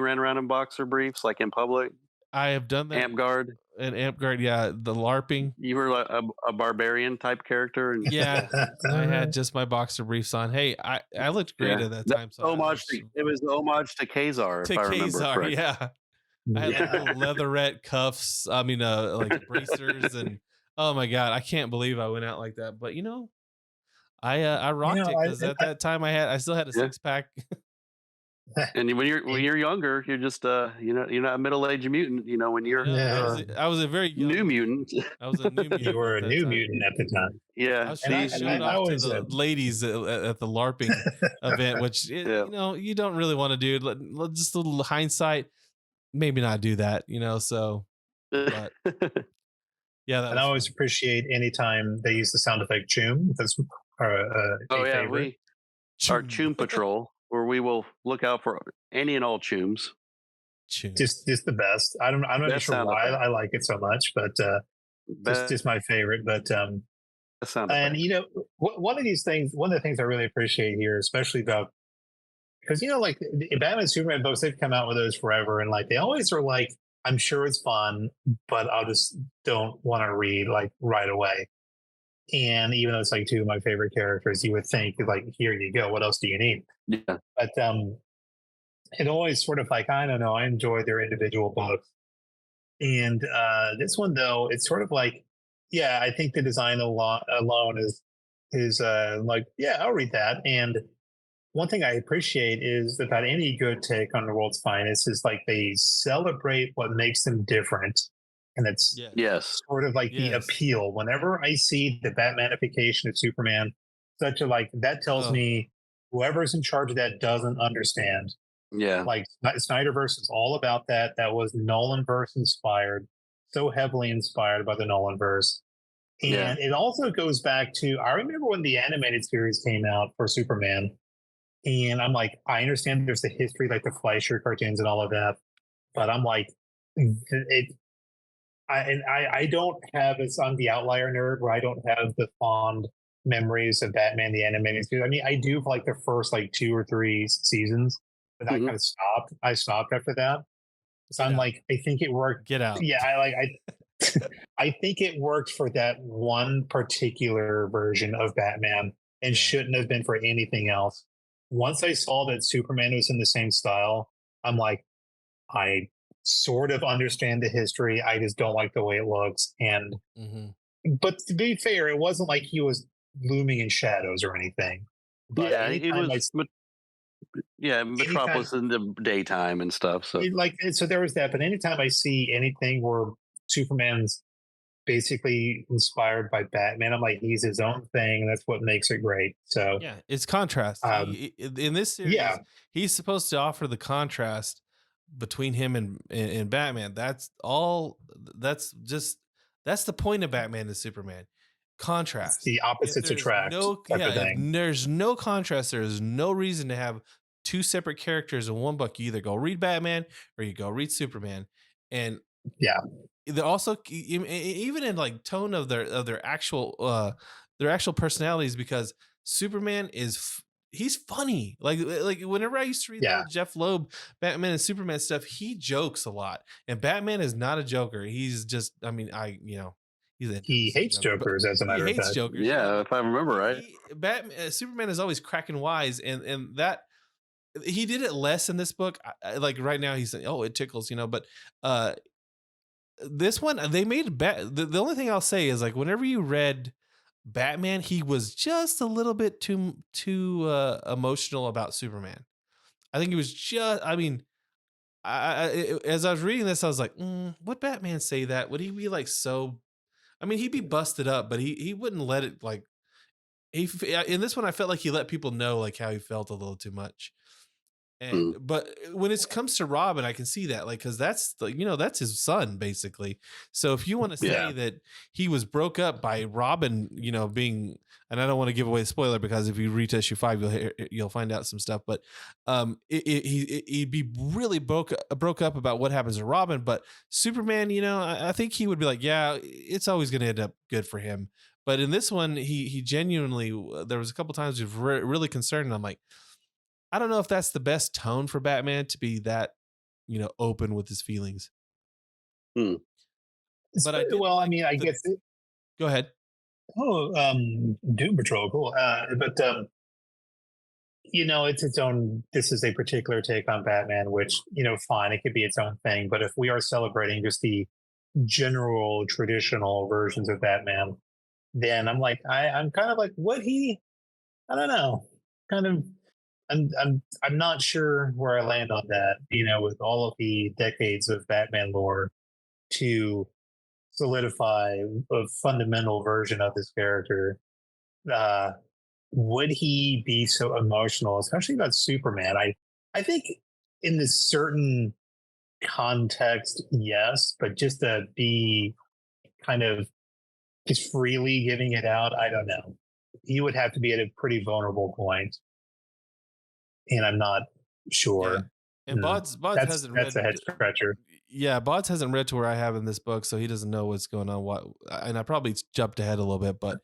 S3: ran around in boxer briefs, like in public?
S1: I have done that.
S3: Amp Guard,
S1: the LARPing.
S3: You were a barbarian type character, and
S1: I had just my boxer briefs on. Hey, I looked great at that time. So
S3: it was the homage to Kazar, if I remember correctly.
S1: Yeah. I had little leatherette cuffs. I mean, like bracers, and oh my God, I can't believe I went out like that. But I rocked it because at that time I still had a 6-pack.
S3: And when you're younger, you're just you're not a middle-aged mutant. When you're
S1: I was a very young
S3: new mutant.
S1: I was a new mutant.
S4: You were a new mutant at the time.
S3: Yeah,
S1: I showed off to the ladies at the LARPing event, which you don't really want to do. Just a little hindsight, maybe not do that. So. But,
S4: and I always appreciate anytime they use the sound effect "choom." That's our favorite.
S3: Our Choom Patrol, where we will look out for any and all chooms.
S4: Just the best. I'm not sure why I like it so much, but just my favorite. But and one of the things I really appreciate here, especially about, because like the Batman and Superman books, they've come out with those forever, and like they always are like, I'm sure it's fun, but I'll just don't want to read like right away. And even though it's like two of my favorite characters, you would think like, here you go. What else do you need?
S3: Yeah.
S4: But it always sort of like, I don't know. I enjoy their individual books. And this one though, it's sort of like, I think the design alone is like, I'll read that. And one thing I appreciate is that any good take on the world's finest is like they celebrate what makes them different And it's
S3: Yes.
S4: sort of like the
S1: Yes.
S4: appeal. Whenever I see the Batmanification of Superman, such a like that tells me whoever's in charge of that doesn't understand.
S3: Yeah.
S4: Like Snyderverse is all about that. That was Nolanverse inspired, so heavily inspired by the Nolanverse. And it also goes back to I remember when the animated series came out for Superman, and I'm like, I understand there's the history, like the Fleischer cartoons and all of that, but I'm like, it. I don't have it's on the outlier nerd where I don't have the fond memories of Batman the animated series. I mean, I do for like the first like 2 or 3 seasons, but I kind of stopped. I stopped after that. So I'm like, I think it worked.
S1: Get out.
S4: Yeah, I think it worked for that one particular version of Batman and shouldn't have been for anything else. Once I saw that Superman was in the same style, I'm like, I sort of understand the history. I just don't like the way it looks. And but to be fair, it wasn't like he was looming in shadows or anything. But
S3: yeah, it was. Metropolis in the daytime and stuff. So
S4: so there was that. But anytime I see anything where Superman's basically inspired by Batman, I'm like, he's his own thing, and that's what makes it great. So
S1: yeah, it's contrast. In this series, he's supposed to offer the contrast between him and Batman. That's all. That's the point of Batman and Superman. Contrast.
S4: The opposites attract.
S1: If there's no contrast, there is no reason to have 2 separate characters in one book. You either go read Batman or you go read Superman. And they're also even in like tone of their actual personalities, because Superman he's funny. Like whenever I used to read Jeff Loeb Batman and Superman stuff, he jokes a lot, and Batman is not a joker. He's just, I mean, he
S4: hates jokers, as a matter of fact.
S1: He hates jokers.
S3: Yeah, if I remember right.
S1: Superman is always cracking wise, and that he did it less in this book. Like right now, he's saying, "Oh, it tickles," but this one they made the only thing I'll say is, like, whenever you read Batman, he was just a little bit too emotional about Superman. I think he was just. I mean, as I was reading this, I was like, would Batman say that? Would he be like so? I mean, he'd be busted up, but he wouldn't let it like. In this one, I felt like he let people know like how he felt a little too much. And but when it comes to Robin, I can see that, like, because that's that's his son basically. So if you want to say that he was broke up by Robin, being, and I don't want to give away the spoiler, because if you read issue 5, you'll find out some stuff. But he'd be really broke up about what happens to Robin. But Superman, I think he would be like, yeah, it's always going to end up good for him. But in this one, he genuinely, there was a couple times he was really concerned, and I'm like, I don't know if that's the best tone for Batman to be that, open with his feelings. But
S4: I guess.
S1: Go ahead.
S4: Oh, Doom Patrol, cool. But it's its own. This is a particular take on Batman, which fine, it could be its own thing. But if we are celebrating just the general traditional versions of Batman, then I'm like, I'm kind of like, I don't know, kind of. I'm not sure where I land on that, with all of the decades of Batman lore to solidify a fundamental version of this character. Would he be so emotional, especially about Superman? I think in this certain context, yes, but just to be kind of just freely giving it out, I don't know. He would have to be at a pretty vulnerable point. And I'm not sure.
S1: Yeah. And Bodz hasn't read.
S4: That's a head scratcher.
S1: Yeah, Bodz hasn't read to where I have in this book, so he doesn't know what's going on. And I probably jumped ahead a little bit, but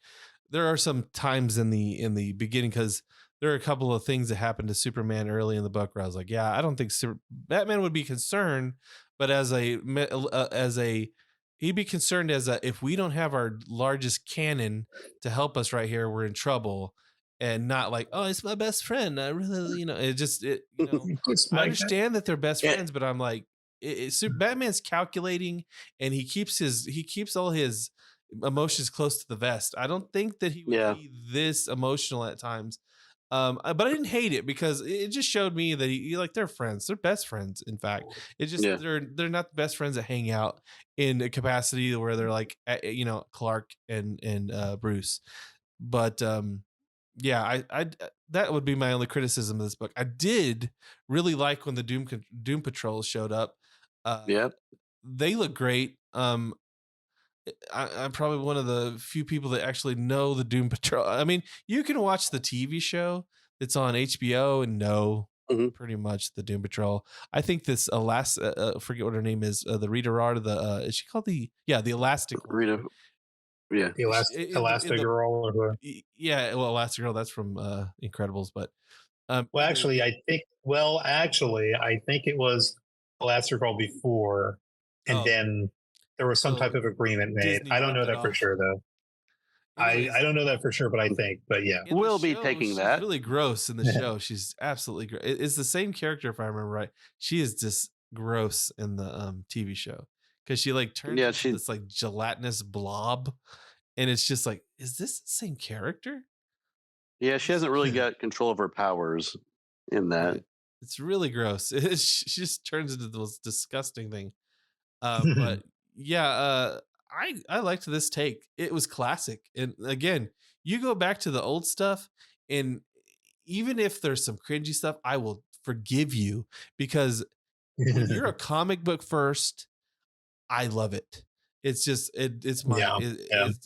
S1: there are some times in the beginning, because there are a couple of things that happened to Superman early in the book where I was like, yeah, I don't think Batman would be concerned, but he'd be concerned if we don't have our largest cannon to help us right here, we're in trouble. And not like, oh, it's my best friend. I really, I understand that they're best friends, but I'm like, Batman's calculating, and he keeps all his emotions close to the vest. I don't think that he would be this emotional at times. But I didn't hate it because it just showed me that he like they're friends. They're best friends. In fact, it's just they're not the best friends that hang out in a capacity where they're like Clark and Bruce. But yeah, I that would be my only criticism of this book. I did really like when the Doom Patrol showed up. They look great. I'm probably one of the few people that actually know the Doom Patrol. I mean, you can watch the TV show that's on HBO and know pretty much the Doom Patrol. I think this forget what her name is, the Rita Rod, is she called the Elastic
S3: Rita? Yeah,
S4: the Elastigirl or
S1: yeah, well, Elastigirl, that's from Incredibles, but
S4: actually, I think it was Elastigirl before, and then there was some type of agreement made.
S1: Disney
S4: I don't know
S1: ripped it
S4: that for
S1: off.
S4: sure, though. I don't know that for sure, but I think. But yeah,
S3: we'll be taking
S1: she's
S3: that.
S1: Really gross in the show. She's absolutely great. It's the same character if I remember right. She is just gross in the TV show because she like turns into this like gelatinous blob, and it's just like, is this the same character?
S3: Yeah, she hasn't really got control of her powers in that.
S1: It's really gross. She just turns into this disgusting thing. But yeah, I liked this take. It was classic. And again, you go back to the old stuff, and even if there's some cringy stuff, I will forgive you because when you're a comic book first, I love it. It's just it's my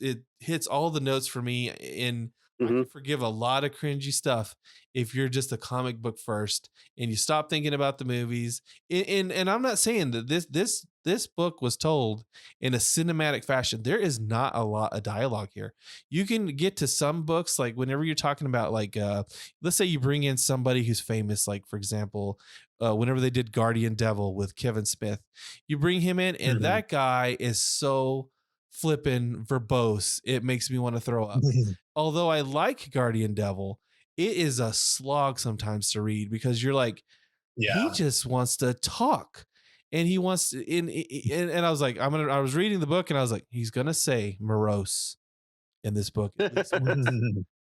S1: it hits all the notes for me, and I can forgive a lot of cringy stuff if you're just a comic book first and you stop thinking about the movies. And I'm not saying that this book was told in a cinematic fashion. There is not a lot of dialogue here. You can get to some books, like whenever you're talking about like let's say you bring in somebody who's famous, like for example, whenever they did Guardian Devil with Kevin Smith, you bring him in and that guy is so flippin' verbose, it makes me want to throw up. Although I like Guardian Devil, it is a slog sometimes to read because you're like, he just wants to talk, and he wants to. And I was like, I was reading the book, and I was like, he's gonna say morose in this book.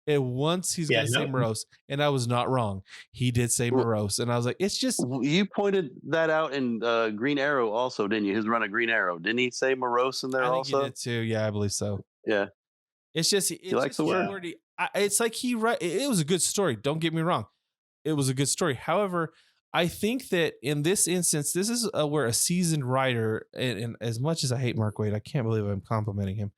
S1: And once he's gonna say morose, and I was not wrong. He did say morose, and I was like, it's just.
S3: You pointed that out in Green Arrow, also, didn't you? His run of Green Arrow, didn't he say morose in there also?
S1: I think he did too. Yeah, I believe so.
S3: Yeah.
S1: It's just he likes the word. It's like it was a good story. Don't get me wrong, it was a good story. However, I think that in this instance, this is where a seasoned writer, and as much as I hate Mark Waid, I can't believe I'm complimenting him.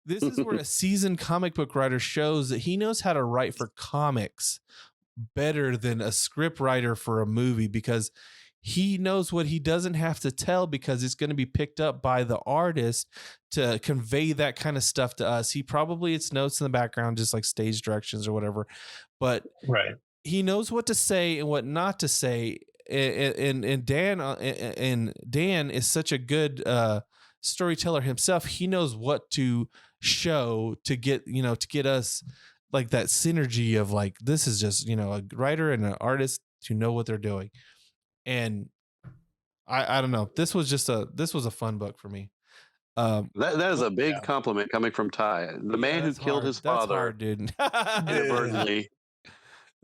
S1: This is where a seasoned comic book writer shows that he knows how to write for comics better than a script writer for a movie, because he knows what he doesn't have to tell because it's going to be picked up by the artist to convey that kind of stuff to us. It's notes in the background, just like stage directions or whatever, but he knows what to say and what not to say. And Dan is such a good storyteller himself. He knows what to show to get us like that synergy of like, this is just, a writer and an artist who know what they're doing. And I don't know. This was a fun book for me.
S3: That is a big compliment coming from Ty, the man who killed his father.
S1: That's hard, dude.
S3: Inadvertently.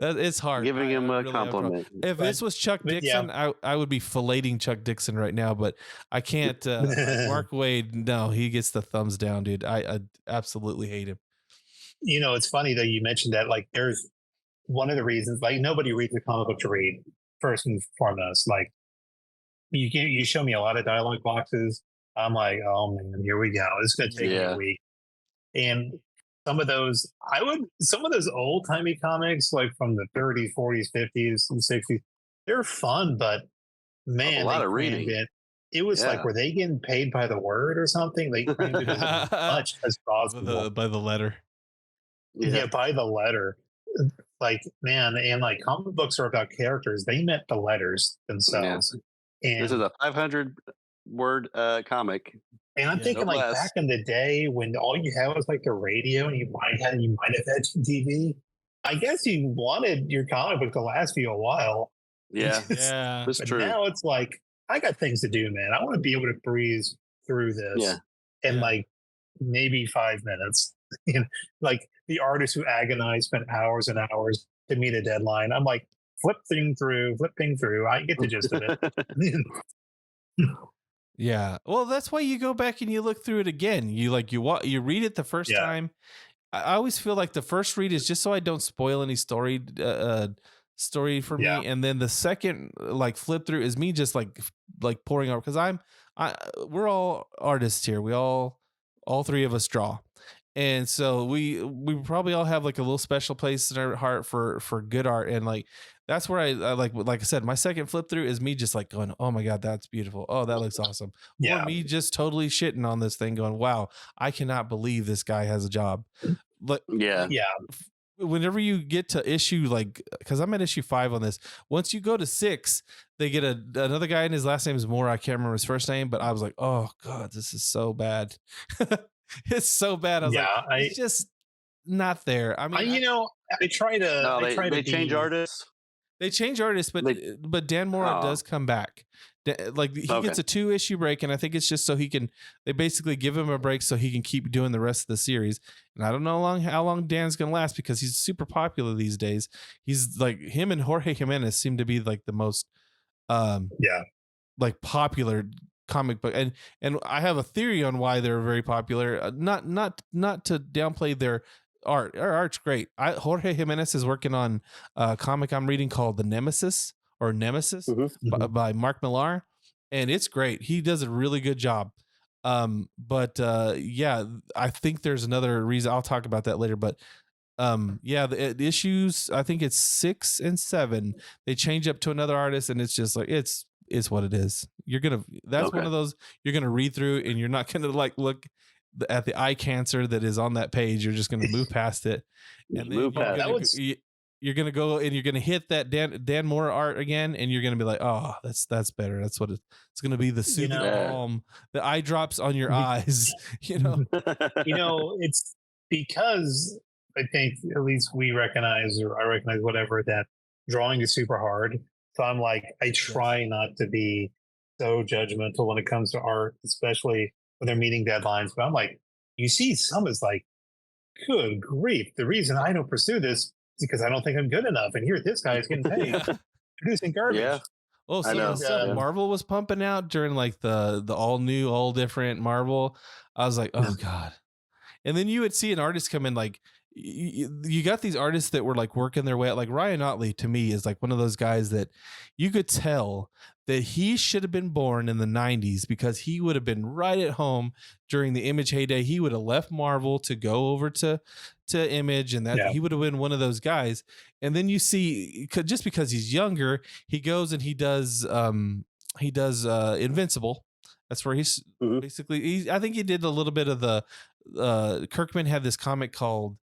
S1: It's hard.
S3: Giving him a compliment.
S1: If this was Chuck Dixon, I would be filleting Chuck Dixon right now, but I can't. Mark Waid, no, he gets the thumbs down, dude. I absolutely hate him.
S4: It's funny that you mentioned that. Like, there's one of the reasons, like, nobody reads a comic book to read. First and foremost, like you show me a lot of dialogue boxes, I'm like, oh man, here we go. It's gonna take me a week. And some of those old timey comics, like from the 30s, 40s, 50s, and 60s, they're fun, but man,
S3: a lot of reading.
S4: It was like, were they getting paid by the word or something? They crammed it as much as possible.
S1: By the letter.
S4: Yeah, by the letter. Like, man, and like comic books are about characters. They meant the letters themselves. And
S3: this is a 500-word comic.
S4: And I'm thinking, like, back in the day when all you had was like the radio, and you might have had TV. I guess you wanted your comic book to last you a while.
S3: Yeah,
S1: that's
S3: true.
S4: Now it's like, I got things to do, man. I want to be able to breeze through this in like maybe 5 minutes. you know, like the artists who agonize, spent hours and hours to meet a deadline. I'm like, flip thing through. I get the gist of it.
S1: Yeah. Well, that's why you go back and you look through it again. You read it the first time. I always feel like the first read is just so I don't spoil any story for me, and then the second like flip through is me just like pouring over, because we're all artists here. We all three of us draw. And so we probably all have like a little special place in our heart for good art, and like that's where I like I said, my second flip through is me just like going, oh my god, that's beautiful, oh that looks awesome, or me just totally shitting on this thing, going, wow, I cannot believe this guy has a job. Like whenever you get to issue, like, because I'm at issue 5 on this, once you go to 6, they get another guy, and his last name is Moore. I can't remember his first name, but I was like, oh god, this is so bad. It's so bad. I was it's just not there. I mean,
S4: they try to.
S3: They change artists.
S1: They change artists, but Dan Mora does come back. Like he gets a 2-issue break, and I think it's just so they basically give him a break so he can keep doing the rest of the series. And I don't know how long Dan's gonna last, because he's super popular these days. He's like, him and Jorge Jimenez seem to be like the most like popular comic book, and I have a theory on why they're very popular. Not to downplay their art. Our art's great. Jorge Jimenez is working on a comic I'm reading called The Nemesis by Mark Millar, and it's great. He does a really good job. But I think there's another reason. I'll talk about that later. But the issues, I think it's 6 and 7, they change up to another artist, and it's just like it's what it is. One of those you're gonna read through, and you're not gonna like look at the eye cancer that is on that page. You're just gonna move past it, and then you're gonna go and you're gonna hit that Dan Moore art again, and you're gonna be like, oh, that's better. That's what it's gonna be, the soothing balm, the eye drops on your eyes.
S4: It's because I think at least I recognize whatever, that drawing is super hard. So I'm like, I try not to be so judgmental when it comes to art, especially when they're meeting deadlines. But I'm like, you see some is like, good grief. The reason I don't pursue this is because I don't think I'm good enough. And here this guy is getting paid producing garbage.
S3: Yeah.
S1: Well, some of the stuff Marvel was pumping out during like the all new, all different Marvel, I was like, oh god. And then you would see an artist come in, like you got these artists that were like working their way out. Like Ryan Otley to me is like one of those guys that you could tell that he should have been born in the 90s, because he would have been right at home during the Image heyday. He would have left Marvel to go over to Image, and he would have been one of those guys. And then you see, just because he's younger, he goes and he does Invincible. That's where he's basically, I think he did a little bit of the Kirkman had this comic called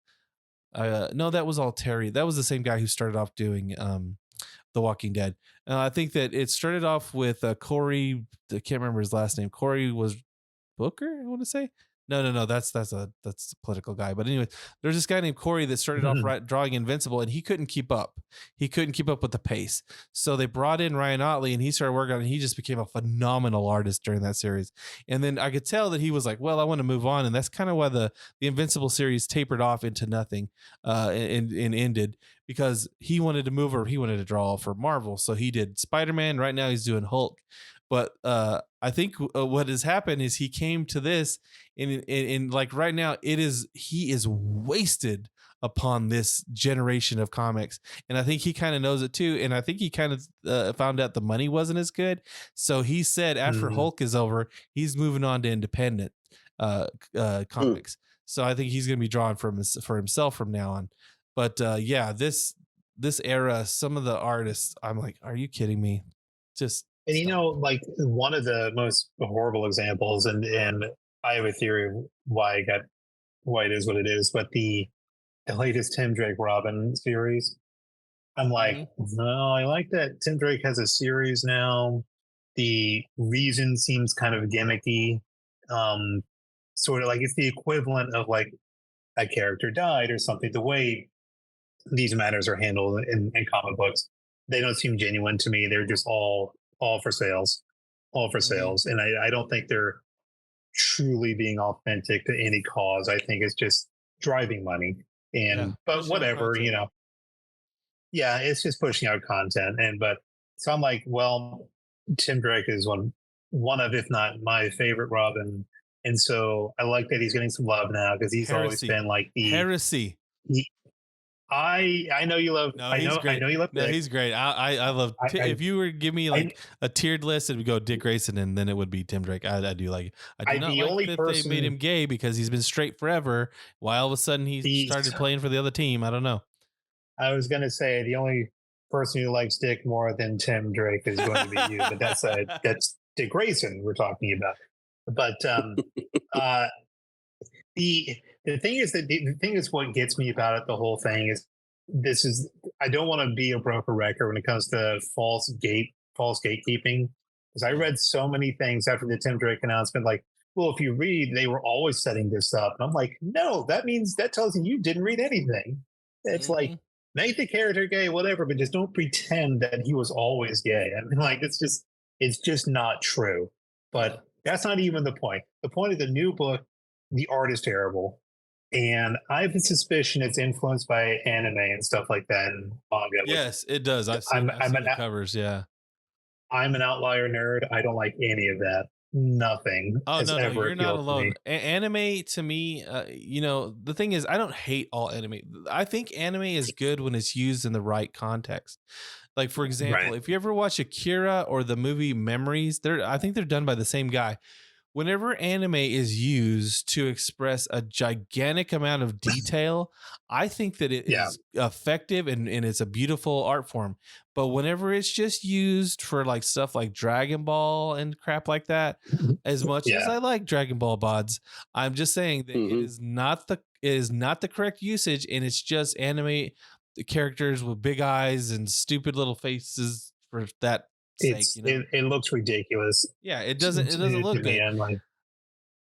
S1: no, that was all Terry. That was the same guy who started off doing The Walking Dead. I think that it started off with Cory. I can't remember his last name. Cory was Booker, I want to say. No. That's a political guy. But anyway, there's this guy named Cory that started off drawing Invincible, and he couldn't keep up. He couldn't keep up with the pace. So they brought in Ryan Otley, and he started working on it. And he just became a phenomenal artist during that series. And then I could tell that he was like, well, I want to move on. And that's kind of why the Invincible series tapered off into nothing and ended, because he wanted to move, or he wanted to draw for Marvel. So he did Spider-Man. Right now he's doing Hulk. But I think what has happened is he came to this, and like right now he is wasted upon this generation of comics, and I think he kind of knows it too. And I think he kind of found out the money wasn't as good, so he said after Hulk is over, he's moving on to independent comics. So I think he's going to be drawing for himself from now on. But this era, some of the artists, I'm like, are you kidding me? Just.
S4: And like one of the most horrible examples, and I have a theory of why it is what it is, but the latest Tim Drake Robin series, I'm like, no, I like that Tim Drake has a series now. The reason seems kind of gimmicky, sort of like it's the equivalent of like a character died or something. The way these matters are handled in comic books, they don't seem genuine to me. They're just all for sales. And I don't think they're truly being authentic to any cause. I think it's just driving money. And but whatever, you know. Yeah, it's just pushing out content. But so I'm like, well, Tim Drake is one of, if not my favorite Robin. And so I like that he's getting some love now because he's always been like the
S1: heresy.
S4: I know you love.
S1: No, he's great.
S4: I know you love.
S1: No, he's great. I love. If you were to give me like a tiered list, it would go Dick Grayson, and then it would be Tim Drake. I do like it. I do not like that they made him gay because he's been straight forever. Why all of a sudden he started playing for the other team? I don't know.
S4: I was going to say the only person who likes Dick more than Tim Drake is going to be you, but that's Dick Grayson we're talking about. But the thing is that the thing is what gets me about it. The whole thing is I don't want to be a broken record when it comes to false gatekeeping, because I read so many things after the Tim Drake announcement, like, well, if you read, they were always setting this up, and I'm like, no, that tells you didn't read anything. It's like, make the character gay, whatever, but just don't pretend that he was always gay. I mean, like, it's just not true. But that's not even the point. The point of the new book, the art is terrible. And I have a suspicion it's influenced by anime and stuff like that and manga.
S1: Yes, it does. I've seen the covers, yeah.
S4: I'm an outlier nerd. I don't like any of that. Nothing.
S1: Oh, no, you're not alone. Anime, to me, the thing is, I don't hate all anime. I think anime is good when it's used in the right context. Like, for example, if you ever watch Akira or the movie Memories, I think they're done by the same guy. Whenever anime is used to express a gigantic amount of detail, I think that it is effective and it's a beautiful art form. But whenever it's just used for like stuff like Dragon Ball and crap like that, as much as I like Dragon Ball Bodz, I'm just saying that it is not the correct usage, and it's just anime characters with big eyes and stupid little faces for that.
S4: It looks ridiculous.
S1: Yeah, it doesn't look good.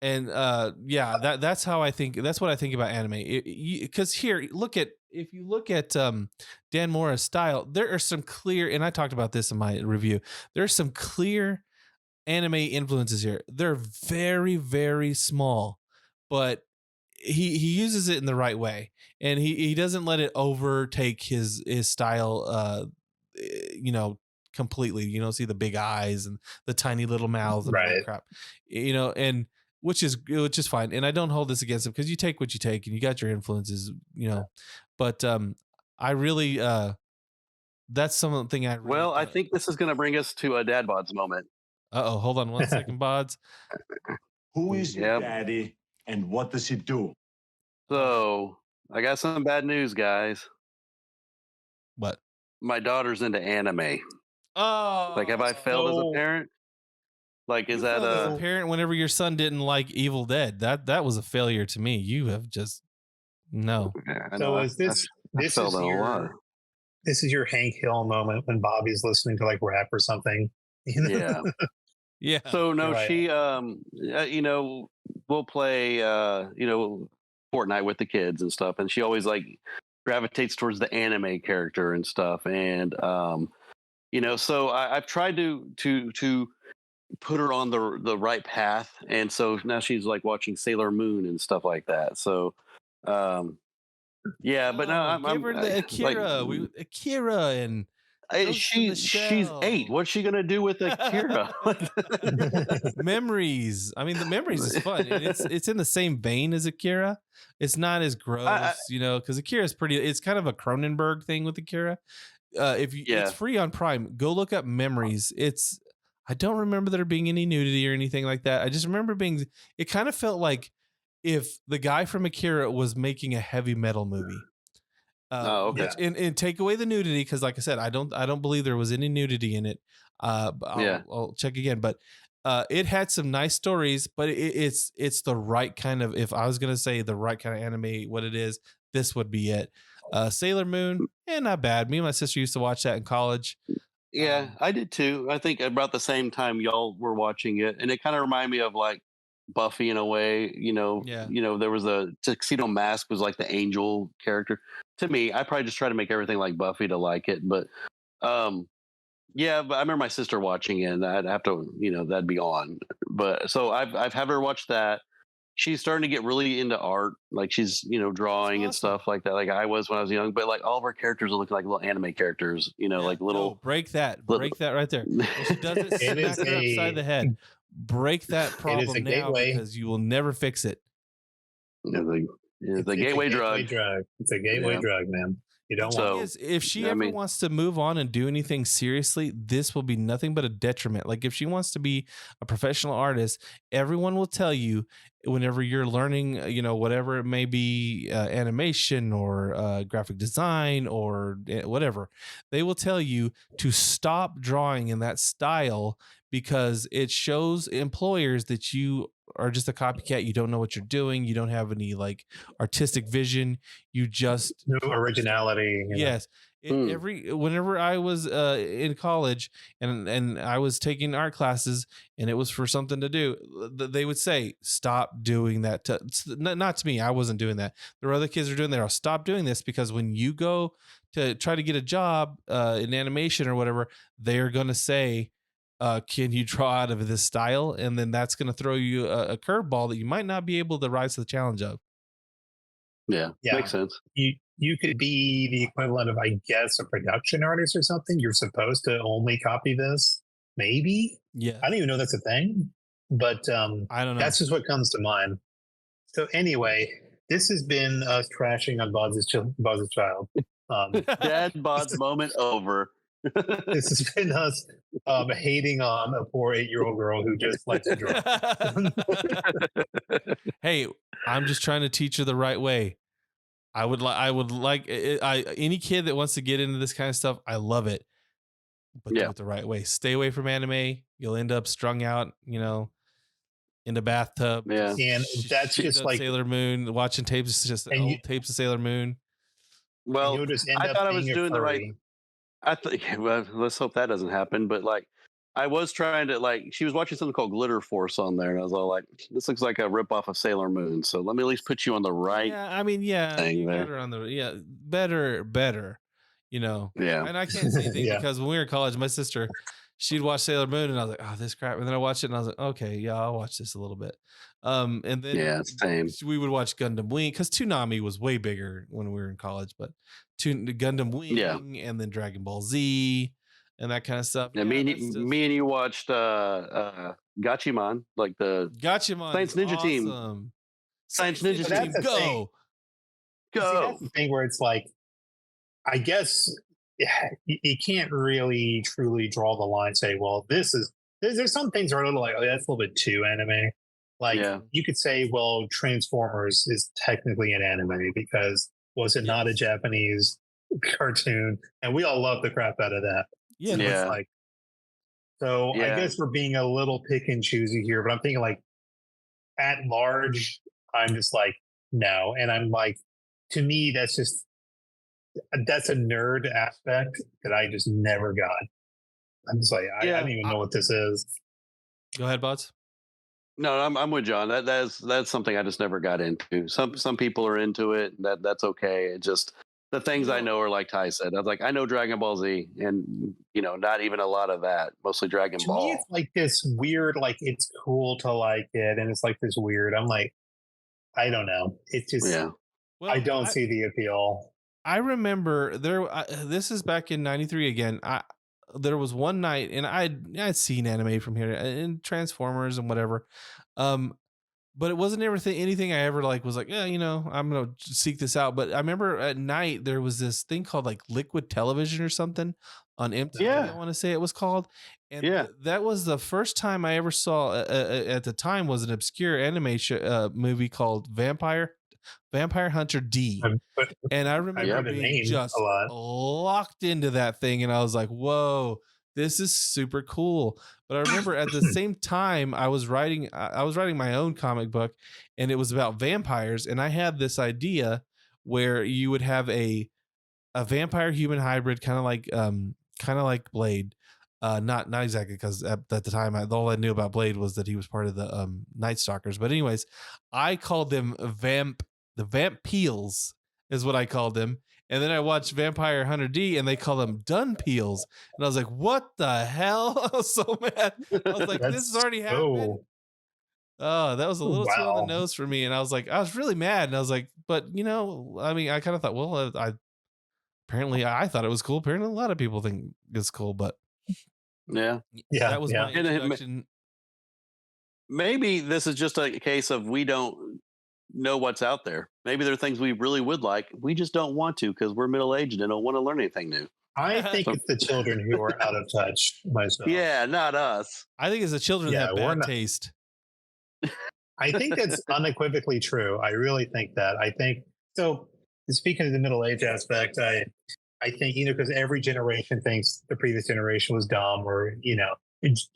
S1: And that's how I think. That's what I think about anime. Because if you look at Dan Mora's style, there are some clear, and I talked about this in my review. There are some clear anime influences here. They're very, very small, but he uses it in the right way, and he doesn't let it overtake his style. Completely, see the big eyes and the tiny little mouths and all that crap, and which is fine. And I don't hold this against him, because you take what you take and you got your influences, but I really, that's something I really
S3: I think this is going to bring us to a dad bods moment.
S1: Hold on one second, Bodz.
S6: Who is your daddy and what does he do?
S3: So I got some bad news, guys.
S1: What?
S3: My daughter's into anime.
S1: Oh,
S3: like, have I failed as a parent? Like, is that
S1: a parent whenever your son didn't like Evil Dead? That was a failure to me. You have just no.
S3: Yeah,
S4: so is this is your Hank Hill moment when Bobby's listening to like rap or something?
S3: Yeah.
S1: Yeah.
S3: So no, she we'll play Fortnite with the kids and stuff, and she always like gravitates towards the anime character and stuff, and so I've tried to put her on the right path, and so now she's like watching Sailor Moon and stuff like that. So but now I'm
S1: her the Akira. Akira and
S3: she's 8. What's she gonna do with Akira?
S1: Memories. I mean, the Memories is fun, and it's in the same vein as Akira. It's not as gross, because Akira is pretty. It's kind of a Cronenberg thing with Akira. It's free on Prime, go look up Memories. I don't remember there being any nudity or anything like that. I just remember it kind of felt like if the guy from Akira was making a heavy metal movie.
S3: Okay.
S1: And take away the nudity, because like I said, I don't believe there was any nudity in it. I'll check again, but it had some nice stories, but it's the right kind of, if I was gonna say the right kind of anime, what it is, this would be it. Sailor Moon, not bad. Me and my sister used to watch that in college.
S3: Yeah, I did too. I think about the same time y'all were watching it, and it kind of reminded me of like Buffy in a way. There was a Tuxedo Mask was like the angel character. To me, I probably just try to make everything like Buffy to like it, but but I remember my sister watching it, and I'd have to, that'd be on. But so I've had her watch that. she's starting to get really into art. Like she's, drawing and stuff like that. Like I was when I was young, but like all of our characters are looking like little anime characters, like little.
S1: No, break that right there. If she doesn't smack her upside the head. Break that problem now because you will never fix it.
S3: The gateway drug.
S4: It's a gateway drug, man. You don't want.
S1: If she ever wants to move on and do anything seriously, this will be nothing but a detriment. Like if she wants to be a professional artist, everyone will tell you whenever you're learning, whatever it may be, animation or graphic design or whatever, they will tell you to stop drawing in that style because it shows employers that you are just a copycat. You don't know what you're doing. You don't have any like artistic vision. You just
S4: no originality.
S1: Yes. Whenever I was in college and I was taking art classes and it was for something to do, they would say, stop doing that. Not to me. I wasn't doing that. There were other kids who are doing that. I'll stop doing this because when you go to try to get a job in animation or whatever, they're going to say, can you draw out of this style? And then that's going to throw you a curveball that you might not be able to rise to the challenge of.
S3: Yeah, makes sense.
S4: You could be the equivalent of, I guess, a production artist or something. You're supposed to only copy this, maybe.
S1: Yeah,
S4: I don't even know that's a thing, but
S1: I don't know.
S4: That's just what comes to mind. So anyway, this has been us trashing on Bodz's child.
S3: Dad Bodz moment over.
S4: This has been us hating on a poor 8-year-old girl who just likes to draw.
S1: Hey, I'm just trying to teach her the right way. I would like any kid that wants to get into this kind of stuff. I love it, but do it the right way. Stay away from anime. You'll end up strung out, in the bathtub.
S3: Yeah,
S4: and that's just like
S1: Sailor Moon. Watching tapes, just old tapes of Sailor Moon.
S3: Well, I thought I was doing the right. Well, let's hope that doesn't happen. But like, I was trying to she was watching something called Glitter Force on there, and I was all like, "This looks like a ripoff of Sailor Moon." So let me at least put you on the right.
S1: Yeah, I mean,
S3: thing
S1: you
S3: there.
S1: got her on the better.
S3: Yeah.
S1: And I can't say anything because when we were in college, my sister, she'd watch Sailor Moon, and I was like, "Oh, this crap!" And then I watched it, and I was like, "Okay, yeah, I'll watch this a little bit." And then
S3: same.
S1: We would watch Gundam Wing because Toonami was way bigger when we were in college, but Gundam Wing and then Dragon Ball Z and that kind of stuff.
S3: Yeah, me and you watched Gatchaman, like the
S1: Gatchaman
S3: Science Ninja Team. Science Ninja Team, go!
S4: See, that's the thing where it's like, I guess you can't really truly draw the line. Say, well, there's some things are a little like, oh, that's a little bit too anime. Like you could say, well, Transformers is technically an anime because was it not a Japanese cartoon? And we all love the crap out of that. So I guess we're being a little pick and choosy here, but I'm thinking like at large, I'm just like, no. And I'm like, to me, that's a nerd aspect that I just never got. I'm just like, I don't even know what this is.
S1: Go ahead, Bodz.
S3: No, I'm with John. That's something I just never got into. Some people are into it. That's okay. It just the things I know are like Ty said. I was like, I know Dragon Ball Z, and not even a lot of that. Mostly Dragon Ball.
S4: To me, it's like this weird, like it's cool to like it, and it's like this weird. I'm like, I don't know. It's just
S1: Well,
S4: I don't see the appeal.
S1: I remember this is back in '93 again. There was one night, and I'd seen anime from here and Transformers and whatever, but it wasn't anything I ever was like, I'm gonna seek this out. But I remember at night there was this thing called like Liquid Television or something on MTV. I want to say it was called, and that was the first time I ever saw. At the time, was an obscure animation movie called Vampire Hunter D. And I remember being just locked into that thing, and I was like, whoa, this is super cool. But I remember at the same time I was writing my own comic book, and it was about vampires, and I had this idea where you would have a vampire human hybrid, kind of like Blade. Not exactly, because at the time all I knew about Blade was that he was part of the Night Stalkers. But anyways, I called them the Vamp Peels is what I called them. And then I watched Vampire Hunter D, and they call them Dun Peels. And I was like, what the hell? I was so mad. I was like, this has already happened. Oh, that was a little too on
S4: Wow.
S1: the nose for me. And I was really mad. And I was like, but I mean, I kind of thought, well, apparently I thought it was cool. Apparently a lot of people think it's cool, but
S3: Yeah.
S1: that was my
S3: And
S1: introduction.
S3: maybe this is just a case of we don't know what's out there. Maybe there are things we really would like. We just don't want to because we're middle-aged and don't want to learn anything new.
S4: I think it's the children who are out of touch myself.
S3: Yeah, not us.
S1: I think it's the children that have
S4: we're
S1: bad
S4: not-
S1: taste.
S4: I think that's unequivocally true. I really think that. I think so. Speaking of the middle age aspect, I think because every generation thinks the previous generation was dumb, or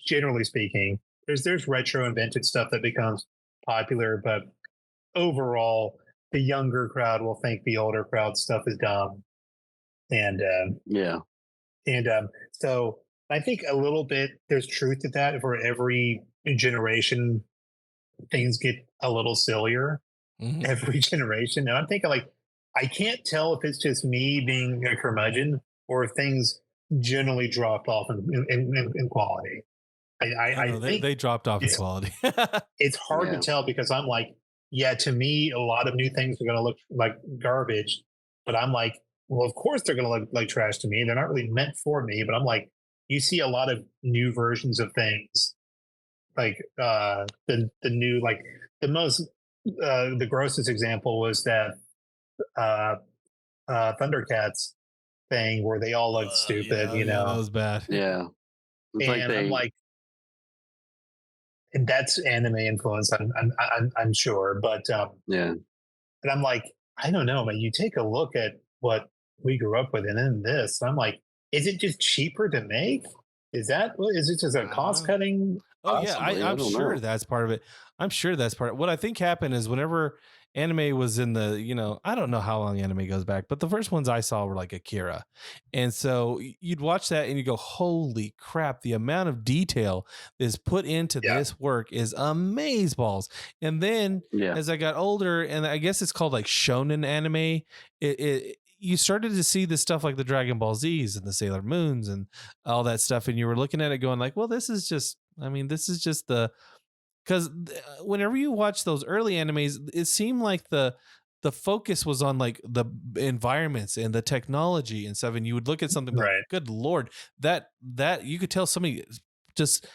S4: generally speaking, there's retro invented stuff that becomes popular, but overall, the younger crowd will think the older crowd stuff is dumb, and so I think a little bit there's truth to that. For every generation, things get a little sillier.
S1: Mhm.
S4: Every generation, and I'm thinking I can't tell if it's just me being a curmudgeon or if things generally dropped off in quality. I think
S1: they dropped off in
S4: it's-
S1: quality.
S4: it's hard to tell because I'm like, yeah, to me, a lot of new things are going to look like garbage, but I'm like, well, of course they're going to look like trash to me. They're not really meant for me, but I'm like, you see a lot of new versions of things, like the new, like the grossest example was that Thundercats thing where they all looked stupid,
S1: that was bad.
S3: Yeah. It's
S4: and I'm like, and that's anime influence, I'm sure, but
S3: yeah.
S4: and I'm like, I don't know, man. You take a look at what we grew up with, and then this, I'm like, is it just cheaper to make? Is it just a cost cutting?
S1: Oh yeah,
S3: Possibly,
S1: I'm
S3: don't
S1: sure
S3: know.
S1: that's part of it. I'm sure that's part of what I think happened is whenever anime was in the, I don't know how long anime goes back, but the first ones I saw were like Akira. And so you'd watch that and you go, holy crap, the amount of detail is put into this work is amazeballs. And then as I got older, and I guess it's called like shonen anime, you started to see this stuff like the Dragon Ball Z's and the Sailor Moons and all that stuff. And you were looking at it going like, well, this is just because whenever you watch those early animes, it seemed like the focus was on like the environments and the technology and stuff. And you would look at something like, good Lord, that you could tell somebody just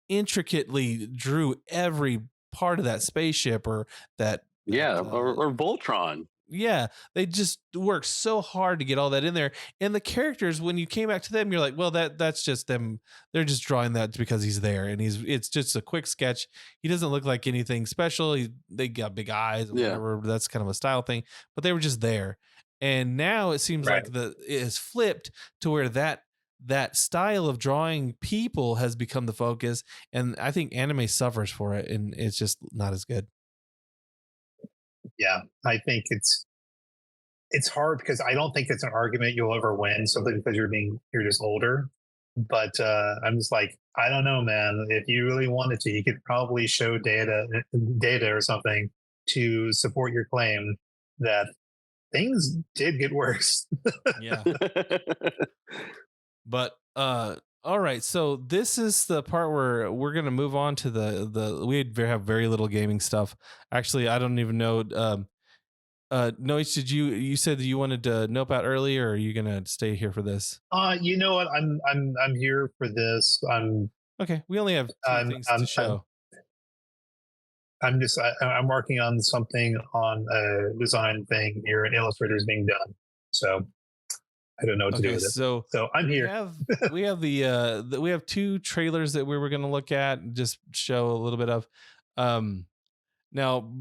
S1: intricately drew every part of that spaceship or that.
S3: Or Voltron.
S1: Yeah, they just worked so hard to get all that in there. And the characters, when you came back to them, you're like, well, that's just them. They're just drawing that because he's there, and it's just a quick sketch. He doesn't look like anything special. They got big eyes or whatever. That's kind of a style thing, but they were just there. And now it seems like it is flipped to where that style of drawing people has become the focus. And I think anime suffers for it, and it's just not as good.
S4: Yeah, I think it's hard because I don't think it's an argument you'll ever win simply because you're just older. But I'm just like, I don't know, man. If you really wanted to, you could probably show data or something to support your claim that things did get worse.
S1: Yeah. But all right, so this is the part where we're gonna move on to we have very little gaming stuff. Actually, I don't even know. Noise, did you said that you wanted to nope out early, or are you gonna stay here for this?
S4: You know what? I'm here for this.
S1: Okay. We only have two things to show.
S4: I'm working on something on a design thing here, and Illustrator is being done. So I don't know what to do with it. So I'm here.
S1: We have we have two trailers that we were going to look at and just show a little bit of. Now,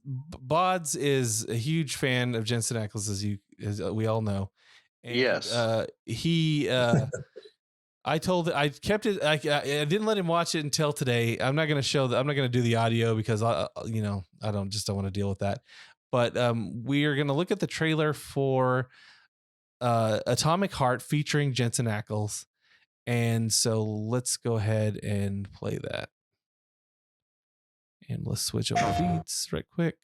S1: Bodz is a huge fan of Jensen Ackles, as we all know. And,
S3: yes.
S1: I kept it. I didn't let him watch it until today. I'm not going to I'm not going to do the audio because I don't want to deal with that. But we are going to look at the trailer for Atomic Heart featuring Jensen Ackles. And so let's go ahead and play that. And let's switch over feeds right quick.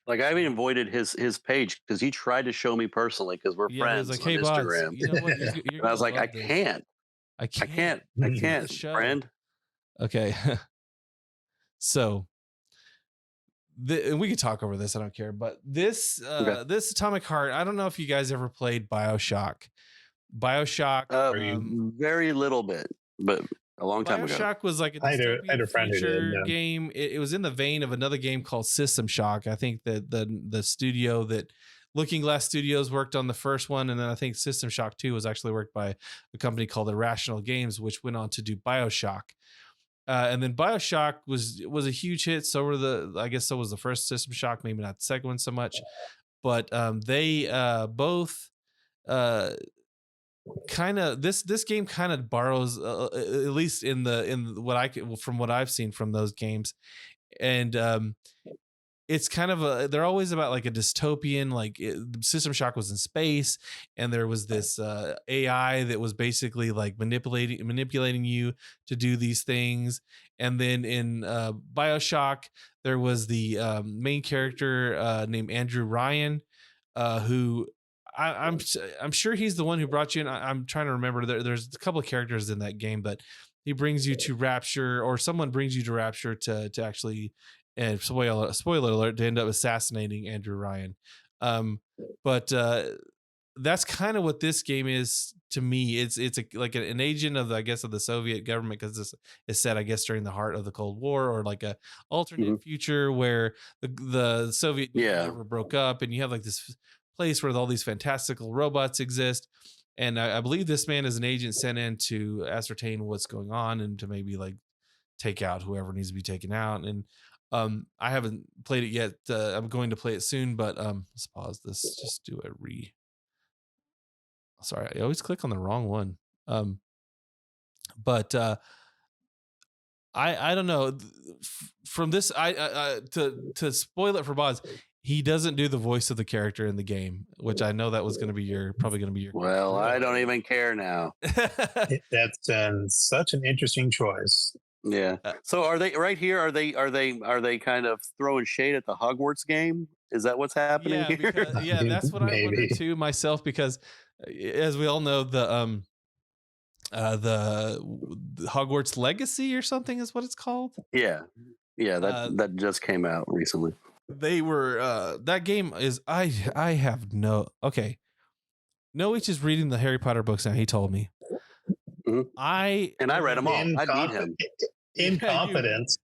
S3: Like I even avoided his page because he tried to show me personally because we're friends on Instagram.
S1: Bodz, you know what?
S3: And I was like, I can't, friend.
S1: Okay. So and we could talk over this. I don't care. But this this Atomic Heart, I don't know if you guys ever played BioShock.
S3: Very little bit, but a long time ago.
S1: BioShock was like a
S4: I had a
S1: dystopian
S4: friend who did,
S1: future
S4: yeah.
S1: game. It was in the vein of another game called System Shock. I think that the studio that Looking Glass Studios worked on the first one, and then I think System Shock 2 was actually worked by a company called Irrational Games, which went on to do BioShock. And then BioShock was a huge hit. So were so was the first System Shock, maybe not the second one so much, but they both kind of this game kind of borrows at least in from what I've seen from those games, and it's kind of they're always about like a dystopian, like System Shock was in space, and there was this AI that was basically like manipulating you to do these things. And then in BioShock, there was the main character named Andrew Ryan, who I'm sure he's the one who brought you in. I'm trying to remember. There's a couple of characters in that game, but he brings you to Rapture, or someone brings you to Rapture to actually. And spoiler alert, to end up assassinating Andrew Ryan. But that's kind of what this game is to me. It's like an agent of the Soviet government, because this is set, I guess, during the heart of the Cold War, or like a alternate future where the Soviet Union never broke up, and you have like this place where all these fantastical robots exist. And I believe this man is an agent sent in to ascertain what's going on and to maybe like take out whoever needs to be taken out. And I haven't played it yet. I'm going to play it soon, but let's pause this. Just do a Sorry, I always click on the wrong one. But I don't know. From this, to spoil it for Bodz, he doesn't do the voice of the character in the game, which I know that was going to be probably going to be your.
S3: Well, I don't even care now.
S4: That's such an interesting choice.
S3: Yeah. So are they right here? Are they kind of throwing shade at the Hogwarts game? Is that what's happening here?
S1: Because, that's what I wondered too myself, because as we all know, the Hogwarts Legacy or something is what it's called.
S3: Yeah. That just came out recently.
S1: They were that game is I have no okay. Noe's just reading the Harry Potter books now. He told me.
S3: Mm-hmm.
S1: I
S3: read them all. I beat him.
S4: Incompetence.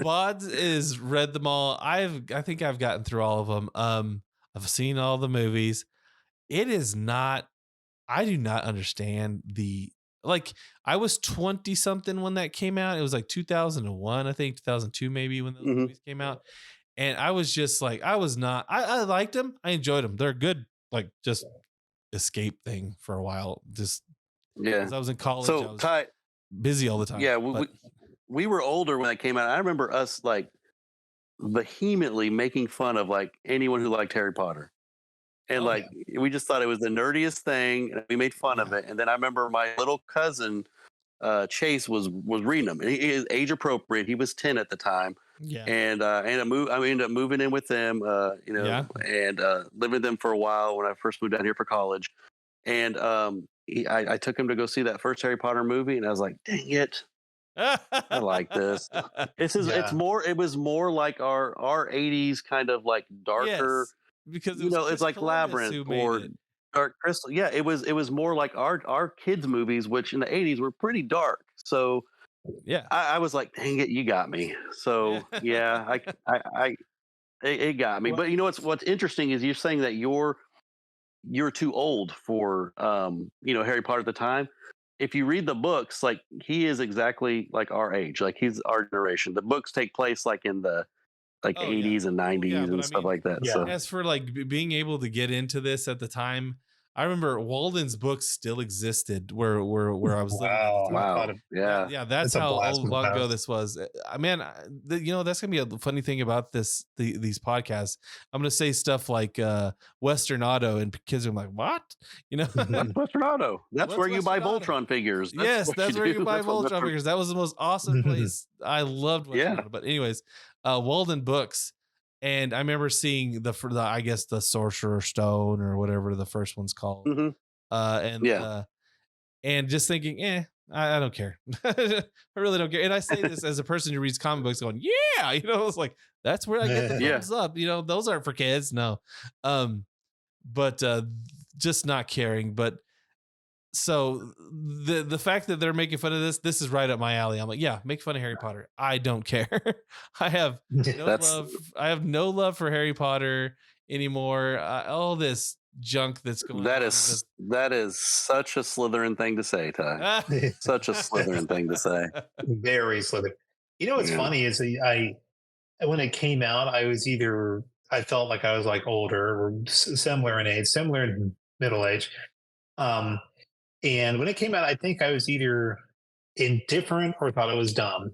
S1: Bodz is read them all. I think I've gotten through all of them. I've seen all the movies. It is not. I do not understand I was 20 something when that came out. It was like 2001, I think 2002 maybe, when those movies came out. And I was just like, I liked them. I enjoyed them. They're good, like just escape thing for a while. Just because I was in college,
S3: so
S1: I was busy all the time.
S3: Yeah, we were older when that came out. I remember us like vehemently making fun of like anyone who liked Harry Potter. And we just thought it was the nerdiest thing, and we made fun of it. And then I remember my little cousin Chase was reading them, and he is age appropriate. He was 10 at the time.
S1: Yeah.
S3: And I ended up moving in with them, and living with them for a while when I first moved down here for college. And I took him to go see that first Harry Potter movie, and I was like, dang it. I like this. It was more like our 80s kind of like darker.
S1: Yes, because
S3: it's like Columbus Labyrinth or Dark Crystal. Yeah, it was more like our kids' movies, which in the 80s were pretty dark. So
S1: yeah,
S3: I was like, dang it, you got me. So yeah, it got me. But what's interesting is you're saying that you're too old for Harry Potter at the time. If you read the books, like he is exactly like our age, like he's our generation. The books take place like in the 80s and 90s and stuff like that.
S1: Yeah.
S3: So
S1: as for like being able to get into this at the time, I remember Walden's books still existed where I was living.
S3: Wow.
S1: Yeah. That's how long ago this was. Man, that's gonna be a funny thing about these podcasts. I'm gonna say stuff like Western Auto, and kids are like, what?
S3: What's Western Auto? That's where you buy Voltron figures.
S1: That's where you buy Voltron figures. That was the most awesome place. I loved Western Auto. But anyways, Walden books. And I remember seeing the Sorcerer's Stone or whatever the first one's called.
S3: Mm-hmm.
S1: And just thinking, I don't care. I really don't care. And I say this as a person who reads comic books going, yeah, it's like, that's where I get the thumbs up. Those aren't for kids. No. But just not caring. But so the fact that they're making fun of this is right up my alley. I'm like, yeah, make fun of Harry Potter. I don't care. I have no love for Harry Potter anymore. All this junk that's going
S3: that
S1: on.
S3: That is such a Slytherin thing to say, Ty. Such a Slytherin thing to say.
S4: Very Slytherin. What's funny is when it came out, I felt like I was like older or similar in age, similar in middle age. And when it came out, I think I was either indifferent or thought it was dumb,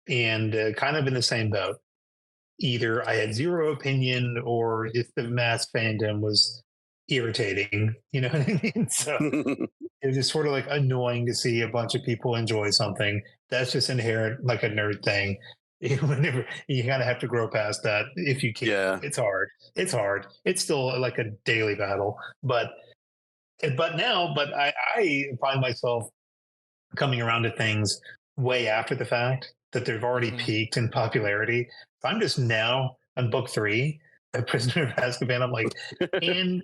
S4: and kind of in the same boat. Either I had zero opinion or if the mass fandom was irritating, you know what I mean? So it was just sort of like annoying to see a bunch of people enjoy something. That's just inherent, like a nerd thing. Whenever you kind of have to grow past that if you can. Yeah. It's hard. It's still like a daily battle, but I find myself coming around to things way after the fact that they've already peaked in popularity. So I'm just now on book 3, A Prisoner of Azkaban. I'm like, and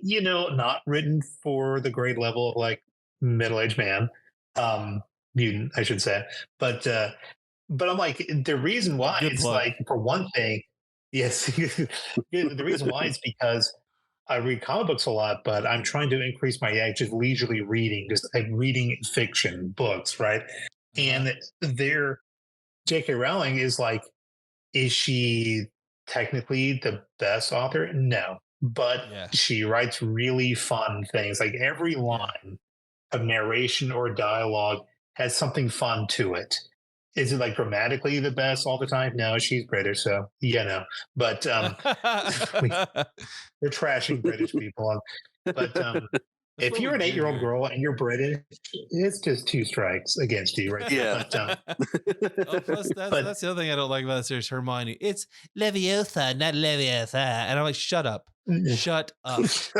S4: not written for the grade level of like middle-aged man, mutant, I should say. But I'm like, the reason why it's like, for one thing, yes, the reason why is because I read comic books a lot, but I'm trying to increase my just leisurely reading, just like reading fiction books, right? And J.K. Rowling is like, is she technically the best author? No, but she writes really fun things. Like every line of narration or dialogue has something fun to it. Is it like grammatically the best all the time? No, she's British, so But we're trashing British people. But if you're an 8-year-old girl and you're British, it's just 2 strikes against you, right?
S3: Yeah.
S1: Plus that's the other thing I don't like about the series, Hermione. It's Leviosa, not Leviosa, and I'm like, shut up.
S3: That's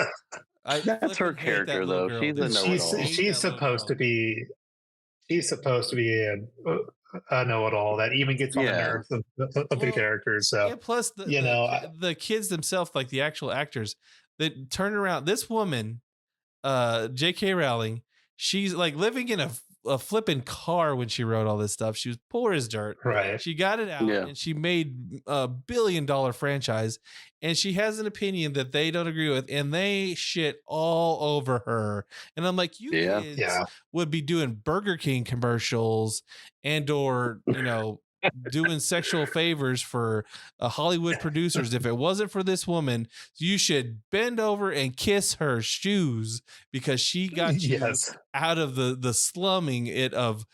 S3: her character, though.
S4: She's supposed to be. She's supposed to be a know-it-all that even gets on the nerves of the characters. So,
S1: and plus the kids themselves, like the actual actors, that turn around. This woman, J.K. Rowling, she's like living in a flipping car when she wrote all this stuff. She was poor as dirt.
S4: Right.
S1: She got it out and she made a $1 billion franchise, and she has an opinion that they don't agree with, and they shit all over her. And I'm like, you kids would be doing Burger King commercials or doing sexual favors for Hollywood producers. If it wasn't for this woman, you should bend over and kiss her shoes because she got you out of the slumming of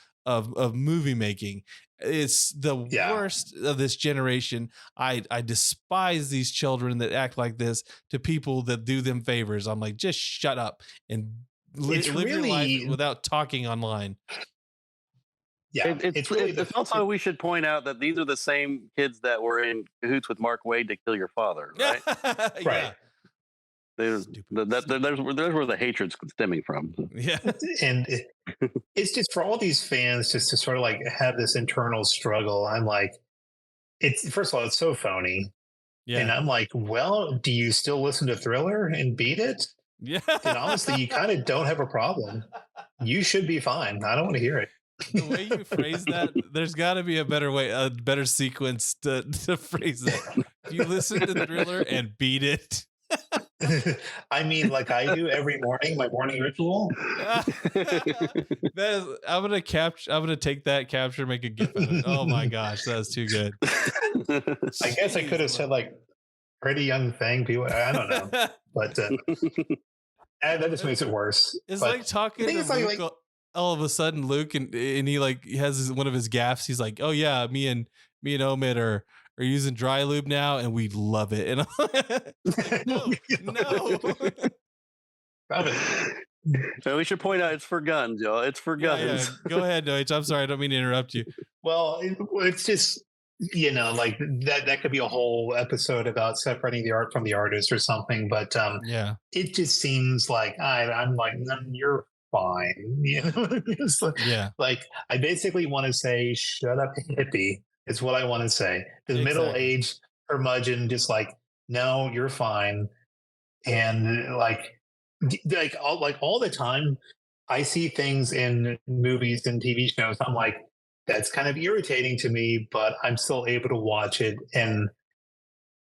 S1: movie making. It's the worst of this generation. I despise these children that act like this to people that do them favors. I'm like, just shut up and live your life without talking online.
S3: Yeah, it's also, we should point out that these are the same kids that were in cahoots with Mark Waid to kill your father, right?
S4: Right.
S3: There's where the hatred's stemming from.
S1: Yeah.
S4: And it's just for all these fans just to sort of like have this internal struggle. I'm like, first of all, it's so phony. Yeah. And I'm like, well, do you still listen to Thriller and beat it?
S1: Yeah.
S4: And honestly, you kind of don't have a problem. You should be fine. I don't want to hear it.
S1: The way you phrase that, there's got to be a better sequence to phrase that. You listen to Thriller and beat it.
S4: I mean, like I do every morning, my morning ritual.
S1: I'm gonna take that capture, make a gif of it. Oh my gosh, that was too good.
S4: I guess I could have said like pretty young thing. People, I don't know, but that just makes it worse.
S1: It's like talking to Luke. All of a sudden, Luke and he like has one of his gaffes. He's like, "Oh yeah, me and Omid are using dry lube now, and we love it." And I'm no.
S3: So we should point out it's for guns, y'all. It's for guns.
S1: Yeah. Go ahead, Noach. I'm sorry, I don't mean to interrupt you.
S4: Well, it's just like that could be a whole episode about separating the art from the artist or something. But it just seems like I'm like you're fine. You know, it's like,
S1: Yeah.
S4: like I basically want to say, shut up, hippie. Is what I want to say. The
S1: Exactly.
S4: middle-aged curmudgeon, just like, no, you're fine. And like all the time, I see things in movies and TV shows. I'm like, that's kind of irritating to me, but I'm still able to watch it and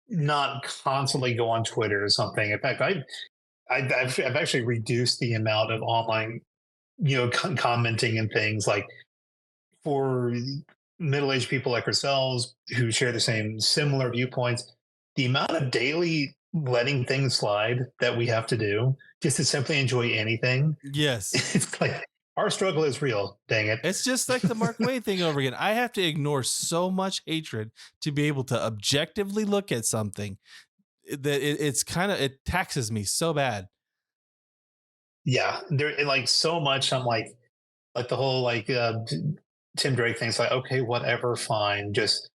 S4: not constantly go on Twitter or something. In fact, I've actually reduced the amount of online, commenting and things like for middle-aged people like ourselves who share the similar viewpoints. The amount of daily letting things slide that we have to do just to simply enjoy anything.
S1: Yes.
S4: It's like our struggle is real. Dang it.
S1: It's just like the Mark Wayne thing over again. I have to ignore so much hatred to be able to objectively look at something that it taxes me so bad.
S4: Yeah. There like so much. I'm like the whole Tim Drake thing's like, okay, whatever, fine. Just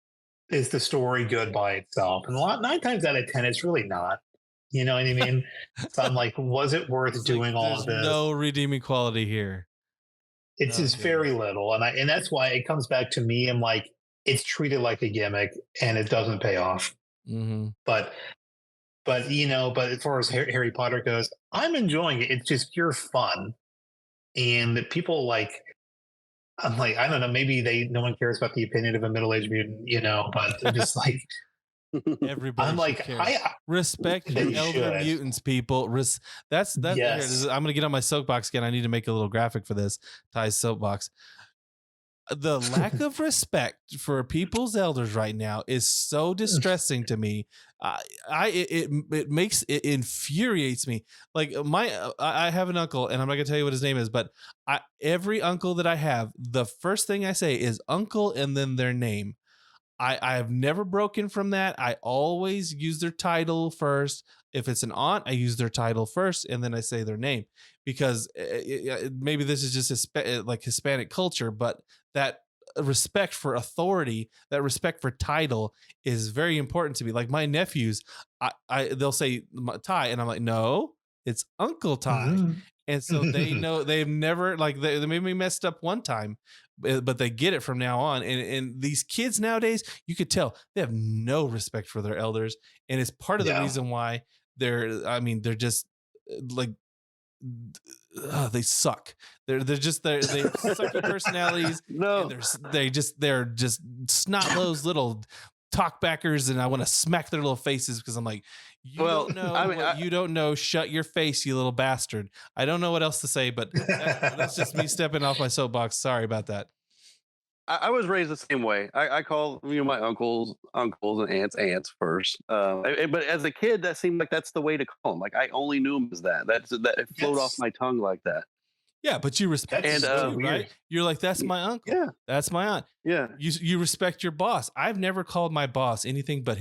S4: is the story good by itself? And 9 times out of 10, it's really not. You know what I mean? So I'm like, was it worth doing all of this?
S1: No redeeming quality here.
S4: It's just very little, and that's why it comes back to me. I'm like, it's treated like a gimmick, and it doesn't pay off.
S1: Mm-hmm.
S4: But as far as Harry Potter goes, I'm enjoying it. It's just pure fun, and people like. I'm like, I don't know. Maybe no one cares about the opinion of a middle-aged mutant, but they're just like.
S1: Everybody.
S4: I'm like,
S1: respect the elder mutants, people. That's
S4: yes.
S1: I'm gonna get on my soapbox again. I need to make a little graphic for this. Ty's soapbox. The lack of respect for people's elders right now is so distressing to me. It infuriates me. Like I have an uncle, and I'm not gonna tell you what his name is, but every uncle that I have, the first thing I say is uncle and then their name. I have never broken from that. I always use their title first. If it's an aunt, I use their title first, and then I say their name, because maybe this is just Hispanic culture, but that respect for authority, that respect for title is very important to me. Like my nephews, they'll say Ty, and I'm like, no, it's Uncle Ty. Mm-hmm. And so they know they've never they made me messed up one time, but they get it from now on. And these kids nowadays, you could tell they have no respect for their elders. And it's part of the reason why they're just like, they suck. They're sucky personalities.
S3: No,
S1: they're just snot-nosed little talkbackers, and I want to smack their little faces because I'm like, you don't know. Shut your face, you little bastard. I don't know what else to say, but that's just me stepping off my soapbox. Sorry about that.
S3: I was raised the same way. I call my uncles and aunts first. But as a kid, that seemed like that's the way to call them. Like I only knew them as that. That it flowed off my tongue like that.
S1: Yeah, but you respect too, right? You're like, that's my uncle. Yeah, that's my aunt.
S3: Yeah,
S1: you respect your boss. I've never called my boss anything but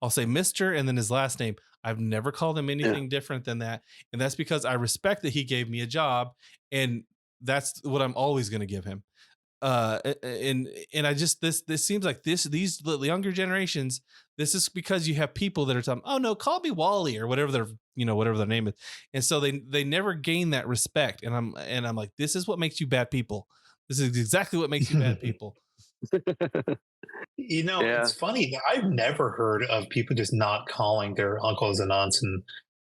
S1: I'll say Mr. and then his last name. I've never called him anything different than that, and that's because I respect that he gave me a job, and that's what I'm always going to give him. And I just this seems like these the younger generations, this is because you have people that are telling, oh no, call me Wally or whatever their name is, and so they never gain that respect, and I'm like, this is what makes you bad people. This is exactly what makes you bad people.
S4: It's funny, I've never heard of people just not calling their uncles and aunts, and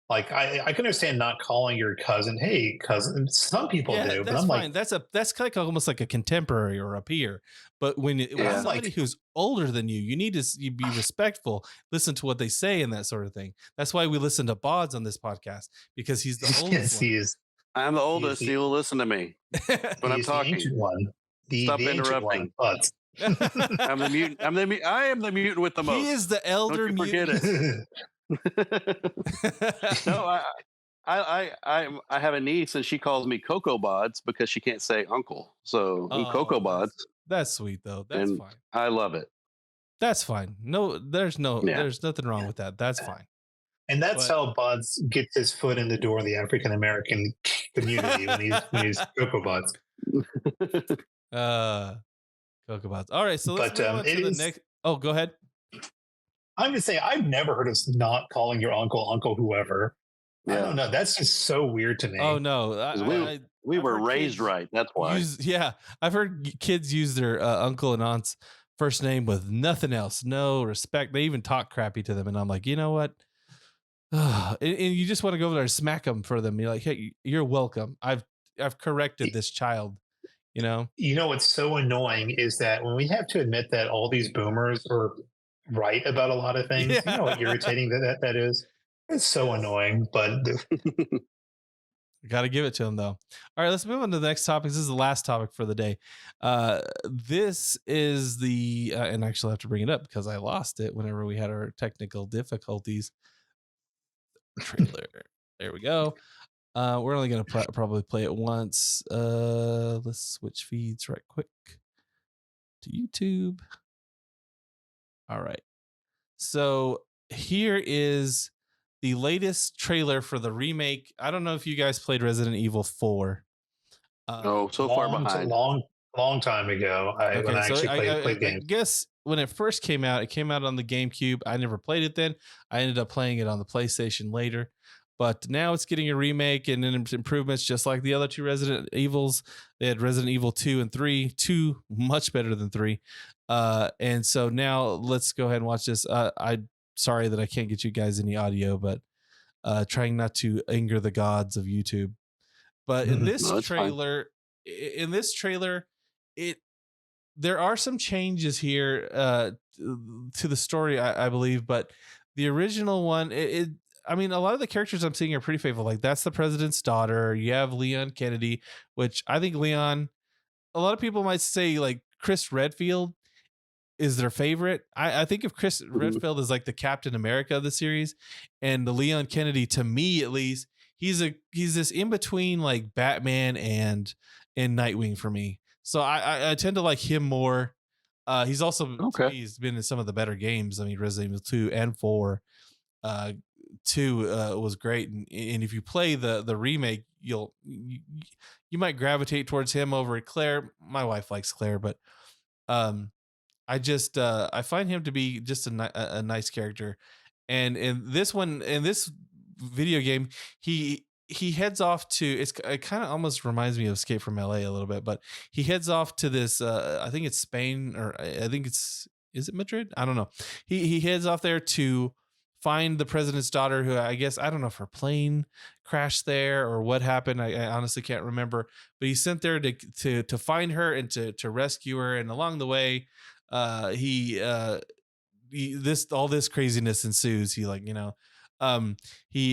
S4: like I can understand not calling your cousin, hey cousin. Some people do, but I'm
S1: fine.
S4: like,
S1: that's like almost like a contemporary or a peer. But when somebody who's older than you need to be respectful. Listen to what they say and that sort of thing. That's why we listen to Bodz on this podcast, because he's the oldest.
S4: Yes, he is.
S3: I'm the oldest. You will listen to me when I'm talking.
S4: The ancient one.
S3: Stop interrupting. I'm the mutant. I am the mutant with the most.
S1: He is the elder mutant.
S3: Forget it. No, I have a niece, and she calls me Cocoa Bodz because she can't say uncle. So I'm Cocoa Bodz.
S1: That's sweet though. That's fine.
S3: I love it.
S1: That's fine. No, there's nothing wrong with that. That's fine.
S4: And that's how Bodz gets his foot in the door of the African American community when he's Cocoa Bodz.
S1: Cocoa Bodz. All right, so let's move on to the next. Oh, go ahead.
S4: I'm just saying, I've never heard of not calling your uncle whoever. Yeah. I don't know. That's just so weird to me.
S1: Oh no,
S3: We were raised right. That's why.
S1: I've heard kids use their uncle and aunt's first name with nothing else, no respect. They even talk crappy to them, and I'm like, you know what? And you just want to go over there and smack them for them. You're like, hey, you're welcome. I've corrected this child. You know.
S4: You know what's so annoying is that when we have to admit that all these boomers are right about a lot of things, you know how irritating that is. It's so annoying, but.
S1: Got to give it to him, though. All right, let's move on to the next topic. This is the last topic for the day. This is the, and actually I have to bring it up because I lost it whenever we had our technical difficulties. Trailer. There we go. We're only going to probably play it once. Let's switch feeds right quick to YouTube. All right. So here is the latest trailer for the remake. I don't know if you guys played Resident Evil 4.
S3: So far behind.
S4: Long time ago. When I actually played games.
S1: I guess when it first came out, it came out on the GameCube. I never played it then. I ended up playing it on the PlayStation later. But now it's getting a remake and improvements just like the other two Resident Evils. They had Resident Evil 2 and 3. 2 much better than 3. And so now let's go ahead and watch this. I'm sorry that I can't get you guys any audio, but trying not to anger the gods of YouTube. But in this trailer, there are some changes here to the story, I believe. But the original one, I mean, a lot of the characters I'm seeing are pretty faithful. Like that's the president's daughter. You have Leon Kennedy, which I think Leon, a lot of people might say like Chris Redfield is their favorite. I think of Chris Redfield as like the Captain America of the series, and the Leon Kennedy, to me at least, he's this in between like Batman and Nightwing for me. So I tend to like him more. He's also he's been in some of the better games. I mean, Resident Evil 2 and 4. 2 was great, and if you play the remake, you might gravitate towards him over Claire. My wife likes Claire, but I just I find him to be just a nice character. And in this one, in this video game, he heads off to, it kind of almost reminds me of Escape from LA a little bit, but he heads off to this I think it's Spain, or I think is it Madrid? I don't know. He heads off there to find the president's daughter, who I guess, I don't know if her plane crashed there or what happened. I honestly can't remember, but he's sent there to find her and to rescue her. And along the way, all this craziness ensues. He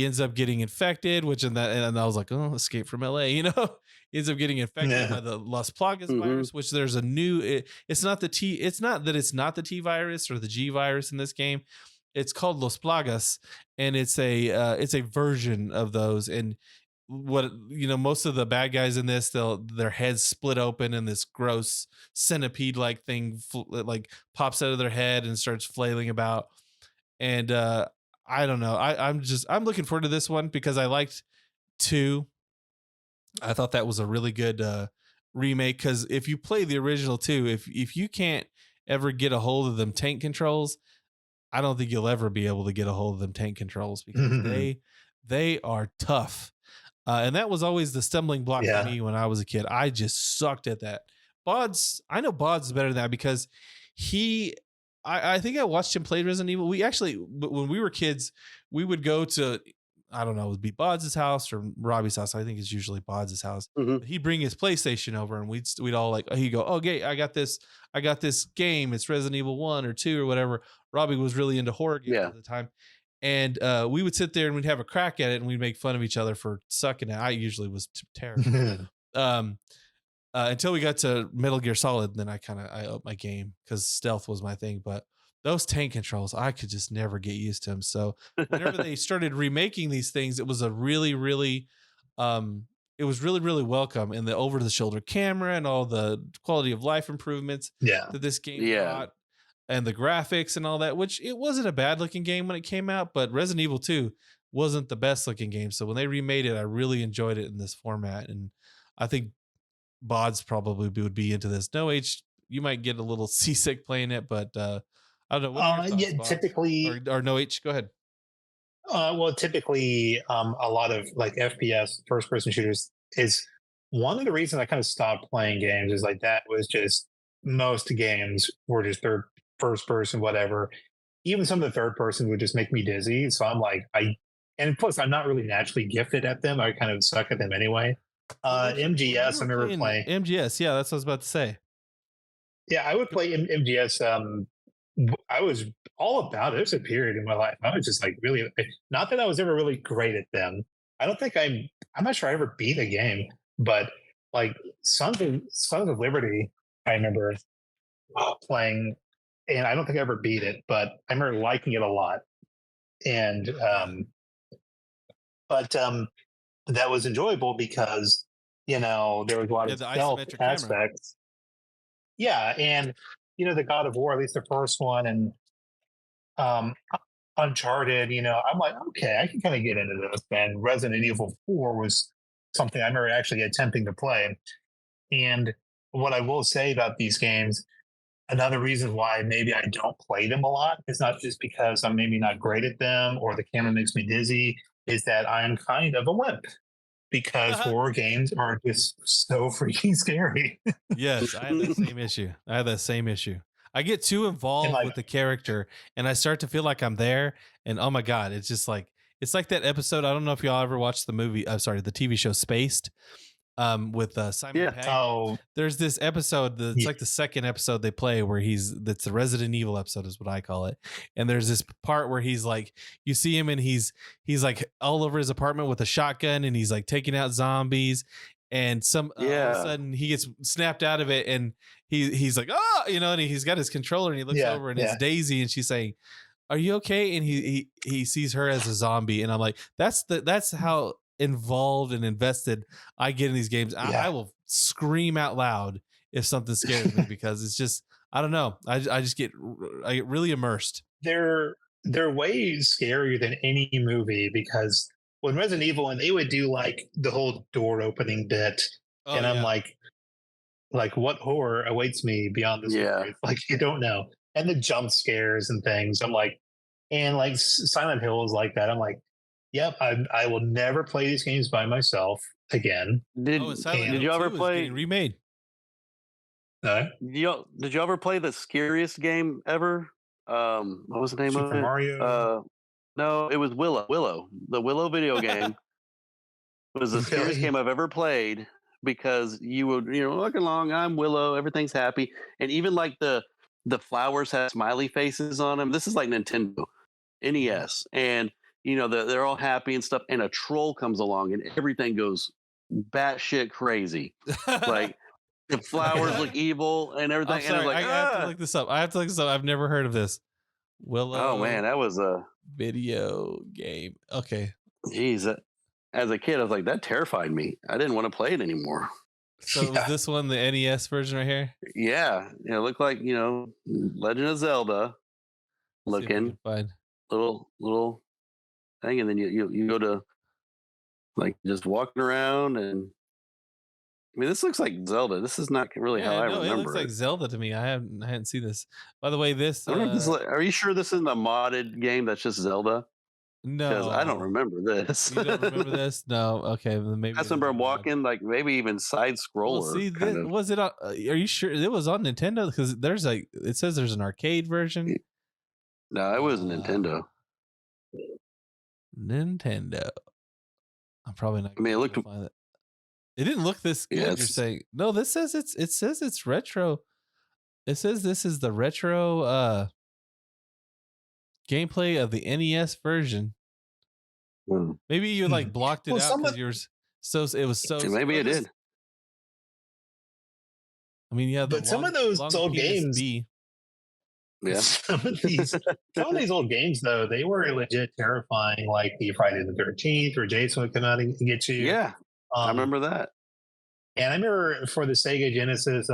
S1: ends up getting infected, and I was like, oh, Escape from LA, he ends up getting infected by the Las Plagas virus, which there's a new, it's not that it's not the T virus or the G virus in this game. It's called Los Plagas, and it's a version of those. And what, most of the bad guys in this, their heads split open and this gross centipede like thing like pops out of their head and starts flailing about. And I don't know. I'm looking forward to this one because I liked 2. I thought that was a really good remake, because if you play the original 2, if you can't ever get a hold of them tank controls, I don't think you'll ever be able to get a hold of them tank controls, because they are tough. And that was always the stumbling block for me when I was a kid. I just sucked at that. Bodz, I know Bodz is better than that, because I think I watched him play Resident Evil. We actually, when we were kids, we would go to, I don't know, it would be Bodz's house or Robbie's house. I think it's usually Bodz's house. He'd bring his PlayStation over, and we'd all like, he'd go, okay, I got this game. It's Resident Evil 1 or 2 or whatever. Robbie was really into horror games at the time. And we would sit there and we'd have a crack at it, and we'd make fun of each other for sucking it. I usually was terrible. Until we got to Metal Gear Solid, then I upped my game, because stealth was my thing. But those tank controls, I could just never get used to them. So whenever they started remaking these things, it was really, really welcome. And the over-the-shoulder camera and all the quality of life improvements that this game brought, and the graphics and all that, which it wasn't a bad looking game when it came out, but Resident Evil 2 wasn't the best looking game. So when they remade it, I really enjoyed it in this format. And I think Bodz probably would be into this. No H, you might get a little seasick playing it, but I don't know. What are your thoughts, Bodz?
S4: Typically,
S1: or no H, go ahead.
S4: Well, typically, a lot of like FPS first person shooters is one of the reasons I kind of stopped playing games is like that was just most games were just first person, whatever. Even some of the third person would just make me dizzy. So I'm like, and plus I'm not really naturally gifted at them. I kind of suck at them anyway. MGS, I remember playing
S1: MGS. Yeah, that's what I was about to say.
S4: Yeah, I would play MGS. I was all about it. There's a period in my life I was just like really, not that I was ever really great at them. I don't think I'm not sure I ever beat a game, but like Sons of Liberty, I remember playing, and I don't think I ever beat it, but I remember liking it a lot. And that was enjoyable because there was a lot of
S1: the
S4: stealth
S1: isometric
S4: aspects. Yeah, and the God of War, at least the first one, and Uncharted. I'm like, okay, I can kind of get into this. And Resident Evil 4 was something I remember actually attempting to play. And what I will say about these games, another reason why maybe I don't play them a lot is not just because I'm maybe not great at them or the camera makes me dizzy, is that I'm kind of a wimp because horror games are just so freaking scary.
S1: Yes, I have that same issue. I get too involved with the character and I start to feel like I'm there. And oh my God, it's just like, it's like that episode. I don't know if y'all ever watched the TV show Spaced. With Simon Pegg.
S4: Oh,
S1: there's this episode that's like the second episode they play where that's the Resident Evil episode is what I call it. And there's this part where he's like, you see him and he's like all over his apartment with a shotgun and he's like taking out zombies. And all of a sudden he gets snapped out of it and he's like, oh, and he's got his controller and he looks over and it's Daisy and she's saying, are you okay? And he sees her as a zombie. And I'm like, that's how involved and invested I get in these games. I will scream out loud if something scares me because it's just, I don't know. I get really immersed.
S4: They're way scarier than any movie because when Resident Evil and they would do like the whole door opening bit, and I'm like what horror awaits me beyond this? Movie? Like you don't know, and the jump scares and things. I'm like, and like Silent Hill is like that. I'm like, yep, I will never play these games by myself again.
S3: Did you ever play
S1: remade?
S3: Did you ever play the scariest game ever? What was the name of it?
S4: Super Mario.
S3: No, it was Willow. The Willow video game was the scariest game I've ever played because you would look along. I'm Willow. Everything's happy, and even like the flowers have smiley faces on them. This is like Nintendo NES, and they're all happy and stuff, and a troll comes along and everything goes batshit crazy. Like the flowers look evil and everything.
S1: I'm sorry,
S3: and
S1: I have to look this up. I've never heard of this. Willow.
S3: Oh man, that was a
S1: video game. Okay.
S3: Jeez, as a kid, I was like, that terrified me. I didn't want to play it anymore.
S1: So was this one the NES version right here?
S3: Yeah, it looked like Legend of Zelda looking little thing, and then you go to like just walking around, and I mean this looks like Zelda. This is not really how I remember
S1: it. Looks like Zelda to me. I hadn't seen this. By the way, this.
S3: Are you sure this isn't a modded game that's just Zelda?
S1: No,
S3: because I don't remember this.
S1: You don't remember this? No. Okay, then maybe.
S3: I remember I'm like maybe even side scroller.
S1: Well, see, was it? Are you sure it was on Nintendo? Because it says there's an arcade version.
S3: No, it was Nintendo.
S1: Nintendo. I'm probably not.
S3: I mean, it
S1: find it. It didn't look this good. You're saying no. This says it says it's retro. It says this is the retro gameplay of the NES version. Maybe you like blocked it out because yours. So it was so.
S3: Maybe it did.
S1: I mean, yeah,
S4: but some of those old games.
S3: Yeah.
S4: Some of these old games, though, they were legit terrifying, like the Friday the 13th or Jason would come out and get you.
S3: Yeah, I remember that.
S4: And I remember for the Sega Genesis,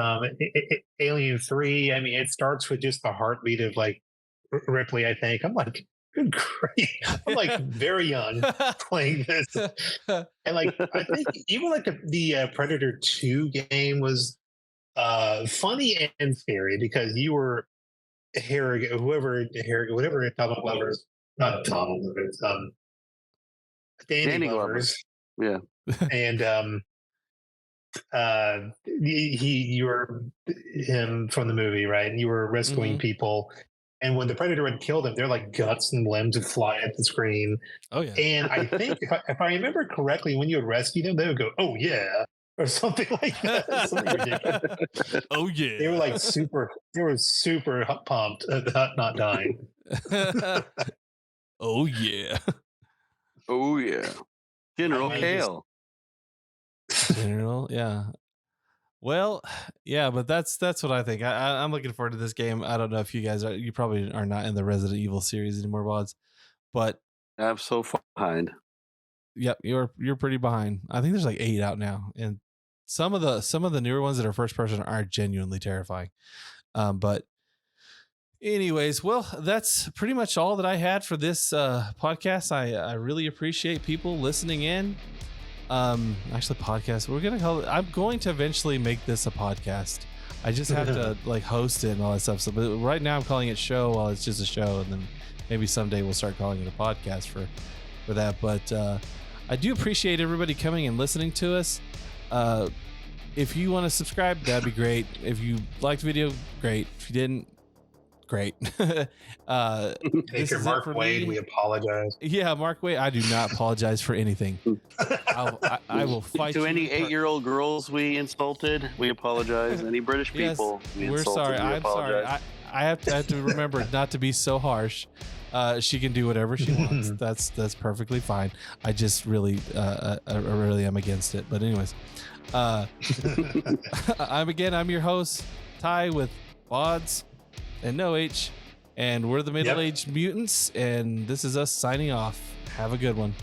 S4: Alien 3, I mean, it starts with just the heartbeat of like Ripley, I think. I'm like, good grief. I'm like very young playing this. And like, I think even like the Predator 2 game was funny and scary because you were whatever Tom Lovers, not Tom Lovers, Danny Lovers.
S3: Yeah.
S4: And you were him from the movie, right? And you were rescuing people. And when the predator would kill them, their like guts and limbs would fly at the screen.
S1: Oh yeah.
S4: And I think if I remember correctly, when you would rescue them, they would go, "Oh yeah," or something like that. Something ridiculous.
S1: Oh yeah.
S4: They were like super. They were super pumped about not dying.
S1: Oh yeah.
S3: Oh yeah. General Kale.
S1: General, yeah. Well, yeah, but that's what I think. I'm looking forward to this game. I don't know if you guys are. You probably are not in the Resident Evil series anymore, Bodz, but
S3: I'm so far behind.
S1: Yep, you're pretty behind. I think there's like 8 out now, and some of the newer ones that are first person are genuinely terrifying. But anyways, well, that's pretty much all that I had for this podcast. I really appreciate people listening in. Actually, podcast. We're gonna call it. I'm going to eventually make this a podcast. I just have to like host it and all that stuff. So, but right now I'm calling it show while it's just a show, and then maybe someday we'll start calling it a podcast for that. But I do appreciate everybody coming and listening to us. If you want to subscribe, that'd be great. If you liked the video, great. If you didn't, great.
S4: Baker Mark Wade, we apologize.
S1: Yeah, Mark Wade, I do not apologize for anything. I will fight
S3: to
S1: you.
S3: any 8-year-old girls we insulted. We apologize. Any British people
S1: we're sorry. I'm sorry. I have to remember not to be so harsh. She can do whatever she wants. That's perfectly fine. I just really I really am against it. But anyways, I'm your host, Ty, with Bodz and No H, and we're the Middle-Aged Mutants, and this is us signing off. Have a good one.